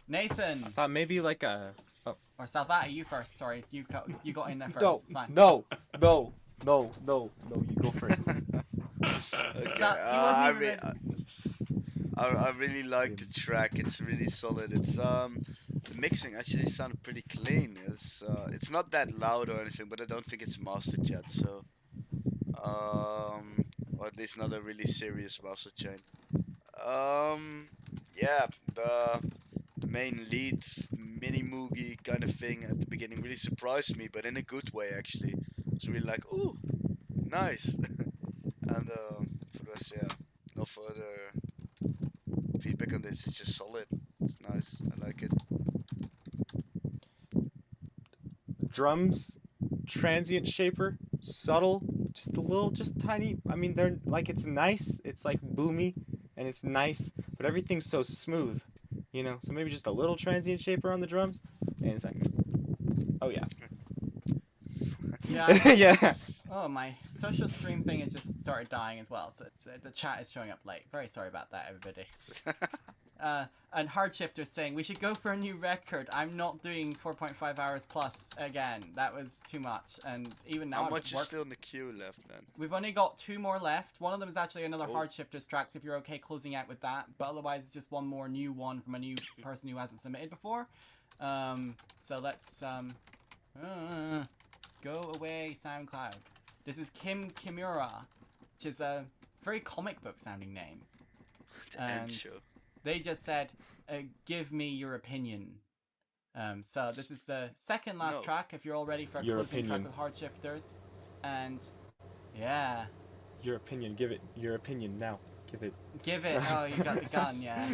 Nathan. I thought maybe like a. Oh. Or Salvati, you first. Sorry, you got in there first. No, it's fine. no, you go first. Okay. I really like the track. It's really solid. It's the mixing actually sounded pretty clean. It's not that loud or anything, but I don't think it's mastered yet. So, or at least not a really serious master chain. Yeah, the main lead mini moogie kind of thing at the beginning really surprised me, but in a good way actually. I was really like, ooh, nice. And for the rest, yeah, no further feedback on this. It's just solid. It's nice. I like it. Drums, transient shaper, subtle, just tiny. I mean, they're like, it's nice. It's like boomy, and it's nice, but everything's so smooth, you know. So maybe just a little transient shaper on the drums, and it's like, oh yeah. Yeah. Yeah. Oh, my social stream thing has just started dying as well, so the chat is showing up late. Very sorry about that, everybody. And Hardshifter's saying, we should go for a new record. I'm not doing 4.5 hours plus again. That was too much. And even now, how much is still in the queue left then? We've only got 2 more left. One of them is actually another Hardshifter's tracks, if you're okay closing out with that. But otherwise, it's just one more new one from a new person who hasn't submitted before. So let's go away, SoundCloud. This is Kim Kimura, which is a very comic book sounding name. And they just said, give me your opinion. So this is the second last track, if you're all ready for a closing track with Hardshifters. And yeah. Your opinion, give it your opinion now. Give it. Give it. Oh, you got the gun, yeah.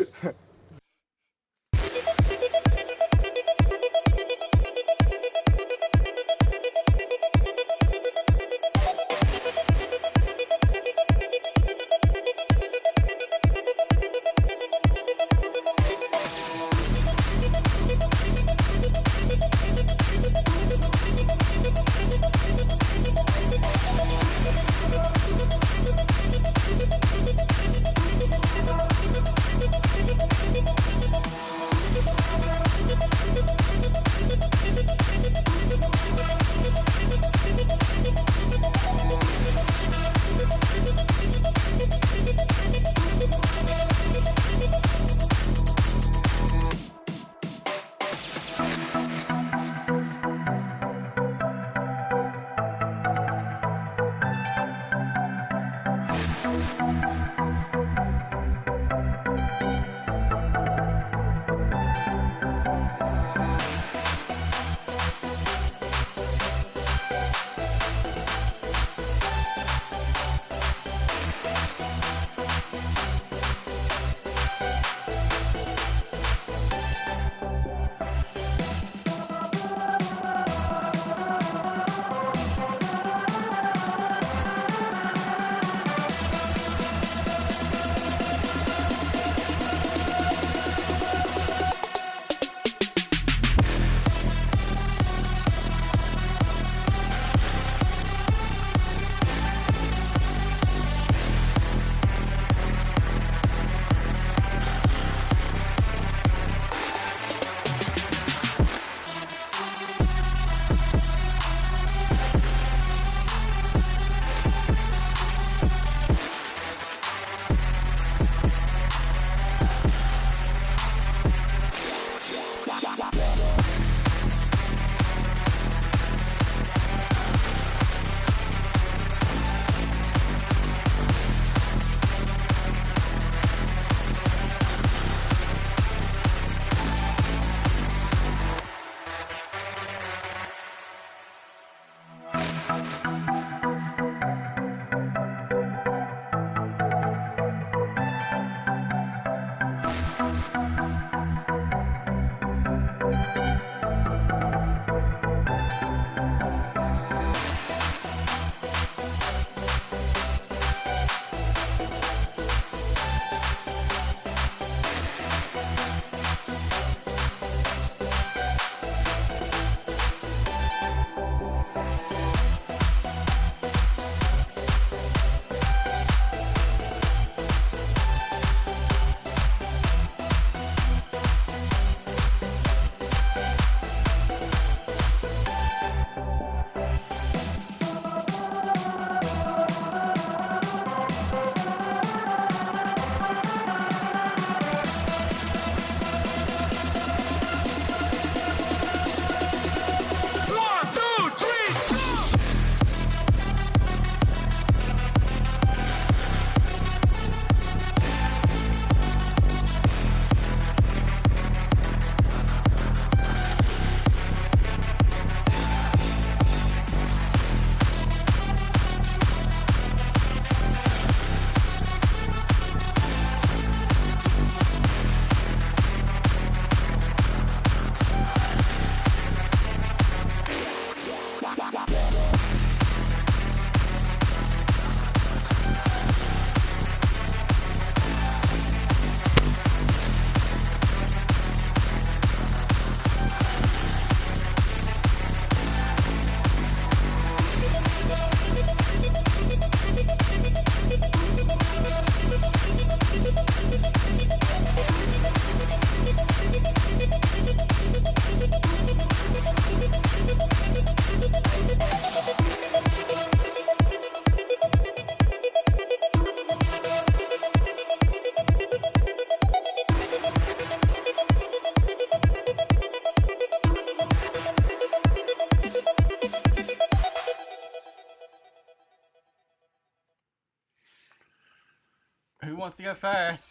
wants to go first?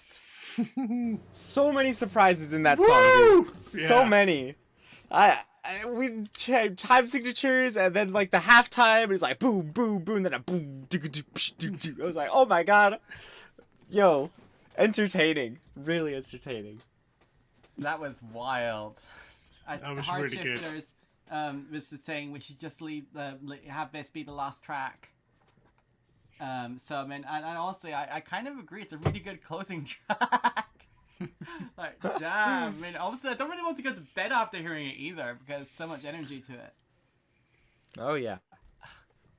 So many surprises in that song, dude. So Yeah. many. We checked time signatures, and then like the halftime, it was like boom, boom, boom, then a boom. I was like, oh my god, yo, entertaining, really entertaining. That was wild. That was Hard really good. Shifters was saying we should just have this be the last track. So I mean, and honestly, I kind of agree. It's a really good closing track. Like, damn. I mean, obviously, I don't really want to go to bed after hearing it either because so much energy to it. Oh yeah,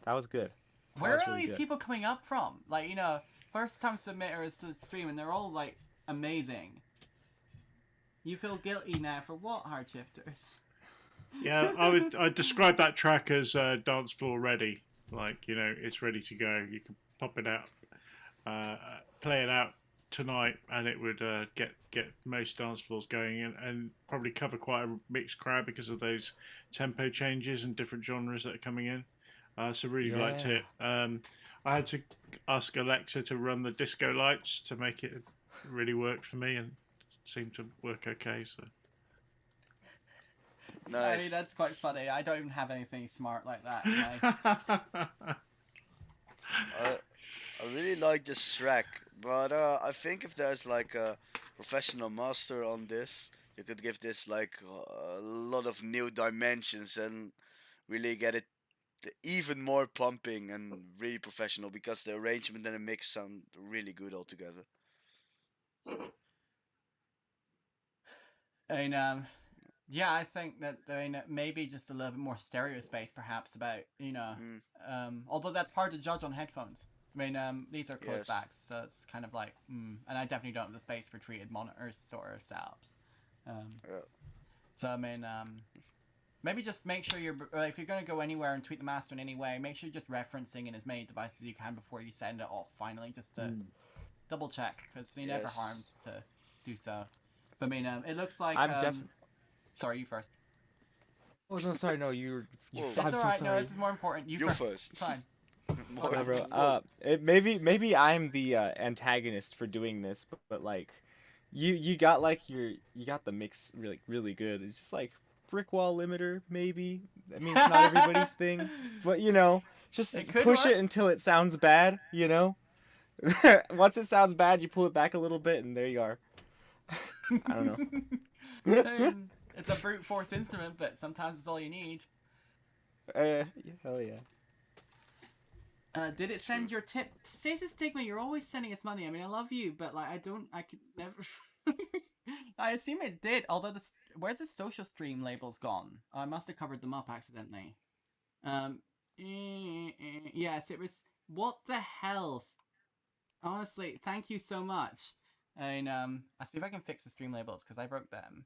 that was good. Where are all these people coming up from? Like, you know, first time submitters to the stream, and they're all like amazing. You feel guilty now for what, Hard Shifters? Yeah, I'd describe that track as dance floor ready. Like, you know, it's ready to go. You can pop it out, play it out tonight, and it would get most dance floors going, and probably cover quite a mixed crowd because of those tempo changes and different genres that are coming in. So really liked it. I had to ask Alexa to run the disco lights to make it really work for me, and it seemed to work okay. So. Nice. I mean, that's quite funny. I don't even have anything smart like that. I really like this track, but I think if there's like a professional master on this, you could give this like a lot of new dimensions and really get it even more pumping and really professional, because the arrangement and the mix sound really good altogether. I mean, yeah, I think that maybe just a little bit more stereo space, perhaps, about, you know, although that's hard to judge on headphones. I mean, these are close backs, so it's kind of like, and I definitely don't have the space for treated monitors or setups. So I mean, maybe just make sure if you're going to go anywhere and tweak the master in any way, make sure you're just referencing in as many devices as you can before you send it off. Finally, just to double check, because it never harms to do so. But I mean, it looks like sorry, you first. Oh no, sorry, no, you. That's I'm so alright. sorry. No, this is more important. You first. It's fine. No, bro. Maybe I'm the antagonist for doing this, but like, you got like you got the mix really good. It's just like brick wall limiter, maybe. I mean, it's not everybody's thing, but you know, just push it until it sounds bad. You know, once it sounds bad, you pull it back a little bit, and there you are. I don't know. It's a brute force instrument, but sometimes it's all you need. Hell yeah. Did it send your tip? Stasis Stigma, you're always sending us money. I mean, I love you, but like, I could never. I assume it did. Although where's the social stream labels gone? I must have covered them up accidentally. Yes, it was. What the hell? Honestly, thank you so much. I mean, I'll see if I can fix the stream labels because I broke them.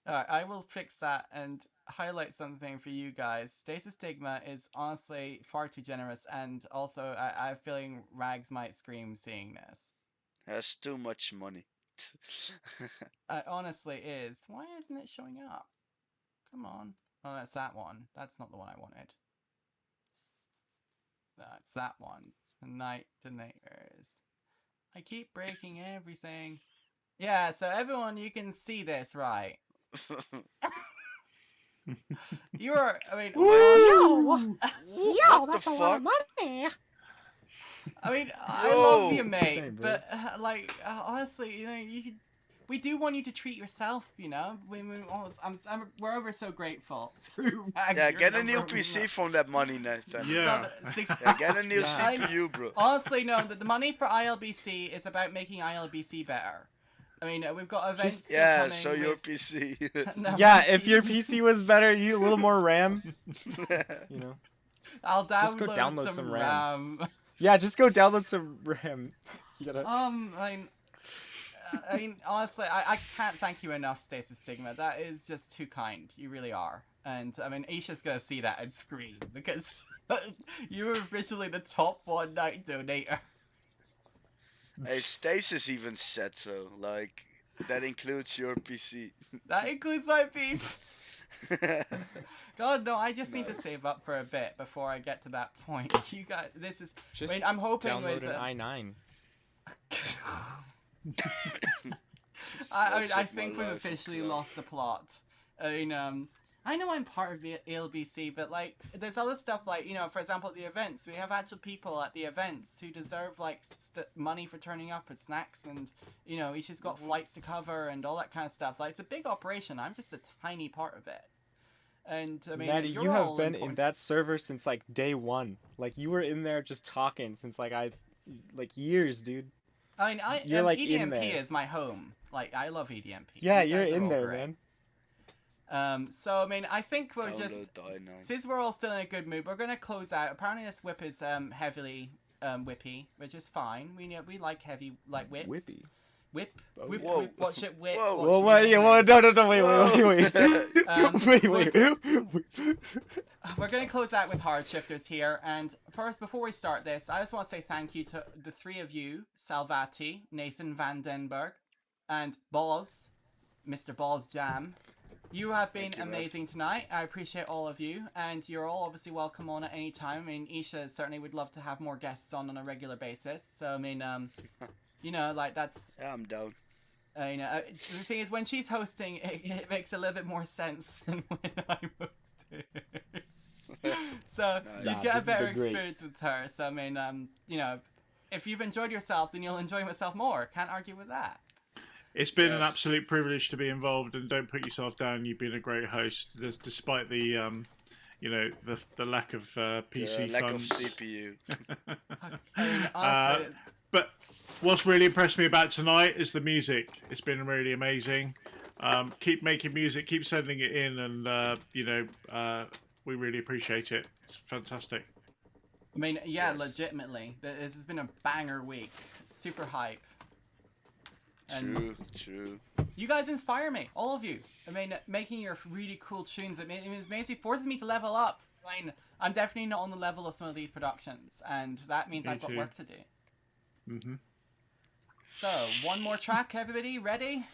Alright, I will fix that and highlight something for you guys. Stasis Stigma is honestly far too generous, and also I have a feeling Rags might scream seeing this. Has too much money. It honestly is. Why isn't it showing up? Come on. Oh, that's that one. That's not the one I wanted. That's that one. Tonight Donators. I keep breaking everything. Yeah, so everyone, you can see this, right? You're, I mean, Yo, that's a lot of money. I mean, I love you, mate, but like, honestly, you know, we do want you to treat yourself, you know. We're ever so grateful. Screw back. Yeah, get a new PC from that money, Nathan. Yeah. Get a new CPU, bro. Honestly, no, the money for ILBC is about making ILBC better. I mean, we've got events. So your PC. No, yeah, if your PC was better, you need a little more RAM. You know. I'll just go download some RAM. Yeah, just go download some RAM. You gotta... I mean, honestly, I can't thank you enough, Stasis Stigma. That is just too kind. You really are. And I mean, Isha's gonna see that and scream because you were officially the top one night donator. Hey, Stasis even said so. Like, that includes your PC. That includes my piece. God, no, I just need to save up for a bit before I get to that point. You guys, this is. Just I mean, I'm hoping download with an i9. I think we've officially lost the plot. I mean, I know I'm part of the ILBC, but like, there's other stuff like, you know, for example, at the events, we have actual people at the events who deserve like money for turning up and snacks, and you know, each has got flights to cover and all that kind of stuff. Like, it's a big operation. I'm just a tiny part of it. And I mean, Maddie, you have been in that server since like day one. Like, you were in there just talking since like years, dude. I mean, you're like EDMP in there. is my home. Like, I love EDMP. Yeah, You you're guys are in all there, great. man. So I mean, I think we're just Download the i9. since we're all still in a good mood, we're gonna close out. Apparently, this whip is heavily whippy, which is fine. We like heavy like whips. Whippy. Whip. Oh, Whip. Whoa. Whip. Watch it whip. Whoa. watch Well, it what? whip. Yeah, well, no, wait. We're gonna close out with hard shifters here, and first, before we start this, I just want to say thank you to the three of you: Salvati, Nathan Van Den Bergh, and Boz, Mr. BozJamm. You have been Thank you, man. amazing tonight. I appreciate all of you, and you're all obviously welcome on at any time. I mean, Isha certainly would love to have more guests on a regular basis. So I mean, you know, like that's. Yeah, I'm down. You know, the thing is, when she's hosting, it makes a little bit more sense than when I'm hosting. So you Nah, get a this has better been great. experience with her. So I mean, you know, if you've enjoyed yourself, then you'll enjoy yourself more. Can't argue with that. It's been an Yes. absolute privilege to be involved, and don't put yourself down. You've been a great host, despite the, you know, the lack of PC The lack of funds. CPU. I mean, honestly, But what's really impressed me about tonight is the music. It's been really amazing. Keep making music, keep sending it in, and you know, we really appreciate it. It's fantastic. I mean, yeah, Yes. legitimately, this has been a banger week. Super hype. And True. you guys inspire me, all of you. I mean, making your really cool tunes, it basically forces me to level up. I mean, I'm definitely not on the level of some of these productions, and that means Me I've got too. work to do. Hmm. So, one more track, everybody, ready?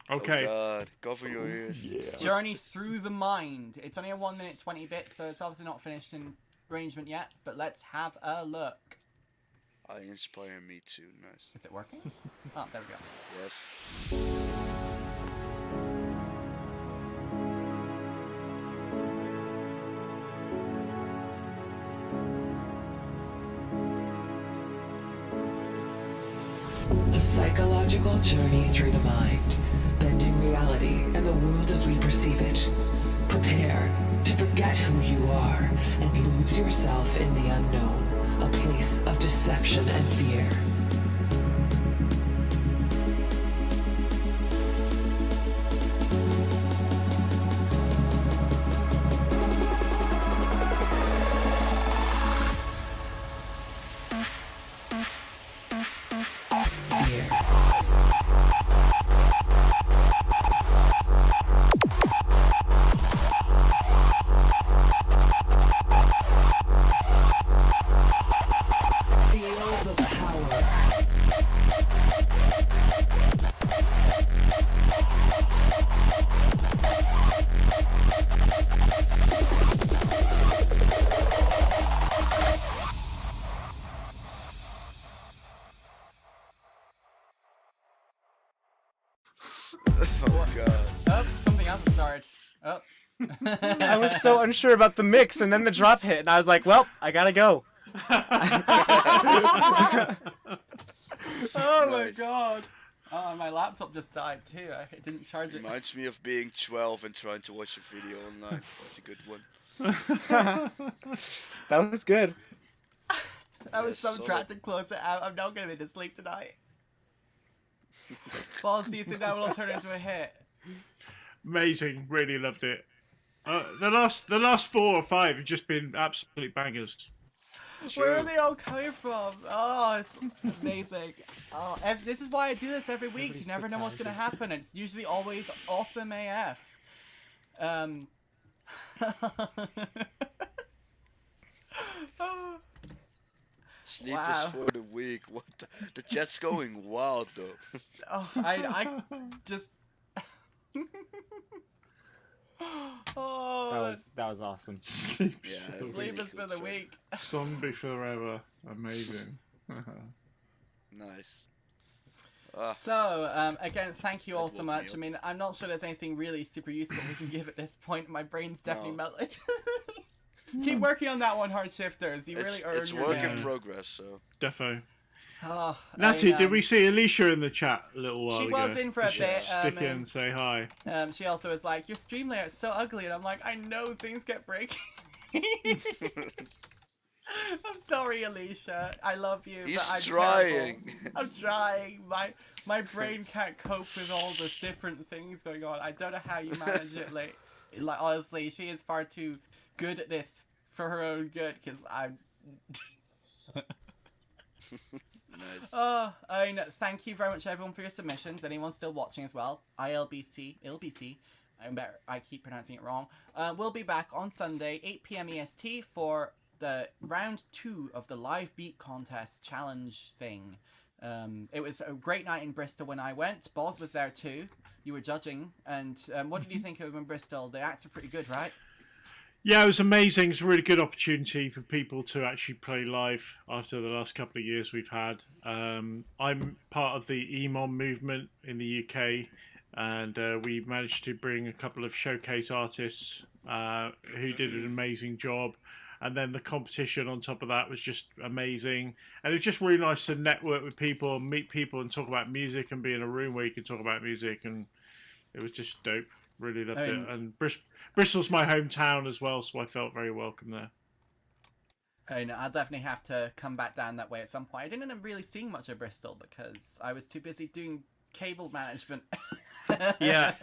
Okay. Oh God, cover your ears. Journey Through the Mind. It's only a 1 minute 20 bits, so it's obviously not finished in arrangement yet, but let's have a look. I inspire me too. Nice. Is it working? Oh, there we go. Yes. A psychological journey through the mind, bending reality and the world as we perceive it. Prepare to forget who you are and lose yourself in the unknown, a place of deception and fear. Feel the power. Oh God. Oh, something else has started. Oh. I was so unsure about the mix, and then the drop hit, and I was like, well, I gotta go. Oh my Nice. god. Oh, my laptop just died too. I didn't charge it. Reminds me of being 12 and trying to watch a video online. That's a good one. That was good. I was Yes, so solid. trapped to close it out. I'm not gonna be to sleep tonight. Balls, do you think that will turn into a hit? Amazing. Really loved it. The last 4 or 5 have just been absolute bangers. Where are they all coming from? Oh, it's amazing. Oh, this is why I do this every week. Everybody's You never so know what's gonna talented. happen. It's usually always awesome AF. Sleep Wow. is for the weak. What the chat's going wild though. Oh, I just. Oh, That was awesome. Yeah, sleep is for the weak. Zombie forever. Amazing. Nice. So, again, thank you all so woke me much. up. I mean, I'm not sure there's anything really super useful we can give at this point. My brain's definitely melted. Keep working on that one, Hard Shifters. You really earned It's your work in name. progress, so. Defo. Oh, Natty, I, did we see Alicia in the chat a little while She ago? was in for a Did bit. she stick in and say hi. She also was like, your stream layout's so ugly. And I'm like, I know, things get breaking. I'm sorry, Alicia. I love you. He's but I'm trying. terrible. I'm trying. My brain can't cope with all the different things going on. I don't know how you manage it. Like honestly, she is far too good at this for her own good. Because I'm. Nice. I mean, thank you very much, everyone, for your submissions. Anyone still watching as well? ILBC. I keep pronouncing it wrong. We'll be back on Sunday, 8 p.m. EST for the round 2 of the live beat contest challenge thing. It was a great night in Bristol when I went. Boz was there too. You were judging, and what did you think of in Bristol? The acts are pretty good, right? Yeah, it was amazing. It's a really good opportunity for people to actually play live after the last couple of years we've had. I'm part of the EMOM movement in the UK, and we managed to bring a couple of showcase artists who did an amazing job. And then the competition on top of that was just amazing. And it's just really nice to network with people, meet people and talk about music and be in a room where you can talk about music. And it was just dope. Really loved it. And Bristol's my hometown as well, so I felt very welcome there. I'll definitely have to come back down that way at some point. I didn't end up really seeing much of Bristol because I was too busy doing cable management. Yeah,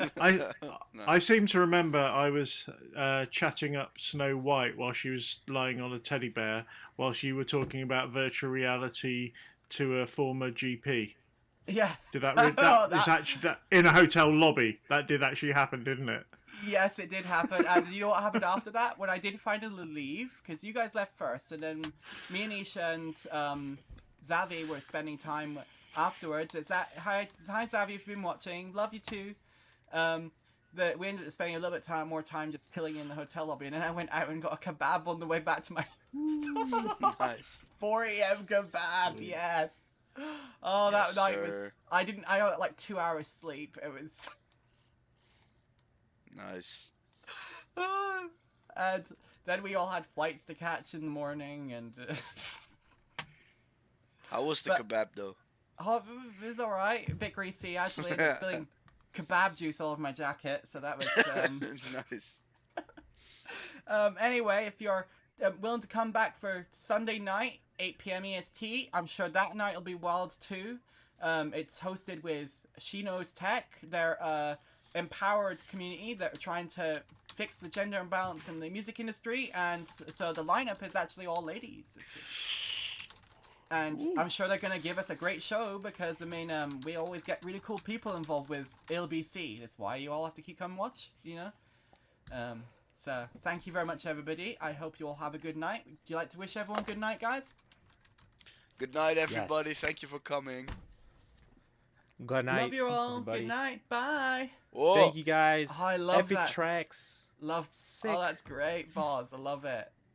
I seem to remember I was chatting up Snow White while she was lying on a teddy bear while you were talking about virtual reality to a former GP. Yeah. Did is actually that in a hotel lobby? That did actually happen, didn't it? Yes, it did happen. And you know what happened after that? When I did finally leave, because you guys left first, and then me and Isha and Xavi were spending time afterwards. Hi Xavi, if you've been watching, love you too. We ended up spending a little bit more time just chilling in the hotel lobby, and then I went out and got a kebab on the way back to my stop. Nice. 4 a.m. kebab, yes. Oh, that night was. I got like 2 hours sleep. It was. Nice. And then we all had flights to catch in the morning, and. How was the kebab though? Oh, it was alright. A bit greasy. Actually, I was spilling kebab juice all over my jacket, so that was nice. Anyway, if you're willing to come back for Sunday night, 8 p.m. EST, I'm sure that night will be wild too. It's hosted with She Knows Tech. They're a empowered community that are trying to fix the gender imbalance in the music industry, and so the lineup is actually all ladies this week. And I'm sure they're going to give us a great show because, I mean, we always get really cool people involved with ILBC. That's why you all have to keep coming watch, you know? So, thank you very much, everybody. I hope you all have a good night. Would you like to wish everyone good night, guys? Good night, everybody. Yes. Thank you for coming. Good night. Love you all. everybody. Good night. Bye. Whoa. Thank you guys. Oh, I love Epic that. tracks. Love. Sick. Oh, that's great, Boz. I love it.